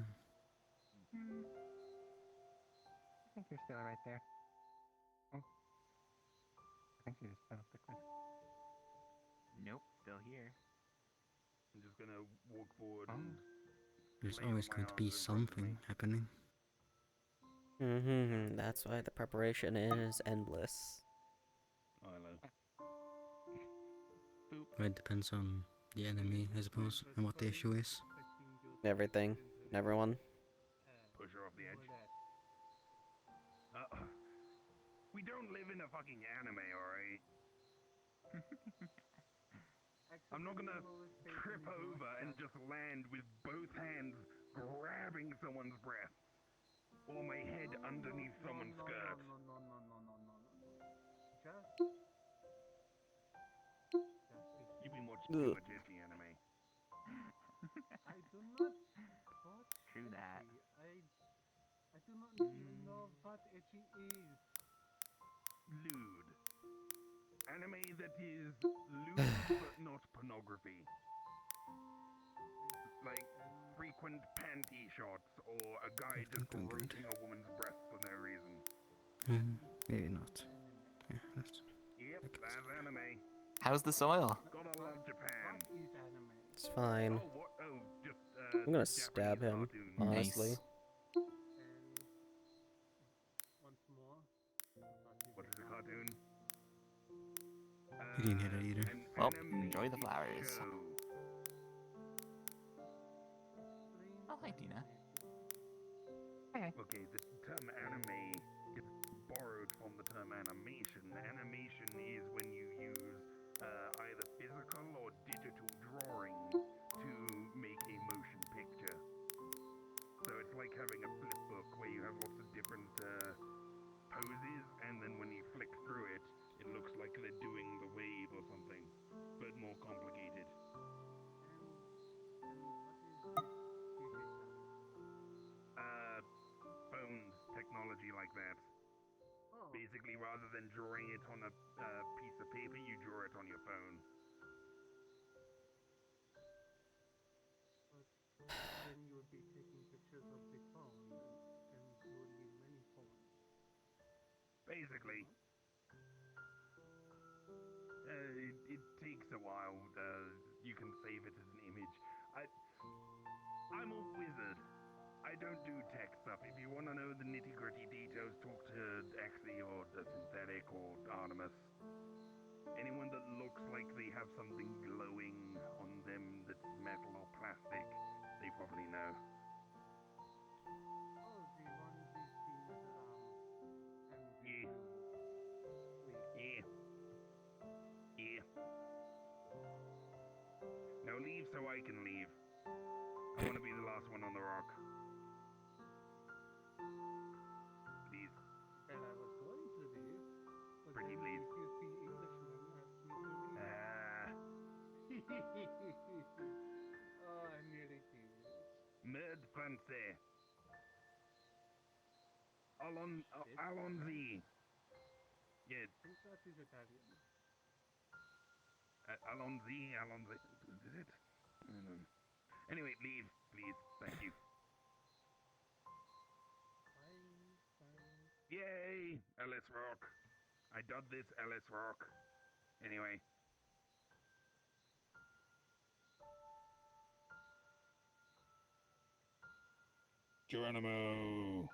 Speaker 15: I think you're still right there. Oh. I think you just fell off the cliff.
Speaker 9: Nope, still here.
Speaker 2: I'm just gonna walk forward
Speaker 12: Oh.
Speaker 2: and
Speaker 12: There's
Speaker 2: flail
Speaker 12: always
Speaker 2: my
Speaker 12: going to be
Speaker 2: arms in front of
Speaker 12: something
Speaker 2: me.
Speaker 12: happening.
Speaker 1: That's why the preparation is endless.
Speaker 2: Hello.
Speaker 12: It depends on the enemy, I suppose, and what the issue is.
Speaker 1: Everything, everyone.
Speaker 2: Push her off the edge. We don't live in a fucking anime, alright? I'm not gonna trip over and just land with both hands grabbing someone's breasts. Or my head underneath someone's skirt.
Speaker 3: No. Just
Speaker 2: You've been watching too much itchy anime.
Speaker 3: I do not watch
Speaker 9: True that.
Speaker 3: etchy. I do not even know what etchy is.
Speaker 2: Lewd. Anime that is lewd but not pornography. Like frequent panty shots or a guy just groping a woman's breasts for no reason.
Speaker 12: Maybe not. Yeah, that's...
Speaker 2: Yep, that's anime.
Speaker 13: How's the soil?
Speaker 2: Gotta love Japan.
Speaker 3: What is anime?
Speaker 1: It's fine.
Speaker 2: Oh, what? Oh, just
Speaker 1: I'm gonna stab him, honestly.
Speaker 13: Nice.
Speaker 3: And once more.
Speaker 2: What is a cartoon?
Speaker 12: You didn't hear that either.
Speaker 2: An
Speaker 13: Well,
Speaker 2: anime
Speaker 13: enjoy the flowers.
Speaker 2: show.
Speaker 9: Oh, hi, Tina.
Speaker 2: Okay, the term anime is borrowed from the term animation. Animation is when you use either physical or digital drawing to make a motion picture. So it's like having a flip book where you have lots of different poses, and then when you flick through it, it looks like they're doing the wave or something, but more complicated. Phone technology like that. Basically, rather than drawing it on a piece of paper, you draw it on your phone.
Speaker 3: But then you would be taking pictures of the phone, and there would be many phones.
Speaker 2: Basically. It takes a while. You can save it as an image. I'm a wizard. I don't do tech stuff. If you want to know the nitty-gritty details, talk to Exy or the Synthetic or Artemis. Anyone that looks like they have something glowing on them that's metal or plastic, they probably know.
Speaker 3: Oh, the one we've seen at and the
Speaker 2: Yeah. Yeah. Now leave so I can leave. I want to be the last one on the rock. Please.
Speaker 3: And I was going to leave, but
Speaker 2: Pretty
Speaker 3: then
Speaker 2: please.
Speaker 3: if you see Englishmen asked me to leave. Oh, I'm nearly tears.
Speaker 2: Merde français. Allons-y. Yeah.
Speaker 3: I think that is Italian.
Speaker 2: Allons-y. Is it? I don't know. Anyway, leave, please. Thank you.
Speaker 3: Bye.
Speaker 2: Yay! Ellis Rock. I did this, Ellis Rock. Anyway. Geronimo.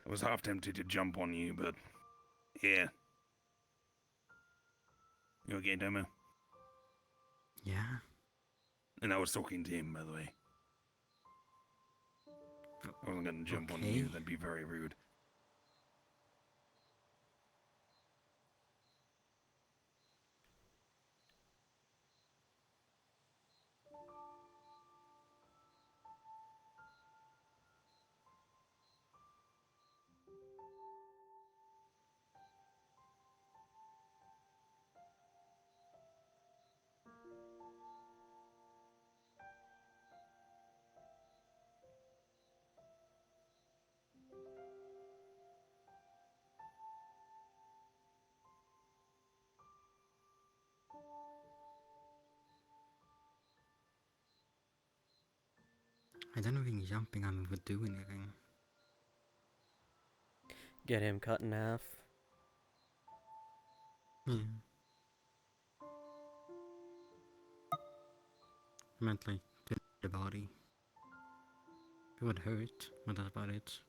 Speaker 2: I was half tempted to jump on you, but Yeah. You okay, Demo?
Speaker 12: Yeah.
Speaker 2: And I was talking to him, by the way. I wasn't gonna jump on
Speaker 12: Okay.
Speaker 2: you, that'd be very rude.
Speaker 12: I don't think jumping on it would do anything.
Speaker 1: Get him cut in half.
Speaker 12: Yeah. I meant like the body. It would hurt, but that's about it.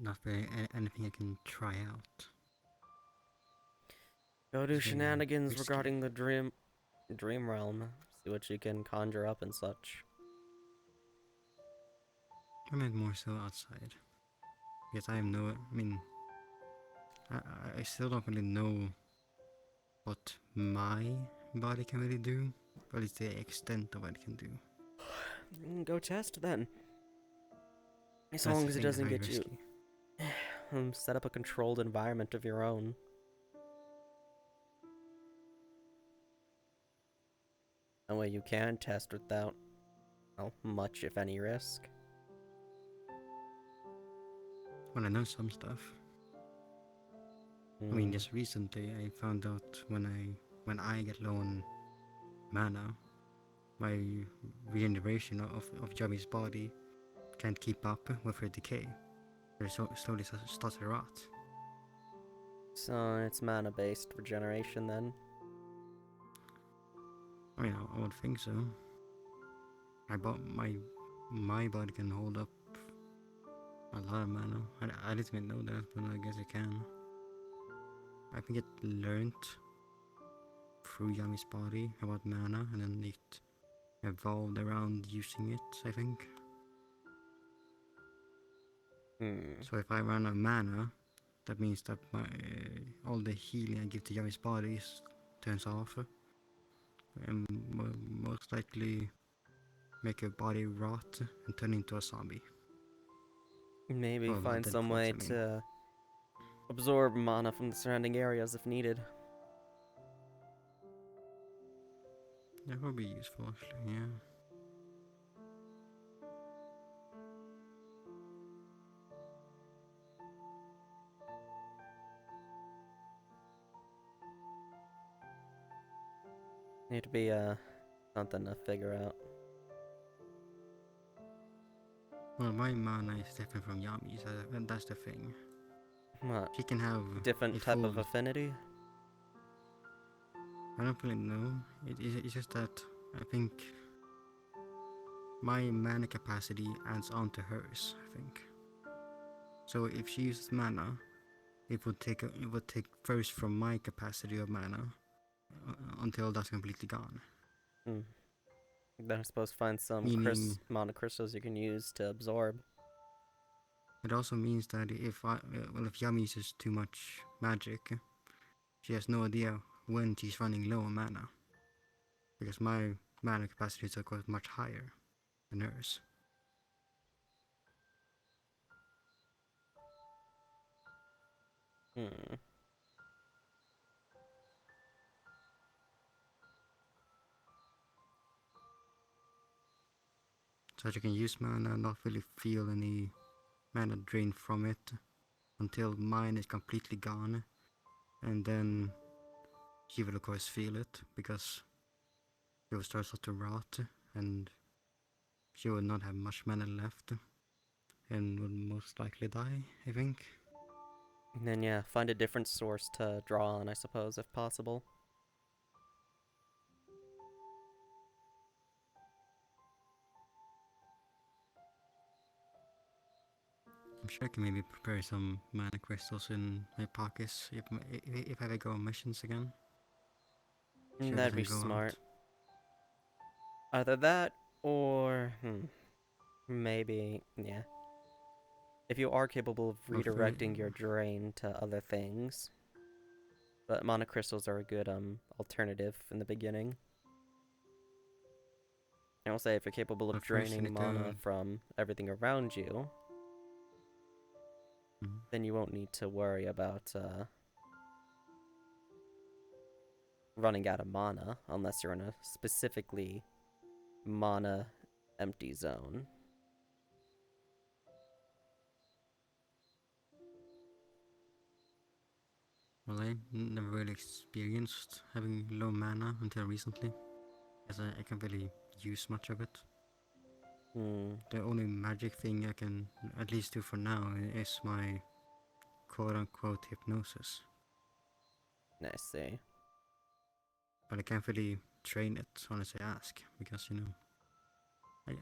Speaker 12: Not very anything I can try out.
Speaker 1: Go do
Speaker 12: It's very
Speaker 1: shenanigans
Speaker 12: risky.
Speaker 1: regarding the dream realm. See what you can conjure up and such.
Speaker 12: I meant more so outside. Because I have no, I mean, I still don't really know what my body can really do, but it's the extent of what it can do.
Speaker 1: Go test then. As
Speaker 12: That's
Speaker 1: long
Speaker 12: the
Speaker 1: as it
Speaker 12: thing, it's
Speaker 1: doesn't
Speaker 12: very
Speaker 1: get
Speaker 12: risky.
Speaker 1: you. Set up a controlled environment of your own. That way you can test without, well, much if any risk.
Speaker 12: Well, I know some stuff. I mean, just recently I found out when I get low on mana, my regeneration of Javi's body can't keep up with her decay. It slowly starts to rot.
Speaker 1: So it's mana-based regeneration then.
Speaker 12: I mean, I would think so. My body can hold up a lot of mana. I didn't even know that, but I guess it can. I think it learned through Yami's body about mana, and then it evolved around using it, I think. So if I run out of mana, that means that my all the healing I give to Yami's body turns off, and most likely make your body rot and turn into a zombie.
Speaker 1: Maybe
Speaker 12: Well,
Speaker 1: find
Speaker 12: dead
Speaker 1: some
Speaker 12: corpse,
Speaker 1: way
Speaker 12: I mean.
Speaker 1: to absorb mana from the surrounding areas if needed.
Speaker 12: That would be useful, actually, yeah.
Speaker 1: Need to be something to figure out.
Speaker 12: Well, my mana is different from Yami's, and that's the thing.
Speaker 1: What?
Speaker 12: She can have
Speaker 1: Different
Speaker 12: a
Speaker 1: type
Speaker 12: full...
Speaker 1: of affinity?
Speaker 12: I don't really know. It's just that I think my mana capacity adds on to hers, I think. So if she uses mana, it would take first from my capacity of mana until that's completely gone.
Speaker 1: Then I'm supposed to find some
Speaker 12: Meaning,
Speaker 1: mana crystals you can use to absorb.
Speaker 12: it also means that if Yami uses too much magic, she has no idea when she's running low on mana. Because my mana capacity is of course much higher than hers. So you can use mana and not really feel any mana drain from it until mine is completely gone, and then she will of course feel it because she will start to rot, and she will not have much mana left, and would most likely die, I think.
Speaker 1: And then, yeah, find a different source to draw on, I suppose, if possible.
Speaker 12: I'm sure I can maybe prepare some mana crystals in my pockets if I ever go on missions again. Sure
Speaker 1: That'd be
Speaker 12: doesn't go
Speaker 1: smart.
Speaker 12: out.
Speaker 1: Either that, or... maybe, yeah. If you are capable of redirecting your drain to other things. But mana crystals are a good alternative in the beginning. I will say if you're capable of draining mana from everything around you, then you won't need to worry about running out of mana unless you're in a specifically mana empty zone.
Speaker 12: Well, I never really experienced having low mana until recently, as I can't really use much of it. The only magic thing I can at least do for now is my quote-unquote hypnosis.
Speaker 1: I see.
Speaker 12: But I can't really train it unless I ask, because, you know,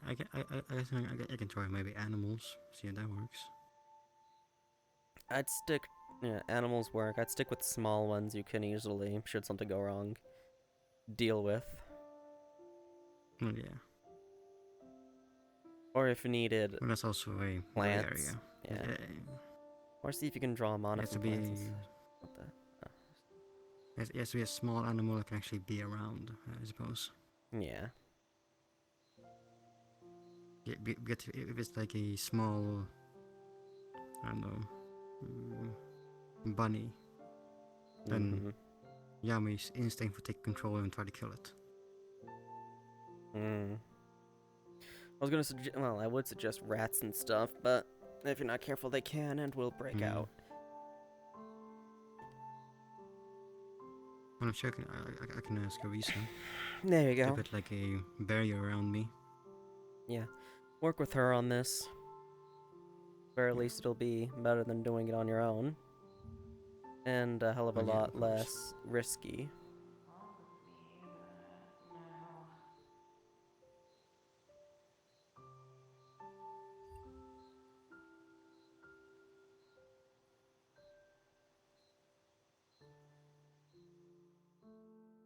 Speaker 12: I can try maybe animals, see how that works.
Speaker 1: I'd stick, yeah, animals work. I'd stick with small ones you can easily, should something go wrong, deal with.
Speaker 12: Well, yeah.
Speaker 1: Or if needed,
Speaker 12: well, that's also a
Speaker 1: plants.
Speaker 12: area.
Speaker 1: Yeah. Or see if you can draw mana from plants. What the?
Speaker 12: It has to be a small animal that can actually be around, I suppose.
Speaker 1: Yeah.
Speaker 12: Yeah, if it's like a small, I don't know, bunny, then Yami's instinct will take control and try to kill it.
Speaker 1: I was gonna suggest, well, I would suggest rats and stuff, but if you're not careful, they can and will break out.
Speaker 12: Well, I'm sure I can ask Arisa.
Speaker 1: There you go.
Speaker 12: To put like a barrier around me.
Speaker 1: Yeah. Work with her on this. Very least it'll be better than doing it on your own. And a hell of a lot less risky.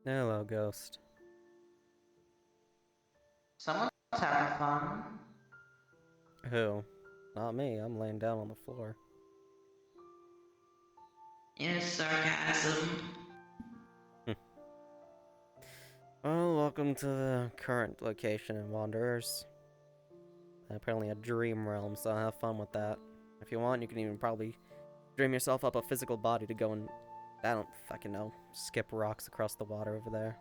Speaker 1: Hello, Ghost.
Speaker 16: Someone's having fun.
Speaker 1: Who? Not me. I'm laying down on the floor.
Speaker 16: Yes, sarcasm.
Speaker 1: Well, welcome to the current location in Wanderers. Apparently a dream realm, so have fun with that. If you want, you can even probably dream yourself up a physical body to go and, I don't fucking know, skip rocks across the water over there.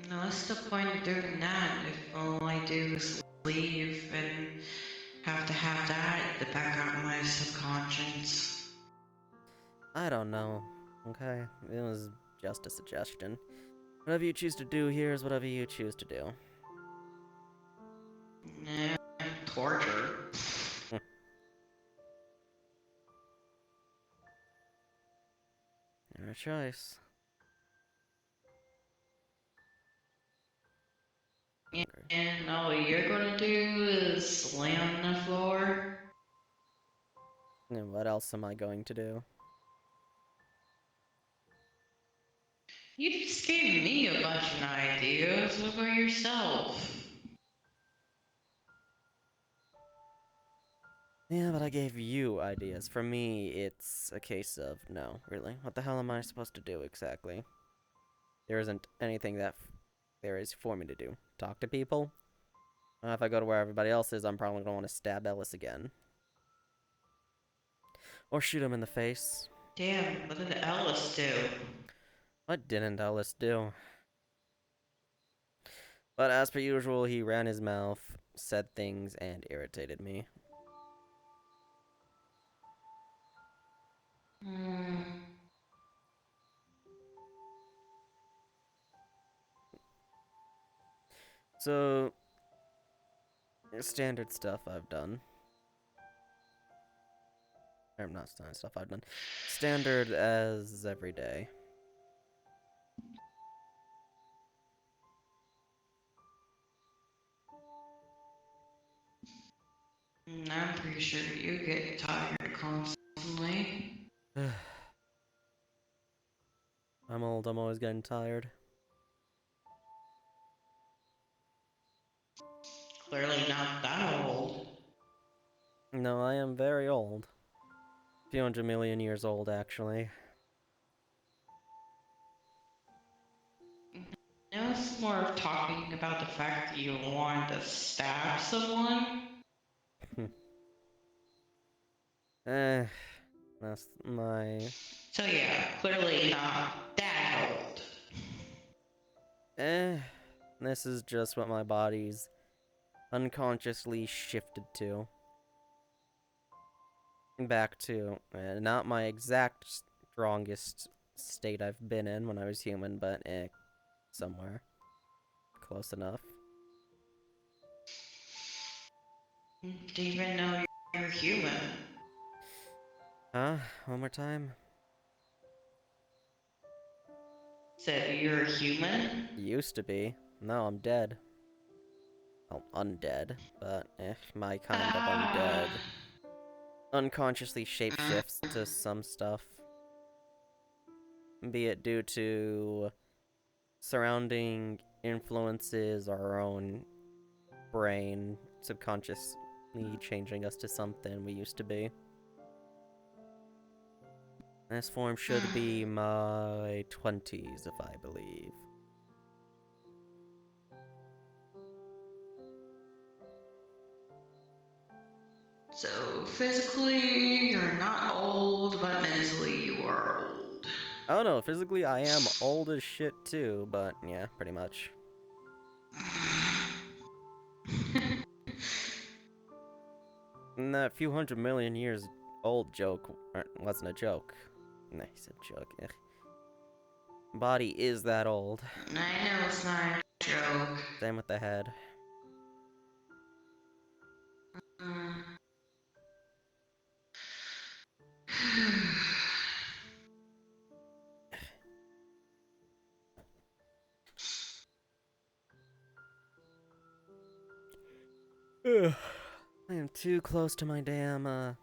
Speaker 16: No, what's the point of doing that if all I do is leave and have to have that at the back of my subconscious?
Speaker 1: I don't know, okay? It was just a suggestion. Whatever you choose to do here is whatever you choose to do.
Speaker 16: Yeah, torture.
Speaker 1: Your choice.
Speaker 16: And all you're gonna do is lay on the floor?
Speaker 1: And what else am I going to do?
Speaker 16: You just gave me a bunch of ideas. What about yourself?
Speaker 1: Yeah, but I gave you ideas. For me, it's a case of, no, really? What the hell am I supposed to do exactly? There isn't anything that there is for me to do. Talk to people? If I go to where everybody else is, I'm probably going to want to stab Ellis again. Or shoot him in the face.
Speaker 16: Damn, what did Ellis do?
Speaker 1: What didn't Ellis do? But as per usual, he ran his mouth, said things, and irritated me. So, standard stuff I've done. Or not standard stuff I've done. Standard as every day.
Speaker 16: I'm pretty sure you get tired constantly.
Speaker 1: I'm old, I'm always getting tired.
Speaker 16: Clearly not that old.
Speaker 1: No, I am very old. A few 100 million years old, actually.
Speaker 16: Now it's more of talking about the fact that you want to stab someone.
Speaker 1: That's my...
Speaker 16: So yeah, clearly not that old.
Speaker 1: This is just what my body's unconsciously shifted to. Back to, not my exact strongest state I've been in when I was human, but somewhere. Close enough.
Speaker 16: Do you even know you're human?
Speaker 1: Huh? One more time?
Speaker 16: Said you're a human?
Speaker 1: Used to be. No, I'm dead. Well, undead, but my kind of undead. Unconsciously shapeshifts to some stuff. Be it due to surrounding influences, our own brain subconsciously changing us to something we used to be. This form should be my 20s, if I believe.
Speaker 16: So physically, you're not old, but mentally you are old.
Speaker 1: Oh no, physically I am old as shit too, but yeah, pretty much. And that few 100 million years old joke wasn't a joke. Nah, he said joke. Ugh. Body is that old.
Speaker 16: I know it's not a joke.
Speaker 1: Same with the head. Ugh. I am too close to my damn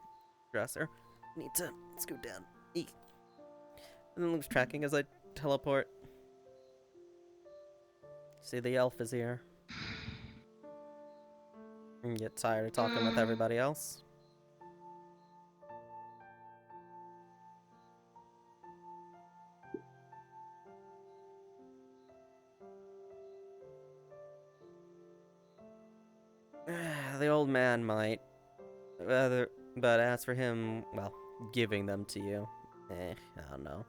Speaker 1: dresser. Need to scoot down. Eek. And then Luke's tracking as I teleport. See, the elf is here. And get tired of talking with everybody else. The old man might. But as for him, well, giving them to you, I don't know.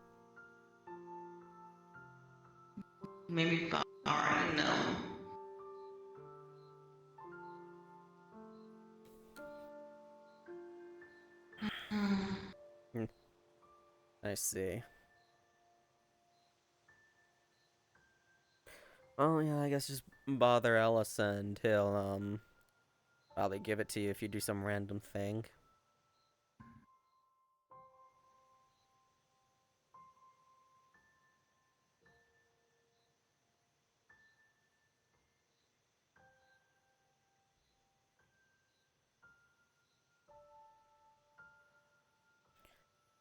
Speaker 16: Maybe borrowing them.
Speaker 1: I see. Oh yeah, I guess just bother Ellis and he'll probably give it to you if you do some random thing.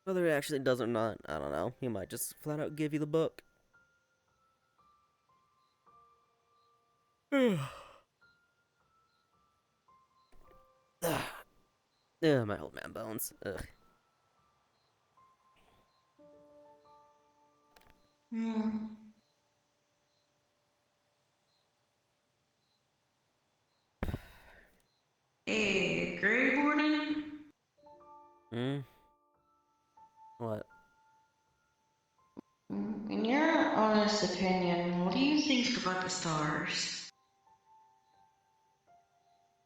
Speaker 1: Whether he actually does or not, I don't know. He might just flat out give you the book. Ugh, my old man bones. Ugh.
Speaker 16: Hey, Greywarden?
Speaker 1: What?
Speaker 16: In your honest opinion, what do you think about the stars?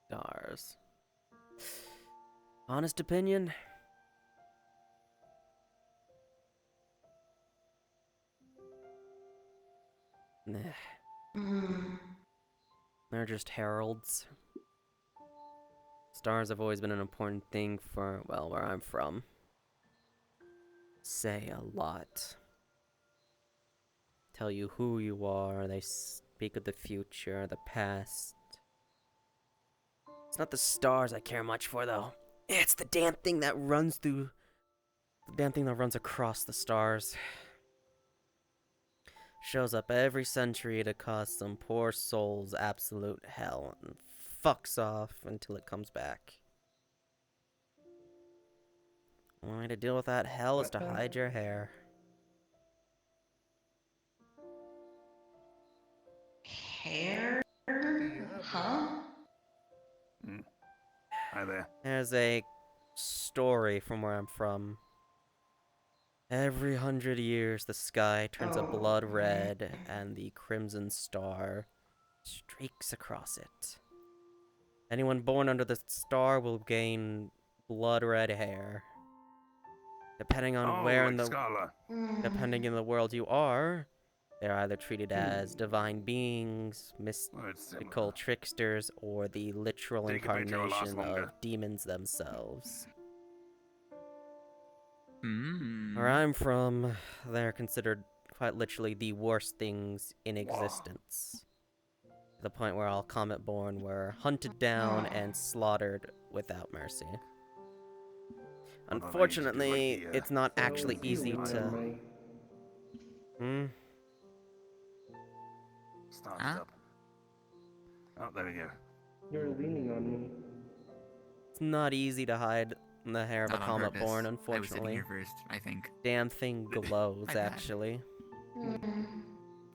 Speaker 1: Stars. Honest opinion? Nah. They're just heralds. Stars have always been an important thing for, well, where I'm from. Say a lot. Tell you who you are, they speak of the future, the past. It's not the stars I care much for, though. It's the damn thing that runs through... The damn thing that runs across the stars. Shows up every century to cause some poor soul's absolute hell, and fucks off until it comes back. The only way to deal with that hell is to hide your hair.
Speaker 16: Hair? Huh?
Speaker 2: Hi there.
Speaker 1: There's a story from where I'm from. Every 100 years, the sky turns a blood red, and the crimson star streaks across it. Anyone born under the star will gain blood red hair. Depending on where in the depending in the world you are, they're either treated as divine beings, mystical tricksters, or the literal
Speaker 2: Take a picture, it'll last
Speaker 1: incarnation
Speaker 2: longer.
Speaker 1: of demons themselves.
Speaker 7: Hmm.
Speaker 1: Where I'm from, they're considered quite literally the worst things in existence. To the point where all Comet-born were hunted down and slaughtered without mercy. Unfortunately, it's not actually easy to... Hmm?
Speaker 2: Starts up. Oh, there we go.
Speaker 14: You're leaning on me.
Speaker 1: It's not easy to hide the hair of a
Speaker 7: Not on purpose.
Speaker 1: Comet-born,
Speaker 7: I was sitting
Speaker 1: unfortunately.
Speaker 7: here first, I think.
Speaker 1: Damn thing glows,
Speaker 7: My bad.
Speaker 1: actually.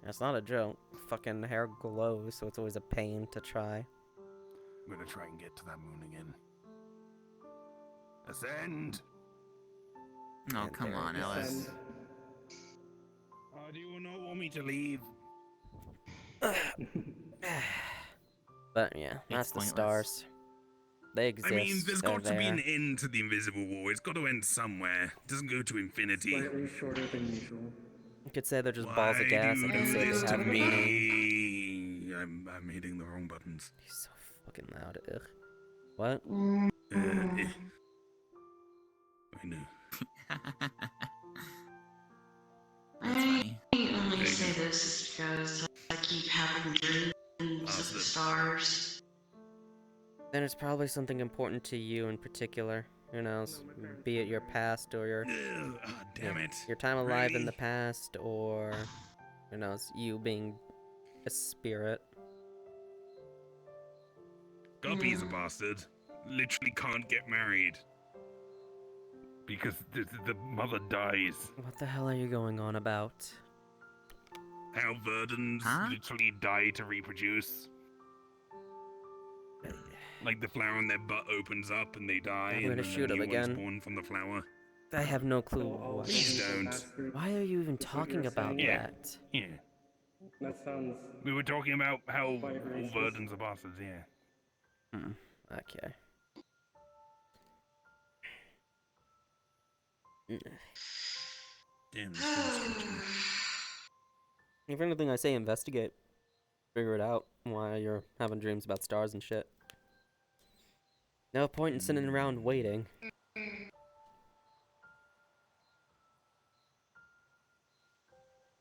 Speaker 1: That's not a joke. Fucking hair glows, so it's always a pain to try.
Speaker 2: I'm gonna try and get to that moon again. Ascend!
Speaker 7: Oh,
Speaker 1: And
Speaker 7: come
Speaker 1: there
Speaker 7: on,
Speaker 1: it
Speaker 7: Ellis.
Speaker 1: is.
Speaker 2: Oh, do you not want me to leave?
Speaker 1: But yeah, that's
Speaker 7: It's
Speaker 1: the
Speaker 7: pointless.
Speaker 1: stars. They exist.
Speaker 2: I mean, there's
Speaker 1: they're
Speaker 2: got to be an
Speaker 1: there.
Speaker 2: end to the Invisible War. It's got to end somewhere. It doesn't go to infinity.
Speaker 14: Slightly shorter than usual.
Speaker 1: You could say they're just
Speaker 2: Why
Speaker 1: balls of
Speaker 2: do
Speaker 1: gas.
Speaker 2: you
Speaker 1: I can
Speaker 2: do
Speaker 1: say
Speaker 2: this
Speaker 1: they
Speaker 2: to
Speaker 1: have meaning.
Speaker 2: me? I'm hitting the wrong buttons.
Speaker 1: He's so fucking loud. Ugh. What?
Speaker 2: I know.
Speaker 7: That's funny.
Speaker 16: I only say this is because I keep having dreams of the stars.
Speaker 1: Then it's probably something important to you in particular. Who knows? Be it your past or your
Speaker 2: damn it.
Speaker 1: your time alive in
Speaker 2: Really?
Speaker 1: the past, or who knows, you being a spirit.
Speaker 2: Guppy's a bastard. Literally can't get married. Because the mother dies.
Speaker 1: What the hell are you going on about?
Speaker 2: How Verdans literally die to reproduce. Like the flower on their butt opens up and they die,
Speaker 1: I'm gonna
Speaker 2: and then
Speaker 1: shoot
Speaker 2: the
Speaker 1: him
Speaker 2: new one's
Speaker 1: again.
Speaker 2: born from the flower.
Speaker 1: I have no clue why.
Speaker 2: Please don't.
Speaker 1: Why are you even talking about
Speaker 2: Yeah.
Speaker 1: that?
Speaker 2: Yeah.
Speaker 14: That sounds.
Speaker 2: We were talking about how all
Speaker 14: quite racist.
Speaker 2: Verdans are bastards, yeah.
Speaker 1: Okay.
Speaker 2: Damn, this game's stretching.
Speaker 1: If anything, I say investigate. Figure it out why you're having dreams about stars and shit. No point in sitting around waiting.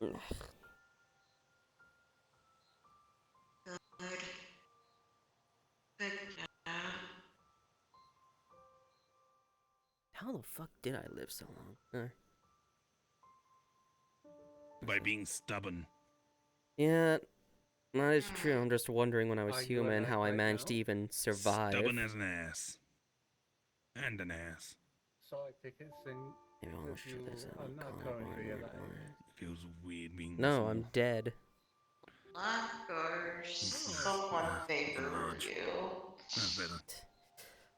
Speaker 1: Ugh.
Speaker 16: Good.
Speaker 1: How the fuck did I live so long?
Speaker 2: By being stubborn.
Speaker 1: Yeah, that is true. I'm just wondering when I was
Speaker 3: Are you
Speaker 1: human how I
Speaker 3: alive
Speaker 1: managed
Speaker 3: now?
Speaker 1: to even survive.
Speaker 2: Stubborn as an ass. And an ass.
Speaker 3: Side tickets and
Speaker 1: Maybe I'll
Speaker 3: that
Speaker 1: show
Speaker 3: you
Speaker 1: this
Speaker 3: are
Speaker 1: out.
Speaker 3: not currently allowed.
Speaker 2: It feels weird being
Speaker 1: No,
Speaker 2: this
Speaker 1: I'm
Speaker 2: old.
Speaker 1: dead.
Speaker 16: Blackguard, someone favored you.
Speaker 2: That's better.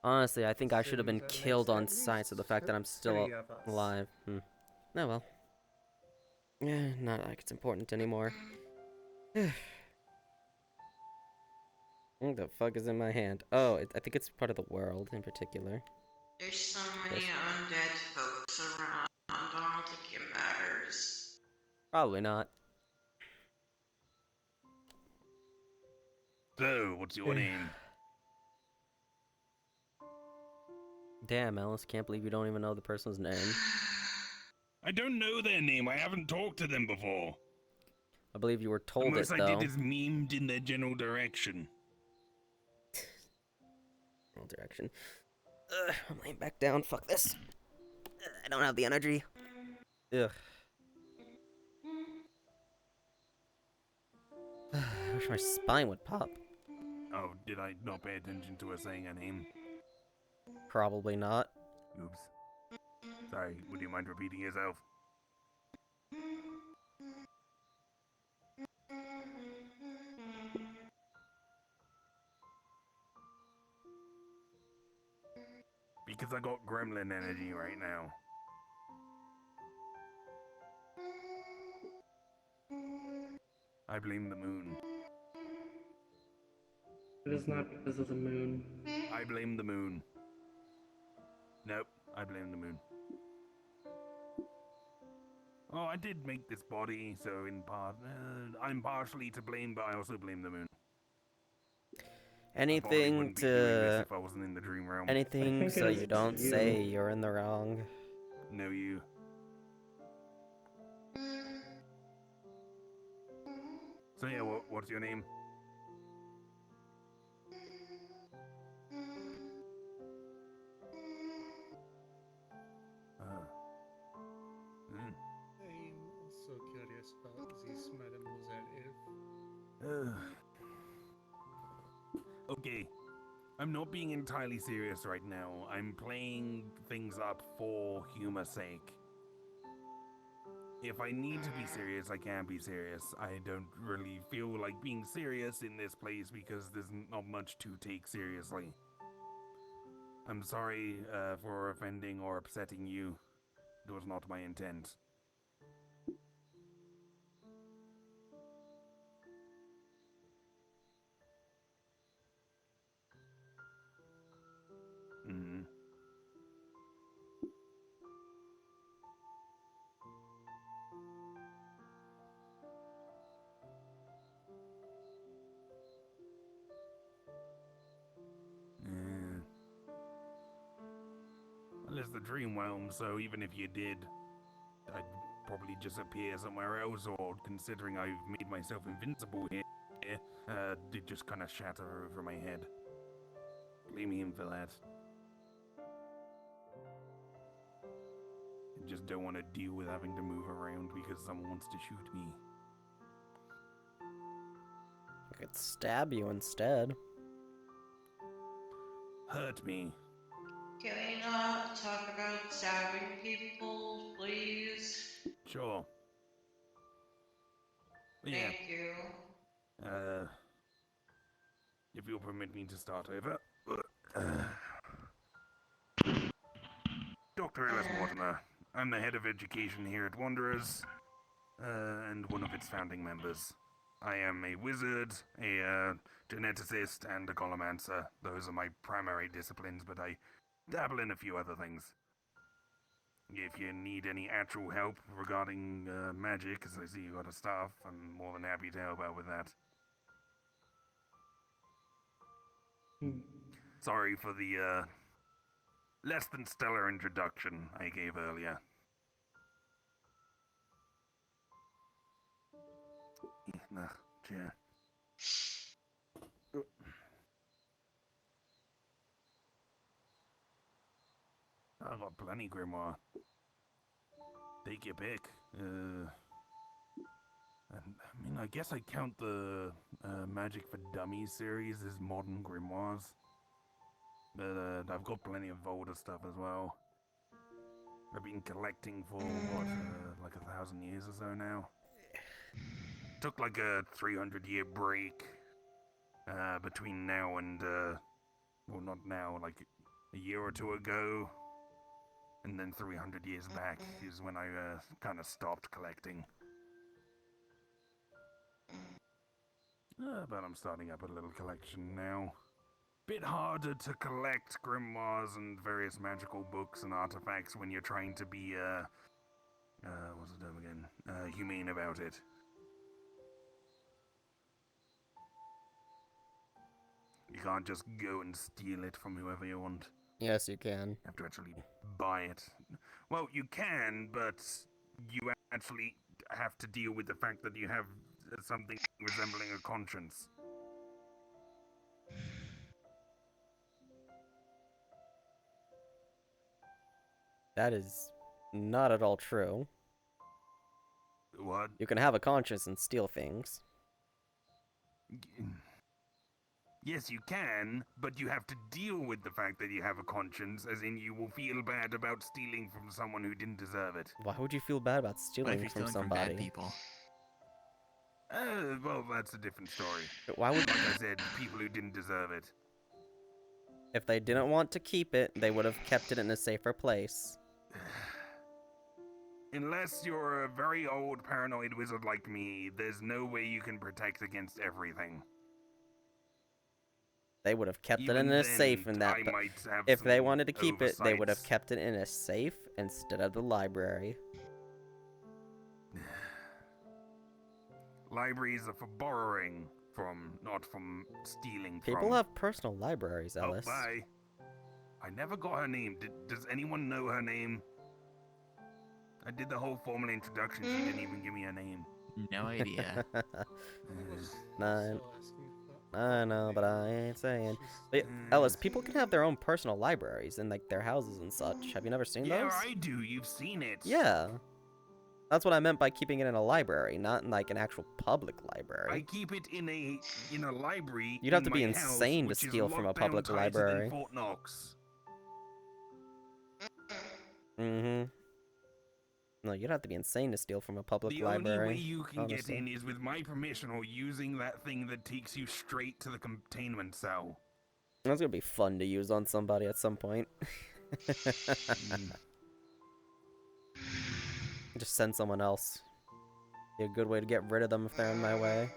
Speaker 1: Honestly, I think I should have been
Speaker 3: Seems that
Speaker 1: killed on
Speaker 3: makes at
Speaker 1: sight, so the fact that I'm
Speaker 3: least
Speaker 1: still
Speaker 3: 3 of us.
Speaker 1: alive. Oh well. Yeah, not like it's important anymore. What the fuck is in my hand? Oh, I think it's part of the world in particular.
Speaker 16: There's so many undead folks around, I don't think it matters.
Speaker 1: Probably not.
Speaker 2: So, what's your name?
Speaker 1: Damn, Alice, can't believe you don't even know the person's name.
Speaker 2: I don't know their name. I haven't talked to them before.
Speaker 1: I believe you were
Speaker 2: The
Speaker 1: told it,
Speaker 2: most I
Speaker 1: though.
Speaker 2: did is memed in their general direction.
Speaker 1: Wrong direction. I'm laying back down. Fuck this. I don't have the energy. Ugh. I wish my spine would pop.
Speaker 2: Oh, did I not pay attention to her saying her name?
Speaker 1: Probably not.
Speaker 2: Oops. Sorry, would you mind repeating yourself? Because I got gremlin energy right now. I blame the moon.
Speaker 14: It is not because of the moon.
Speaker 2: I blame the moon. Nope, I blame the moon. Oh, I did make this body, so in part, I'm partially to blame, but I also blame the moon.
Speaker 1: Anything to...
Speaker 2: If I wasn't in the dream realm.
Speaker 1: Anything so you don't say you're in the wrong.
Speaker 2: No, you. So yeah, what's your name?
Speaker 3: I'm also curious about this, Mademoiselle Eve.
Speaker 2: Okay. I'm not being entirely serious right now. I'm playing things up for humor's sake. If I need to be serious, I can be serious. I don't really feel like being serious in this place because there's not much to take seriously. I'm sorry for offending or upsetting you. It was not my intent. Mm-hmm. Well, it's the dream realm, so even if you did, I'd probably just appear somewhere else, or considering I've made myself invincible here, did just kind of shatter over my head. Blame him for that. I just don't want to deal with having to move around because someone wants to shoot me.
Speaker 1: I could stab you instead.
Speaker 2: Hurt me.
Speaker 16: Can we not talk about stabbing people, please?
Speaker 2: Sure. But yeah.
Speaker 16: Thank you.
Speaker 2: If you'll permit me to start over. Dr. Ellis Mortimer. I'm the head of education here at Wanderers, and one of its founding members. I am a wizard, a geneticist, and a colomancer. Those are my primary disciplines, but I dabble in a few other things. If you need any actual help regarding magic, as I see you got a staff, I'm more than happy to help out with that. Sorry for the less than stellar introduction I gave earlier. Nah, chair. I've got plenty, Grimoire. Take your pick. I mean, I guess I count the Magic for Dummies series as modern grimoires. But I've got plenty of older stuff as well. I've been collecting for, what, like 1,000 years or so now. Took like a 300-year break between now and, well, not now, like a year or two ago. And then 300 years back is when I kind of stopped collecting. But I'm starting up a little collection now. Bit harder to collect grimoires and various magical books and artifacts when you're trying to be, what's the term again? Humane about it. You can't just go and steal it from whoever you want.
Speaker 1: Yes, you can.
Speaker 2: You have to actually buy it. Well, you can, but you actually have to deal with the fact that you have something resembling a conscience.
Speaker 1: That is not at all true.
Speaker 2: What?
Speaker 1: You can have a conscience and steal things.
Speaker 2: Yes, you can, but you have to deal with the fact that you have a conscience, as in you will feel bad about stealing from someone who didn't deserve it.
Speaker 1: Why would you feel bad about
Speaker 7: What if
Speaker 1: stealing
Speaker 7: you're
Speaker 1: from
Speaker 7: stealing
Speaker 1: somebody?
Speaker 7: from bad people?
Speaker 2: Well, that's a different story.
Speaker 1: But why would...
Speaker 2: Like I said, people who didn't deserve it.
Speaker 1: If they didn't want to keep it, they would have kept it in a safer place.
Speaker 2: Unless you're a very old paranoid wizard like me, there's no way you can protect against everything.
Speaker 1: They would have kept it
Speaker 2: Even
Speaker 1: in a
Speaker 2: then,
Speaker 1: safe in that.
Speaker 2: I might have
Speaker 1: If they
Speaker 2: some
Speaker 1: wanted to keep it, they would have
Speaker 2: oversights.
Speaker 1: kept it in a safe instead of the library.
Speaker 2: Libraries are for borrowing from, not from stealing from.
Speaker 1: People have personal libraries, Ellis.
Speaker 2: Oh, bye. I never got her name. Does anyone know her name? I did the whole formal introduction. She didn't even give me her name.
Speaker 7: No idea.
Speaker 1: Nine. I know, but I ain't saying. But, Ellis, people can have their own personal libraries in like their houses and such. Have you never seen
Speaker 2: Yeah,
Speaker 1: those?
Speaker 2: I do. You've seen it.
Speaker 1: Yeah. That's what I meant by keeping it in a library, not in like an actual public library.
Speaker 2: I keep it in a library.
Speaker 1: You'd have
Speaker 2: in
Speaker 1: to be
Speaker 2: my house,
Speaker 1: insane to
Speaker 2: which is
Speaker 1: steal from a
Speaker 2: locked down
Speaker 1: public
Speaker 2: tighter
Speaker 1: library.
Speaker 2: than Fort Knox.
Speaker 1: Mm-hmm. No, you'd have to be insane to steal from a public
Speaker 2: The
Speaker 1: library.
Speaker 2: only way you can
Speaker 1: honestly.
Speaker 2: get in is with my permission or using that thing that takes you straight to the containment cell.
Speaker 1: That's gonna be fun to use on somebody at some point. Just send someone else. Be a good way to get rid of them if they're in my way.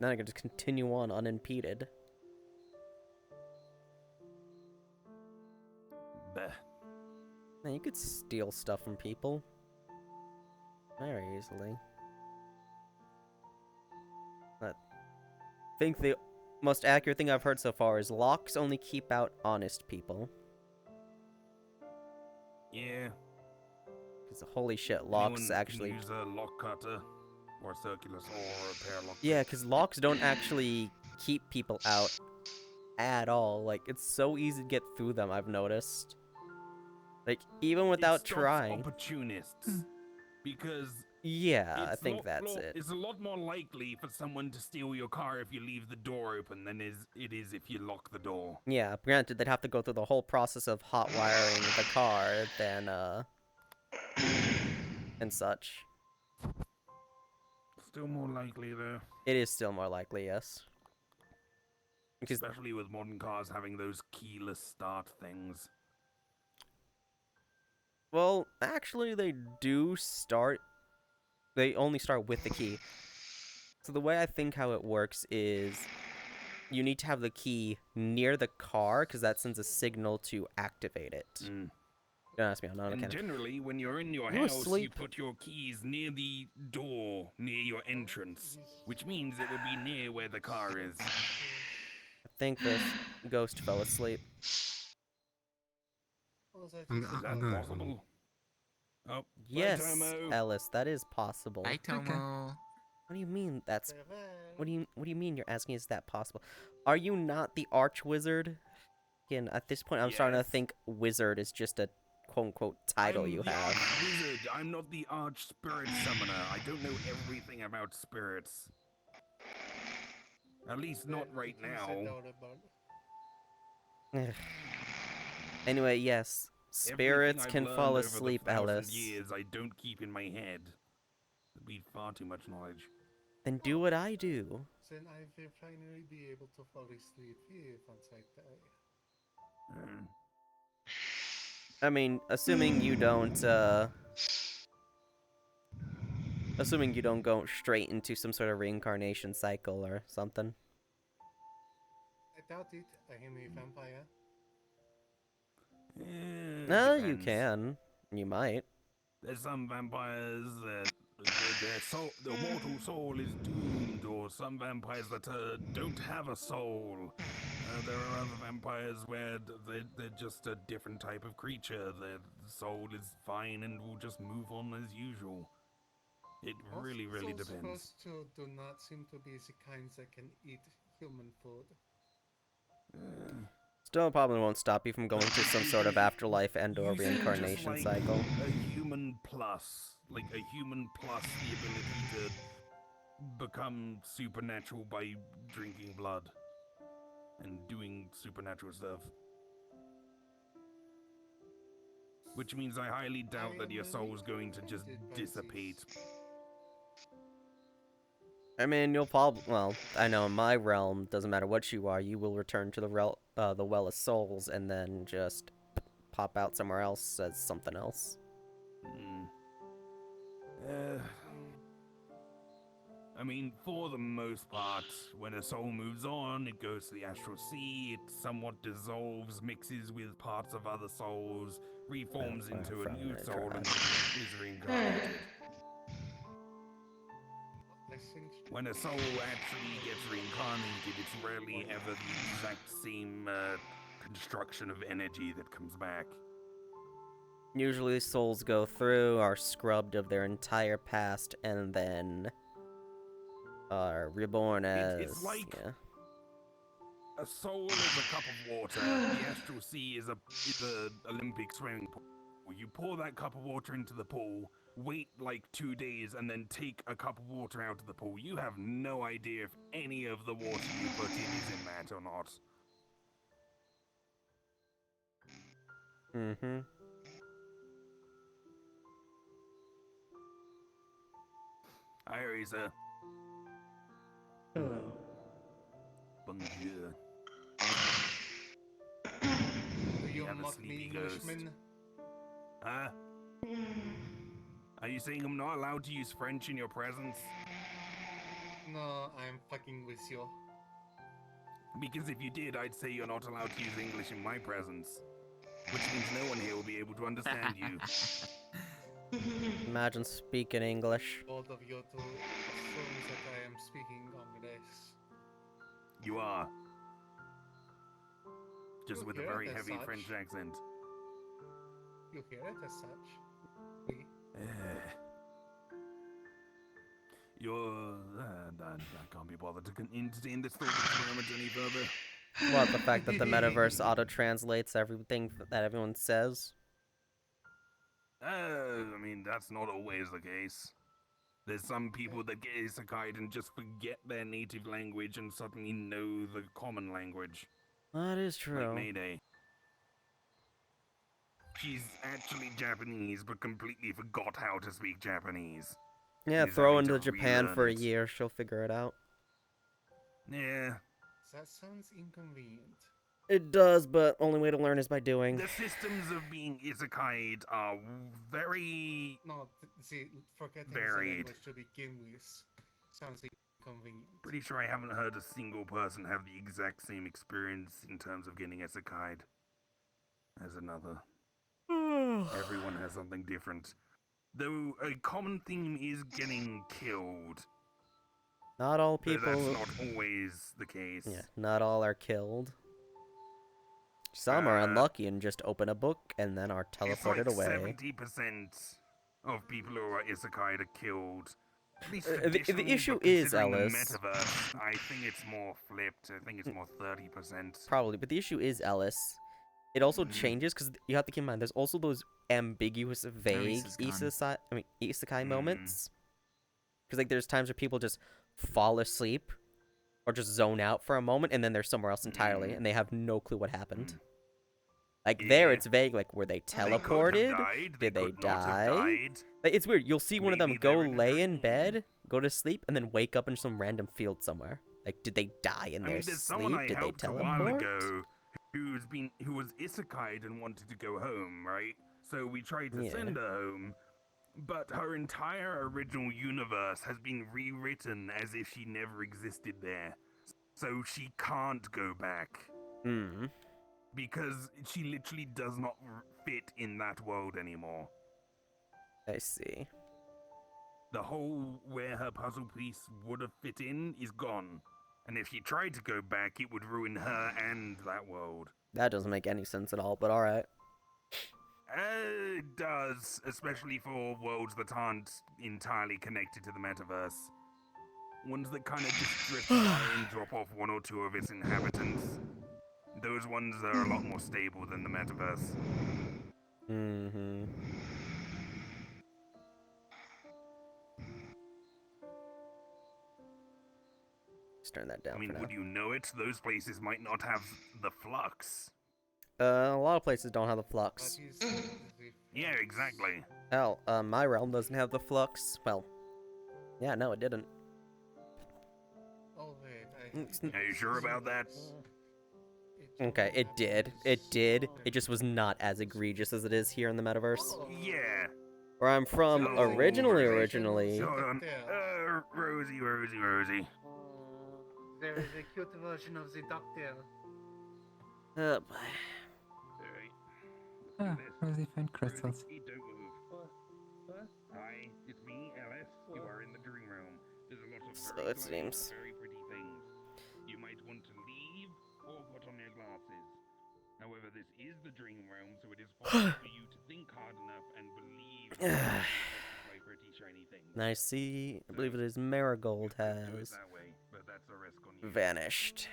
Speaker 1: Then I can just continue on unimpeded.
Speaker 2: Bleh.
Speaker 1: Man, you could steal stuff from people very easily. I think the most accurate thing I've heard so far is locks only keep out honest people.
Speaker 2: Yeah.
Speaker 1: Because holy shit, locks
Speaker 2: Anyone
Speaker 1: actually...
Speaker 2: can use a lock cutter or a circular saw or a pair of lock.
Speaker 1: Yeah, because locks don't actually keep people out at all. Like, it's so easy to get through them, I've noticed. Like, even without
Speaker 2: It stops
Speaker 1: trying.
Speaker 2: opportunists. Because
Speaker 1: Yeah, I
Speaker 2: it's
Speaker 1: think that's it.
Speaker 2: It's a lot more likely for someone to steal your car if you leave the door open than it is if you lock the door.
Speaker 1: Yeah, granted, they'd have to go through the whole process of hot wiring the car, then, and such.
Speaker 2: Still more likely though.
Speaker 1: It is still more likely, yes. Because
Speaker 2: Especially with modern cars having those keyless start things.
Speaker 1: well, actually, they do start. They only start with the key. So the way I think how it works is you need to have the key near the car because that sends a signal to activate it. Don't ask me, I'm not a
Speaker 2: And
Speaker 1: mechanic.
Speaker 2: generally, when you're in your
Speaker 1: You
Speaker 2: house, you
Speaker 1: asleep?
Speaker 2: put your keys near the door, near your entrance, which means it would be near where the car is.
Speaker 1: I think this ghost fell asleep.
Speaker 12: I'm going.
Speaker 2: Possible? Oh,
Speaker 1: Yes,
Speaker 2: Tomo.
Speaker 1: Ellis, that is possible.
Speaker 7: Hi, Tomo.
Speaker 1: What do you mean that's... What do you mean you're asking is that possible? Are you not the arch wizard? Again, at this point I'm starting to think wizard is just a quote-unquote title
Speaker 2: I'm
Speaker 1: you
Speaker 2: the
Speaker 1: have.
Speaker 2: Arch-Wizard. I'm not the arch spirit summoner. I don't know everything about spirits. At least not right now.
Speaker 1: Anyway, yes. Spirits
Speaker 2: Everything
Speaker 1: can
Speaker 2: I've
Speaker 1: fall
Speaker 2: learned over the
Speaker 1: asleep,
Speaker 2: 1,000
Speaker 1: Ellis.
Speaker 2: years I don't keep in my head. It'd be far too much knowledge.
Speaker 1: Then do what I do.
Speaker 3: Then I will finally be able to fall asleep here once I die.
Speaker 1: I mean, assuming you don't, assuming you don't go straight into some sort of reincarnation cycle or something.
Speaker 3: I doubt it. I am a vampire.
Speaker 1: No, you
Speaker 2: Depends.
Speaker 1: can. You might.
Speaker 2: There's some vampires that their mortal soul is doomed or some vampires that don't have a soul. There are other vampires where they're just a different type of creature. Their soul is fine and will just move on as usual. It really, really
Speaker 3: Those
Speaker 2: depends.
Speaker 3: first two do not seem to be the kinds that can eat human food.
Speaker 1: Still probably won't stop you from going through some sort of afterlife and/or
Speaker 2: You seem just
Speaker 1: reincarnation
Speaker 2: like
Speaker 1: cycle.
Speaker 2: a human plus, like a human plus the ability to become supernatural by drinking blood and doing supernatural stuff. Which means I highly doubt that your soul's going to just dissipate.
Speaker 1: I mean, you'll probably, well, I know in my realm, doesn't matter what you are, you will return to the Well of Souls and then just pop out somewhere else as something else.
Speaker 2: I mean, for the most part, when a soul moves on, it goes to the astral sea, it somewhat dissolves, mixes with parts of other souls, reforms into a new soul, and then is reincarnated. When a soul actually gets reincarnated, it's rarely ever the exact same construction of energy that comes back.
Speaker 1: Usually souls go through, are scrubbed of their entire past, and then are reborn as...
Speaker 2: It's like a soul is a cup of water, the astral sea is a Olympic swimming pool. You pour that cup of water into the pool, wait like 2 days, and then take a cup of water out of the pool. You have no idea if any of the water you put in is in that or not.
Speaker 1: Mm-hmm.
Speaker 2: Hi, Arisa.
Speaker 14: Hello.
Speaker 2: Bonjour.
Speaker 3: Do you
Speaker 2: have a
Speaker 3: mock
Speaker 2: sleepy
Speaker 3: me,
Speaker 2: ghost.
Speaker 3: Englishman?
Speaker 2: Huh? Are you saying I'm not allowed to use French in your presence?
Speaker 3: No, I'm fucking with you.
Speaker 2: Because if you did, I'd say you're not allowed to use English in my presence. Which means no one here will be able to understand you.
Speaker 1: Imagine speaking English.
Speaker 3: Both of you to assume that I am speaking English.
Speaker 2: You are. Just
Speaker 3: You
Speaker 2: with a
Speaker 3: hear
Speaker 2: very
Speaker 3: it as
Speaker 2: heavy
Speaker 3: such.
Speaker 2: French accent.
Speaker 3: You hear it as such. Oui.
Speaker 2: You're... I can't be bothered to entertain this thought experiment any further.
Speaker 1: What, the fact that the metaverse auto-translates everything that everyone says?
Speaker 2: I mean, that's not always the case. There's some people that get isekai'd and just forget their native language and suddenly know the common language.
Speaker 1: That is true.
Speaker 2: Like Mayday. She's actually Japanese, but completely forgot how to speak Japanese.
Speaker 1: Yeah,
Speaker 2: She's
Speaker 1: throw
Speaker 2: having
Speaker 1: into
Speaker 2: to
Speaker 1: Japan
Speaker 2: relearn
Speaker 1: for a
Speaker 2: it.
Speaker 1: year, she'll figure it out.
Speaker 2: Yeah.
Speaker 3: That sounds inconvenient.
Speaker 1: It does, but only way to learn is by doing.
Speaker 2: The systems of being isekai'd are very...
Speaker 3: No, see, forgetting the
Speaker 2: varied.
Speaker 3: language to begin with sounds inconvenient.
Speaker 2: Pretty sure I haven't heard a single person have the exact same experience in terms of getting isekai'd as another. Everyone has something different. Though a common theme is getting killed.
Speaker 1: Not all
Speaker 2: Though
Speaker 1: people...
Speaker 2: that's not always the case.
Speaker 1: Yeah, not all are killed. Some are unlucky and just open a book and then are teleported
Speaker 2: it's like
Speaker 1: away.
Speaker 2: 70% of people who are isekai are killed. At least
Speaker 1: The
Speaker 2: traditionally,
Speaker 1: issue
Speaker 2: but
Speaker 1: is,
Speaker 2: considering
Speaker 1: Ellis...
Speaker 2: the metaverse, I think it's more flipped. I think it's more 30%.
Speaker 1: Probably, but the issue is, Ellis, it also changes because you have to keep in mind there's also those ambiguous, vague isekai moments. Because like there's times where people just fall asleep or just zone out for a moment and then they're somewhere else entirely and they have no clue what happened. Like there, it's vague. Like were they teleported? Did they die? Like, it's weird. You'll see one of them go lay in bed, go to sleep, and then wake up in some random field somewhere. Like, did they die in their
Speaker 2: There's someone
Speaker 1: sleep?
Speaker 2: I
Speaker 1: Did they
Speaker 2: helped a while
Speaker 1: teleport?
Speaker 2: ago who was isekai'd and wanted to go home, right? So we tried to send her home, but her entire original universe has been rewritten as if she never existed there. So she can't go back. Because she literally does not fit in that world anymore.
Speaker 1: I see.
Speaker 2: the hole where her puzzle piece would have fit in is gone. And if she tried to go back, it would ruin her and that world.
Speaker 1: That doesn't make any sense at all, but alright.
Speaker 2: It does, especially for worlds that aren't entirely connected to the metaverse. Ones that kind of just drift by and drop off one or two of its inhabitants. Those ones are a lot more stable than the metaverse.
Speaker 1: Mm-hmm. Let's turn that down
Speaker 2: I mean,
Speaker 1: for now.
Speaker 2: would you know it? Those places might not have the flux.
Speaker 1: A lot of places don't have the flux.
Speaker 2: Yeah, exactly.
Speaker 1: Hell, my realm doesn't have the flux. Well, yeah, no, it didn't.
Speaker 3: Oh wait,
Speaker 2: Are you sure about that?
Speaker 1: Okay, it did. It did. It just was not as egregious as it is here in the metaverse.
Speaker 2: Yeah.
Speaker 1: Where I'm from, originally.
Speaker 2: Hold on. Rosie.
Speaker 3: There is a cute version of the DuckTale.
Speaker 1: Alright.
Speaker 15: Ah, Rosie found crystals.
Speaker 2: Don't move. Hi, it's me, Alice. You are in the dream realm. There's a lot of
Speaker 1: So
Speaker 2: very
Speaker 1: it seems.
Speaker 2: very pretty things. You might want to leave or put on your glasses. However, this is the dream realm, so it is possible for you to think hard enough and believe by pretty shiny things.
Speaker 1: I see. I believe it is Marigold has
Speaker 2: That way, but that's a risk on you.
Speaker 1: vanished.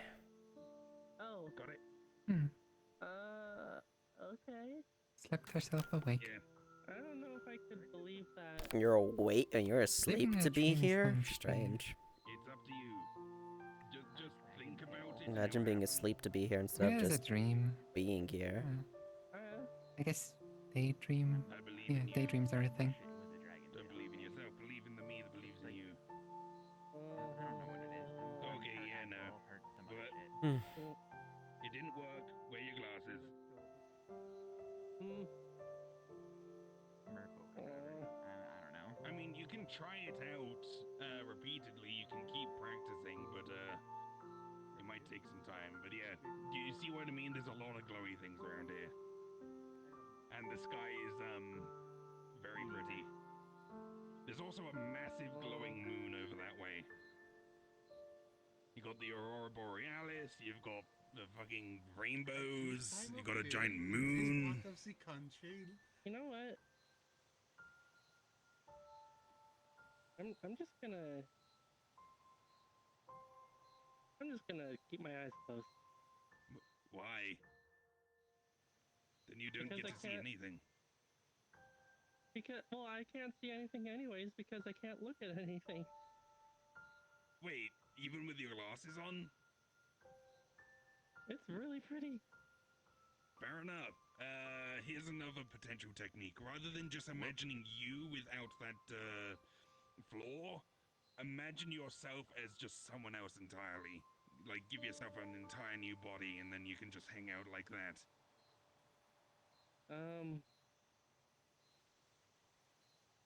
Speaker 13: Oh.
Speaker 2: Got it?
Speaker 13: Okay.
Speaker 15: Slept herself awake.
Speaker 2: Yeah.
Speaker 13: I don't know if I could believe that.
Speaker 1: You're awake and you're asleep
Speaker 15: Living a
Speaker 1: to be
Speaker 15: dream is
Speaker 1: here?
Speaker 15: very
Speaker 1: Strange.
Speaker 2: It's up to you. Just think about it.
Speaker 1: Imagine being asleep to be here instead
Speaker 15: Yeah,
Speaker 1: of
Speaker 15: it's a
Speaker 1: just
Speaker 15: dream.
Speaker 1: being here.
Speaker 15: I guess daydream. Yeah, daydreams are a thing.
Speaker 2: Don't believe in yourself. Believe in the me that believes in you. Okay, yeah, no. But it didn't work. Wear your glasses.
Speaker 9: I don't know.
Speaker 2: I mean, you can try it out repeatedly. You can keep practicing, but it might take some time. But yeah, do you see what I mean? There's a lot of glowy things around here, and the sky is very pretty. There's also a massive glowing moon over that way. You got the aurora borealis. You've got the fucking rainbows. You got a giant moon.
Speaker 3: Part of the country.
Speaker 13: You know what? I'm just gonna keep my eyes closed.
Speaker 2: Why? Then you don't
Speaker 13: Because
Speaker 2: get
Speaker 13: I
Speaker 2: to see
Speaker 13: can't-
Speaker 2: anything.
Speaker 13: Because, well, I can't see anything anyways because I can't look at anything.
Speaker 2: Wait, even with your glasses on?
Speaker 13: It's really pretty.
Speaker 2: Fair enough. Here's another potential technique. Rather than just imagining you without that, flaw, imagine yourself as just someone else entirely. Like, give yourself an entire new body, and then you can just hang out like that.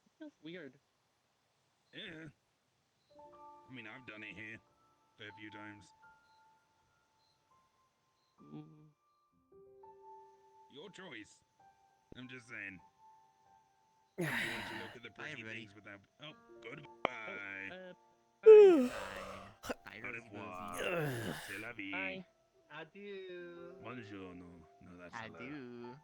Speaker 13: It feels weird.
Speaker 2: Yeah. I mean, I've done it here a fair few times. Your choice. I'm just saying. If you want to look at the pretty things without... Oh, goodbye. Au revoir. C'est la vie.
Speaker 13: Bye.
Speaker 3: Adieu.
Speaker 2: Buongiorno. No, that's
Speaker 9: Adieu.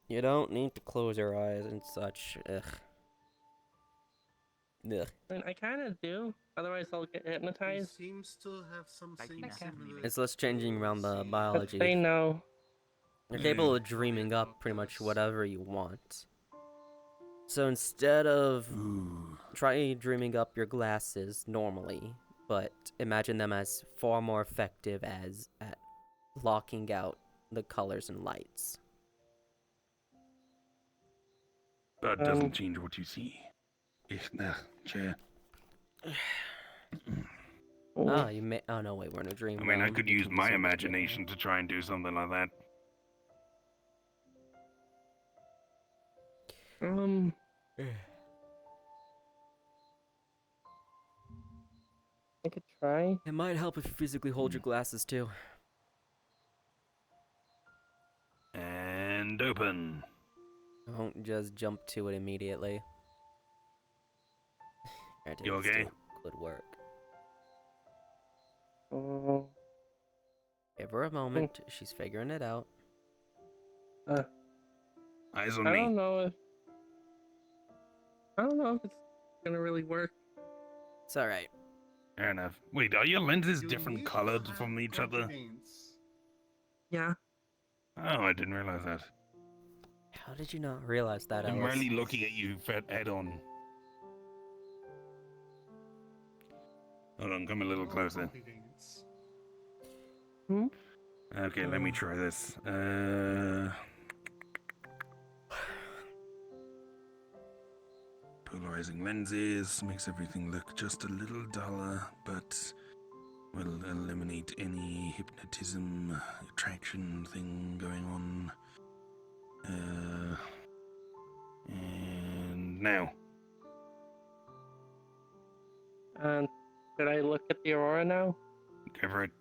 Speaker 1: You don't need to close your eyes and such. Ugh. Ugh.
Speaker 13: I mean, I kind of do. Otherwise, I'll get
Speaker 3: It
Speaker 13: hypnotized.
Speaker 3: seems to have something similar.
Speaker 1: It's less changing around the biology.
Speaker 13: They know.
Speaker 1: You're capable of dreaming up pretty much whatever you want. So instead of try dreaming up your glasses normally, but imagine them as far more effective as at blocking out the colors and lights.
Speaker 2: That doesn't change what you see. It's the chair.
Speaker 1: Oh, you may. Oh no, wait, we're in a dream.
Speaker 2: I mean, I
Speaker 1: realm.
Speaker 2: could
Speaker 1: You
Speaker 2: use
Speaker 1: can do
Speaker 2: my
Speaker 1: something
Speaker 2: imagination to try and do something like that.
Speaker 13: I could try.
Speaker 1: It might help if you physically hold your glasses too.
Speaker 2: And open.
Speaker 1: Don't just jump to it immediately. Granted,
Speaker 2: You
Speaker 1: it
Speaker 2: okay?
Speaker 1: still could work.
Speaker 14: Oh.
Speaker 1: Give her a moment. She's figuring it out.
Speaker 2: Eyes on
Speaker 14: I
Speaker 2: me.
Speaker 14: don't know if it's gonna really work.
Speaker 1: It's all right.
Speaker 2: Fair enough. Wait, are your lenses
Speaker 3: You
Speaker 2: different
Speaker 3: need to
Speaker 2: colored
Speaker 3: have
Speaker 2: from each other?
Speaker 3: confidence.
Speaker 14: Yeah.
Speaker 2: Oh, I didn't realize that.
Speaker 1: How did you not realize that,
Speaker 2: I'm
Speaker 1: Ellis?
Speaker 2: really looking at you head on. Hold on, come a little closer.
Speaker 3: Confidence.
Speaker 2: Okay, let me try this. Polarizing lenses makes everything look just a little duller, but will eliminate any hypnotism attraction thing going on. And now.
Speaker 14: And should I look at the aurora now?
Speaker 2: Go for it.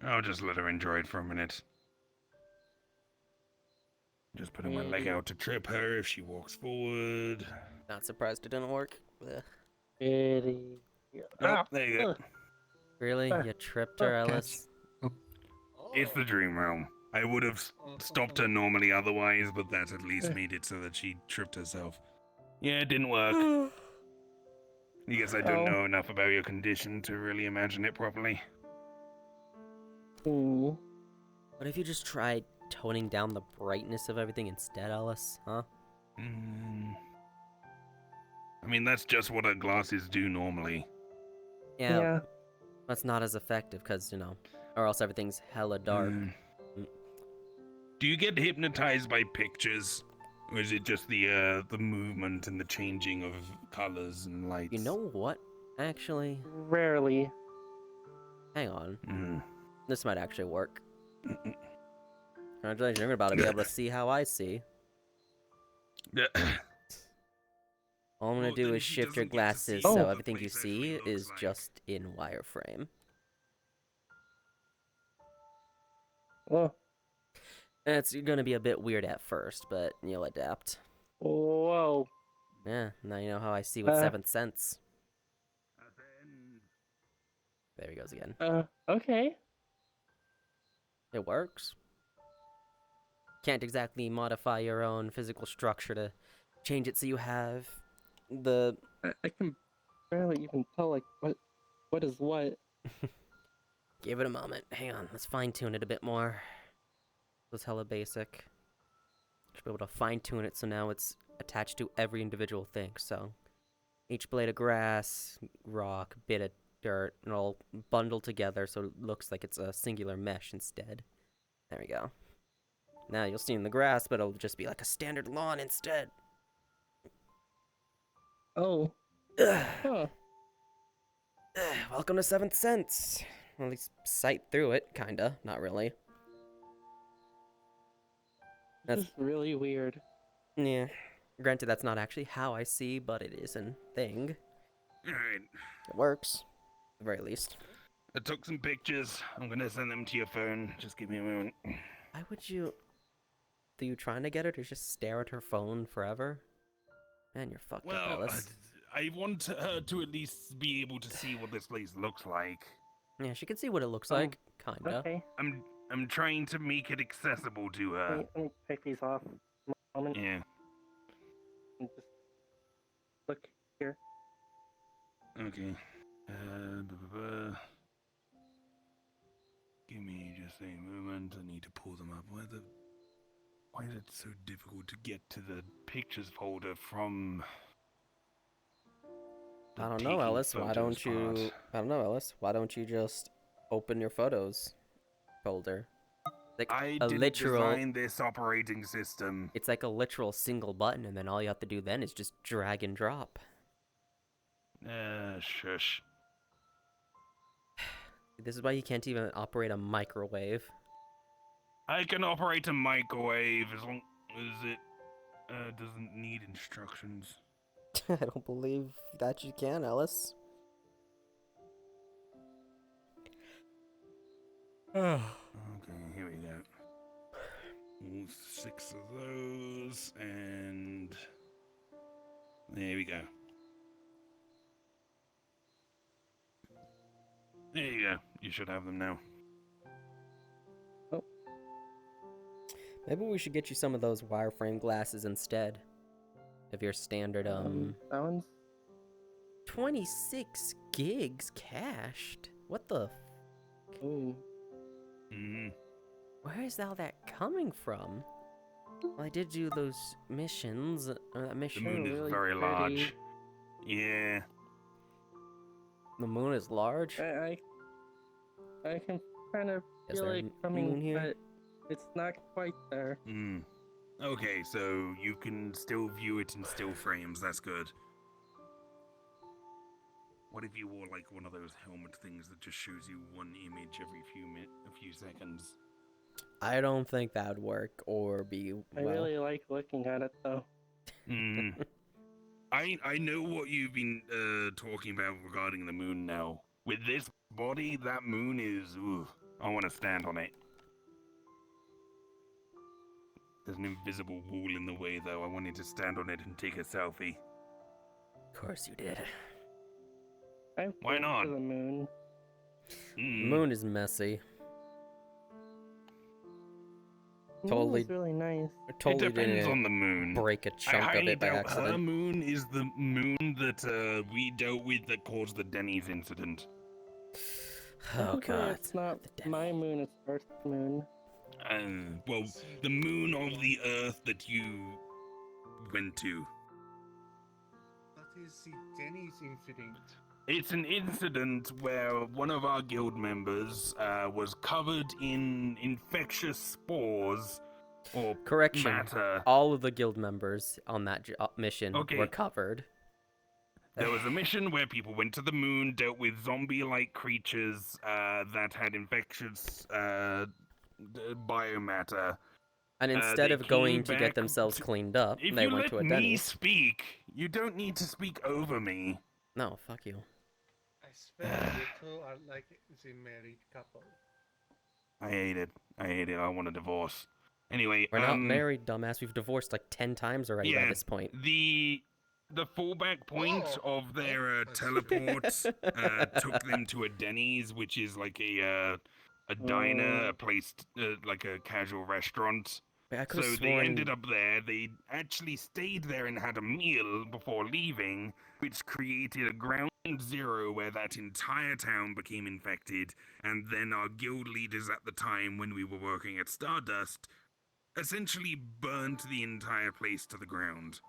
Speaker 2: I'll just let her enjoy it for a minute. Just putting my leg out to trip her if she walks forward.
Speaker 1: Not surprised it didn't work. Ugh.
Speaker 2: Oh, there you go.
Speaker 1: Really? You tripped her, Ellis?
Speaker 2: It's the dream realm. I would have stopped her normally otherwise, but that at least made it so that she tripped herself. Yeah, it didn't work. I guess I don't know enough about your condition to really imagine it properly.
Speaker 14: Ooh.
Speaker 1: What if you just tried toning down the brightness of everything instead, Ellis? Huh?
Speaker 2: I mean, that's just what our glasses do normally.
Speaker 1: Yeah. That's not as effective because, or else everything's hella dark.
Speaker 2: Do you get hypnotized by pictures? Or is it just the movement and the changing of colors and lights?
Speaker 1: You know what? Actually...
Speaker 14: Rarely.
Speaker 1: Hang on. This might actually work. Congratulations, you're about to be able to see how I see. All I'm gonna do is shift your glasses so everything you see is just in wireframe.
Speaker 14: Oh.
Speaker 1: It's gonna be a bit weird at first, but you'll adapt.
Speaker 14: Whoa.
Speaker 1: Yeah, now you know how I see with Seventh Sense. There he goes again.
Speaker 14: Okay.
Speaker 1: It works. Can't exactly modify your own physical structure to change it so you have the...
Speaker 14: I can barely even tell, like, what is what.
Speaker 1: Give it a moment. Hang on, let's fine-tune it a bit more. It was hella basic. Should be able to fine-tune it so now it's attached to every individual thing, so... Each blade of grass, rock, bit of dirt, and all bundled together so it looks like it's a singular mesh instead. There we go. Now you'll see in the grass, but it'll just be like a standard lawn instead.
Speaker 14: Oh.
Speaker 1: Huh. Welcome to Seventh Sense. Well, at least sight through it, kinda. Not really.
Speaker 14: That's really weird.
Speaker 1: Yeah. Granted, that's not actually how I see, but it is a thing.
Speaker 2: Alright.
Speaker 1: It works. At the very least.
Speaker 2: I took some pictures. I'm gonna send them to your phone. Just give me a moment.
Speaker 1: Why would you... Are you trying to get her to just stare at her phone forever? Man, you're fucked up, Ellis.
Speaker 2: I want her to at least be able to see what this place looks like.
Speaker 1: Yeah, she can see what it looks like, kinda.
Speaker 14: Okay.
Speaker 2: I'm trying to make it accessible to her.
Speaker 14: Let me take these off. Moment.
Speaker 2: Yeah.
Speaker 14: And just look here.
Speaker 2: Okay. Give me just a moment. I need to pull them up. Why is it so difficult to get to the pictures folder from?
Speaker 1: I don't know, Ellis. Why don't you? I don't know, Ellis. Why don't you just open your photos folder? Like
Speaker 2: I
Speaker 1: a
Speaker 2: didn't
Speaker 1: literal.
Speaker 2: design this operating system.
Speaker 1: It's like a literal single button, and then all you have to do then is just drag and drop.
Speaker 2: Shush.
Speaker 1: This is why you can't even operate a microwave.
Speaker 2: I can operate a microwave as long as it doesn't need instructions.
Speaker 1: I don't believe that you can, Ellis.
Speaker 2: Okay, here we go. 6 of those, and there we go. There you go. You should have them now.
Speaker 1: Maybe we should get you some of those wireframe glasses instead of your standard
Speaker 14: That one's
Speaker 1: 26 gigs cached. What the?
Speaker 14: Ooh.
Speaker 1: Where is all that coming from? Well, I did do those missions. That mission.
Speaker 2: The moon is
Speaker 14: really
Speaker 2: very
Speaker 14: pretty.
Speaker 2: large. Yeah.
Speaker 1: The moon is large.
Speaker 14: I can kind of
Speaker 1: Is
Speaker 14: feel
Speaker 1: there
Speaker 14: it
Speaker 1: a moon
Speaker 14: coming,
Speaker 1: here?
Speaker 14: but it's not quite there.
Speaker 2: Okay, so you can still view it in still frames. That's good. What if you wore like one of those helmet things that just shows you one image every few seconds?
Speaker 1: I don't think that would work or be
Speaker 14: I
Speaker 1: well.
Speaker 14: really like looking at it though.
Speaker 2: I know what you've been talking about regarding the moon now. With this body, that moon is. Ooh, I want to stand on it. There's an invisible wall in the way, though. I wanted to stand on it and take a selfie.
Speaker 1: Of course you did.
Speaker 2: Why not?
Speaker 14: To the moon.
Speaker 1: The moon is messy. Totally.
Speaker 14: It's really nice.
Speaker 1: Totally
Speaker 2: it depends
Speaker 1: didn't
Speaker 2: on the moon.
Speaker 1: break a
Speaker 2: I
Speaker 1: chunk of
Speaker 2: highly
Speaker 1: it by
Speaker 2: doubt her
Speaker 1: accident.
Speaker 2: moon is the moon that we dealt with that caused the Denny's incident.
Speaker 1: Oh
Speaker 14: Hopefully
Speaker 1: god.
Speaker 14: It's not my moon, it's Earth's moon.
Speaker 2: Well, the moon of the Earth that you went to.
Speaker 3: That is the Denny's incident.
Speaker 2: It's an incident where one of our guild members was covered in infectious spores or
Speaker 1: Correction.
Speaker 2: matter.
Speaker 1: All of the guild members on that mission
Speaker 2: Okay.
Speaker 1: were covered.
Speaker 2: There was a mission where people went to the moon, dealt with zombie-like creatures that had infectious biomatter.
Speaker 1: And instead
Speaker 2: they
Speaker 1: of going
Speaker 2: came
Speaker 1: to
Speaker 2: back
Speaker 1: get themselves cleaned up,
Speaker 2: If
Speaker 1: they
Speaker 2: you
Speaker 1: went
Speaker 2: let
Speaker 1: to a
Speaker 2: me
Speaker 1: Denny's.
Speaker 2: speak, you don't need to speak over me.
Speaker 1: No, fuck you.
Speaker 3: I swear you two are like the married couple.
Speaker 2: I hate it. I want a divorce. Anyway,
Speaker 1: We're not married, dumbass. We've divorced like 10 times already by this point.
Speaker 2: The fallback point of their teleport took them to a Denny's, which is like a diner, a place like a casual restaurant.
Speaker 1: Wait, I
Speaker 2: So
Speaker 1: could've
Speaker 2: they
Speaker 1: sworn-
Speaker 2: ended up there. They actually stayed there and had a meal before leaving, which created a ground zero where that entire town became infected. And then our guild leaders at the time, when we were working at Stardust, essentially burnt the entire place to the ground.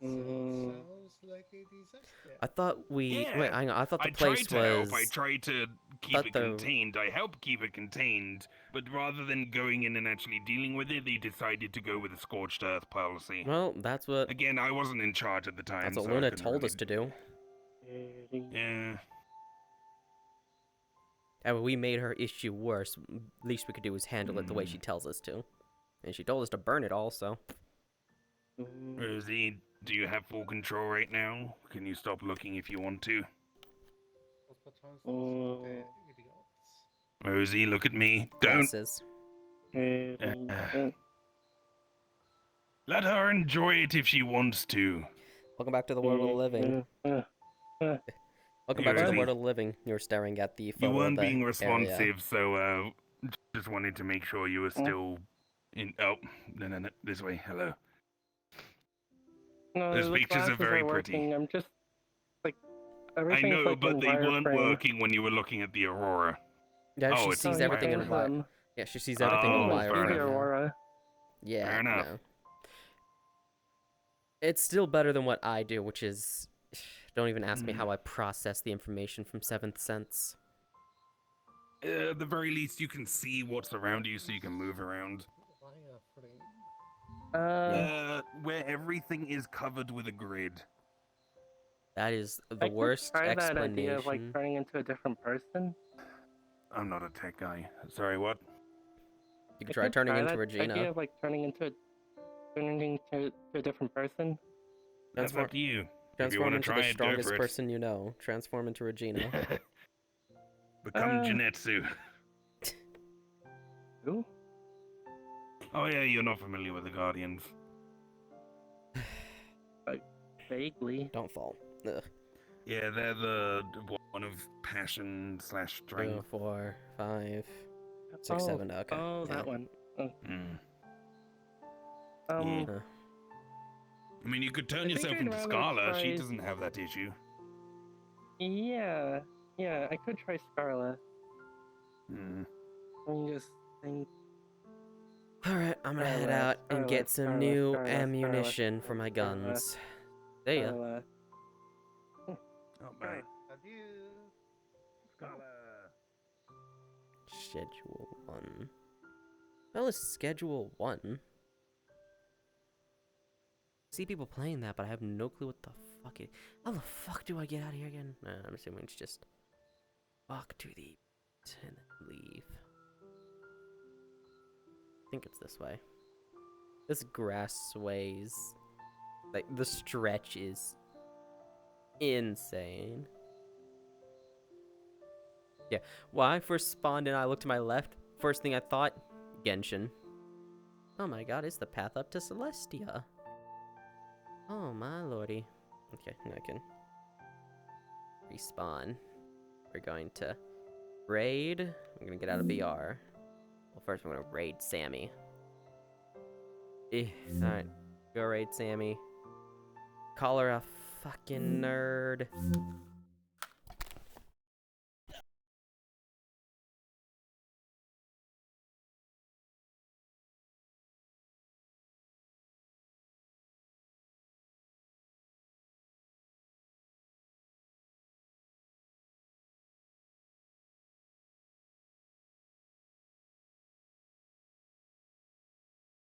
Speaker 3: Sounds like a disaster.
Speaker 1: I thought we...
Speaker 2: Yeah.
Speaker 1: Wait, hang on. I thought the
Speaker 2: I
Speaker 1: place
Speaker 2: tried to
Speaker 1: was...
Speaker 2: help. I tried to keep
Speaker 1: thought
Speaker 2: it
Speaker 1: the-
Speaker 2: contained. I helped keep it contained, but rather than going in and actually dealing with it, they decided to go with a scorched earth policy.
Speaker 1: Well, that's what...
Speaker 2: Again, I wasn't in charge at the time.
Speaker 1: That's what
Speaker 2: so I
Speaker 1: Luna
Speaker 2: couldn't
Speaker 1: told
Speaker 2: really-
Speaker 1: us to do.
Speaker 2: Yeah.
Speaker 1: And we made her issue worse. Least we could do is handle it the way she tells us to. And she told us to burn it also.
Speaker 2: Rosie, do you have full control right now? Can you stop looking if you want to? Rosie, look at me. Don't.
Speaker 1: Glasses.
Speaker 2: Let her enjoy it if she wants to.
Speaker 1: Welcome back to the world of the living. Welcome back to the
Speaker 2: Rosie.
Speaker 1: world of the living. You're staring at the photo
Speaker 2: You
Speaker 1: of
Speaker 2: weren't
Speaker 1: the
Speaker 2: being
Speaker 1: area.
Speaker 2: responsive, so just wanted to make sure you were still in. Oh, no, this way. Hello.
Speaker 14: No,
Speaker 2: Those
Speaker 14: the
Speaker 2: pictures are
Speaker 14: glasses
Speaker 2: very
Speaker 14: working.
Speaker 2: pretty.
Speaker 14: I'm just like
Speaker 2: I
Speaker 14: everything's
Speaker 2: know,
Speaker 14: like
Speaker 2: but
Speaker 14: in
Speaker 2: they weren't
Speaker 14: wireframe.
Speaker 2: working when you were looking at the aurora.
Speaker 1: Yeah,
Speaker 2: oh,
Speaker 1: she
Speaker 2: it's
Speaker 1: sees
Speaker 2: in
Speaker 1: everything in
Speaker 2: wireframe.
Speaker 1: wire. Yeah, she sees everything in
Speaker 2: Oh, fair
Speaker 1: wireframe.
Speaker 2: enough.
Speaker 14: Aurora.
Speaker 1: Yeah,
Speaker 2: Fair enough.
Speaker 1: no. It's still better than what I do, which is... Don't even ask me how I process the information from Seventh Sense.
Speaker 2: At the very least, you can see what's around you, so you can move around. Where everything is covered with a grid.
Speaker 1: That is
Speaker 14: I
Speaker 1: the
Speaker 14: could
Speaker 1: worst
Speaker 14: try
Speaker 1: explanation.
Speaker 14: that idea of like turning into a different person.
Speaker 2: I'm not a tech guy. Sorry, what?
Speaker 1: You
Speaker 14: I
Speaker 1: could try
Speaker 14: could
Speaker 1: turning
Speaker 14: try
Speaker 1: into
Speaker 14: that
Speaker 1: Regina.
Speaker 14: idea of like turning into a different person.
Speaker 2: That's up to you. If you
Speaker 1: Transform
Speaker 2: want to
Speaker 1: into
Speaker 2: try
Speaker 1: the
Speaker 2: it, go
Speaker 1: strongest
Speaker 2: for it.
Speaker 1: person you know. Transform into Regina.
Speaker 2: Become Janetsu.
Speaker 14: Who?
Speaker 2: Oh yeah, you're not familiar with the Guardians.
Speaker 6: Vaguely.
Speaker 1: Don't fall. Ugh.
Speaker 2: Yeah, they're the one of passion /
Speaker 1: 2,
Speaker 2: strength.
Speaker 1: 4, 5, 6, 7. Okay.
Speaker 6: Oh,
Speaker 1: yeah.
Speaker 6: that one.
Speaker 2: Mm.
Speaker 6: Um,
Speaker 1: Huh.
Speaker 2: I mean, you could turn
Speaker 6: I think
Speaker 2: yourself
Speaker 6: I'd
Speaker 2: into
Speaker 6: rather
Speaker 2: Scarlet. She
Speaker 6: try-
Speaker 2: doesn't have that issue.
Speaker 6: yeah, I could try Scarlet.
Speaker 2: Hmm.
Speaker 6: Let me just think.
Speaker 1: Alright, I'm gonna head
Speaker 6: Scarlet,
Speaker 1: out and get
Speaker 6: Scarlet,
Speaker 1: some
Speaker 6: Scarlet,
Speaker 1: new
Speaker 6: Scarlet,
Speaker 1: ammunition for my
Speaker 6: Scarlet,
Speaker 1: guns. See ya.
Speaker 6: Scarlet.
Speaker 2: Oh, mate.
Speaker 10: Adieu. Scholar.
Speaker 1: Schedule 1. Well, is Schedule 1? See people playing that, but I have no clue what the fuck it. How the fuck do I get out of here again? Nah, I'm assuming it's just walk to the and then leave. I think it's this way. This grass sways. Like, the stretch is insane. Yeah, when I first spawned in, I looked to my left. First thing I thought, Genshin. Oh my god, it's the path up to Celestia. Oh my lordy. Okay, now I can respawn. We're going to raid. I'm gonna get out of VR. Well, first we're gonna raid Sammy. Alright, go raid Sammy. Call her a fucking nerd.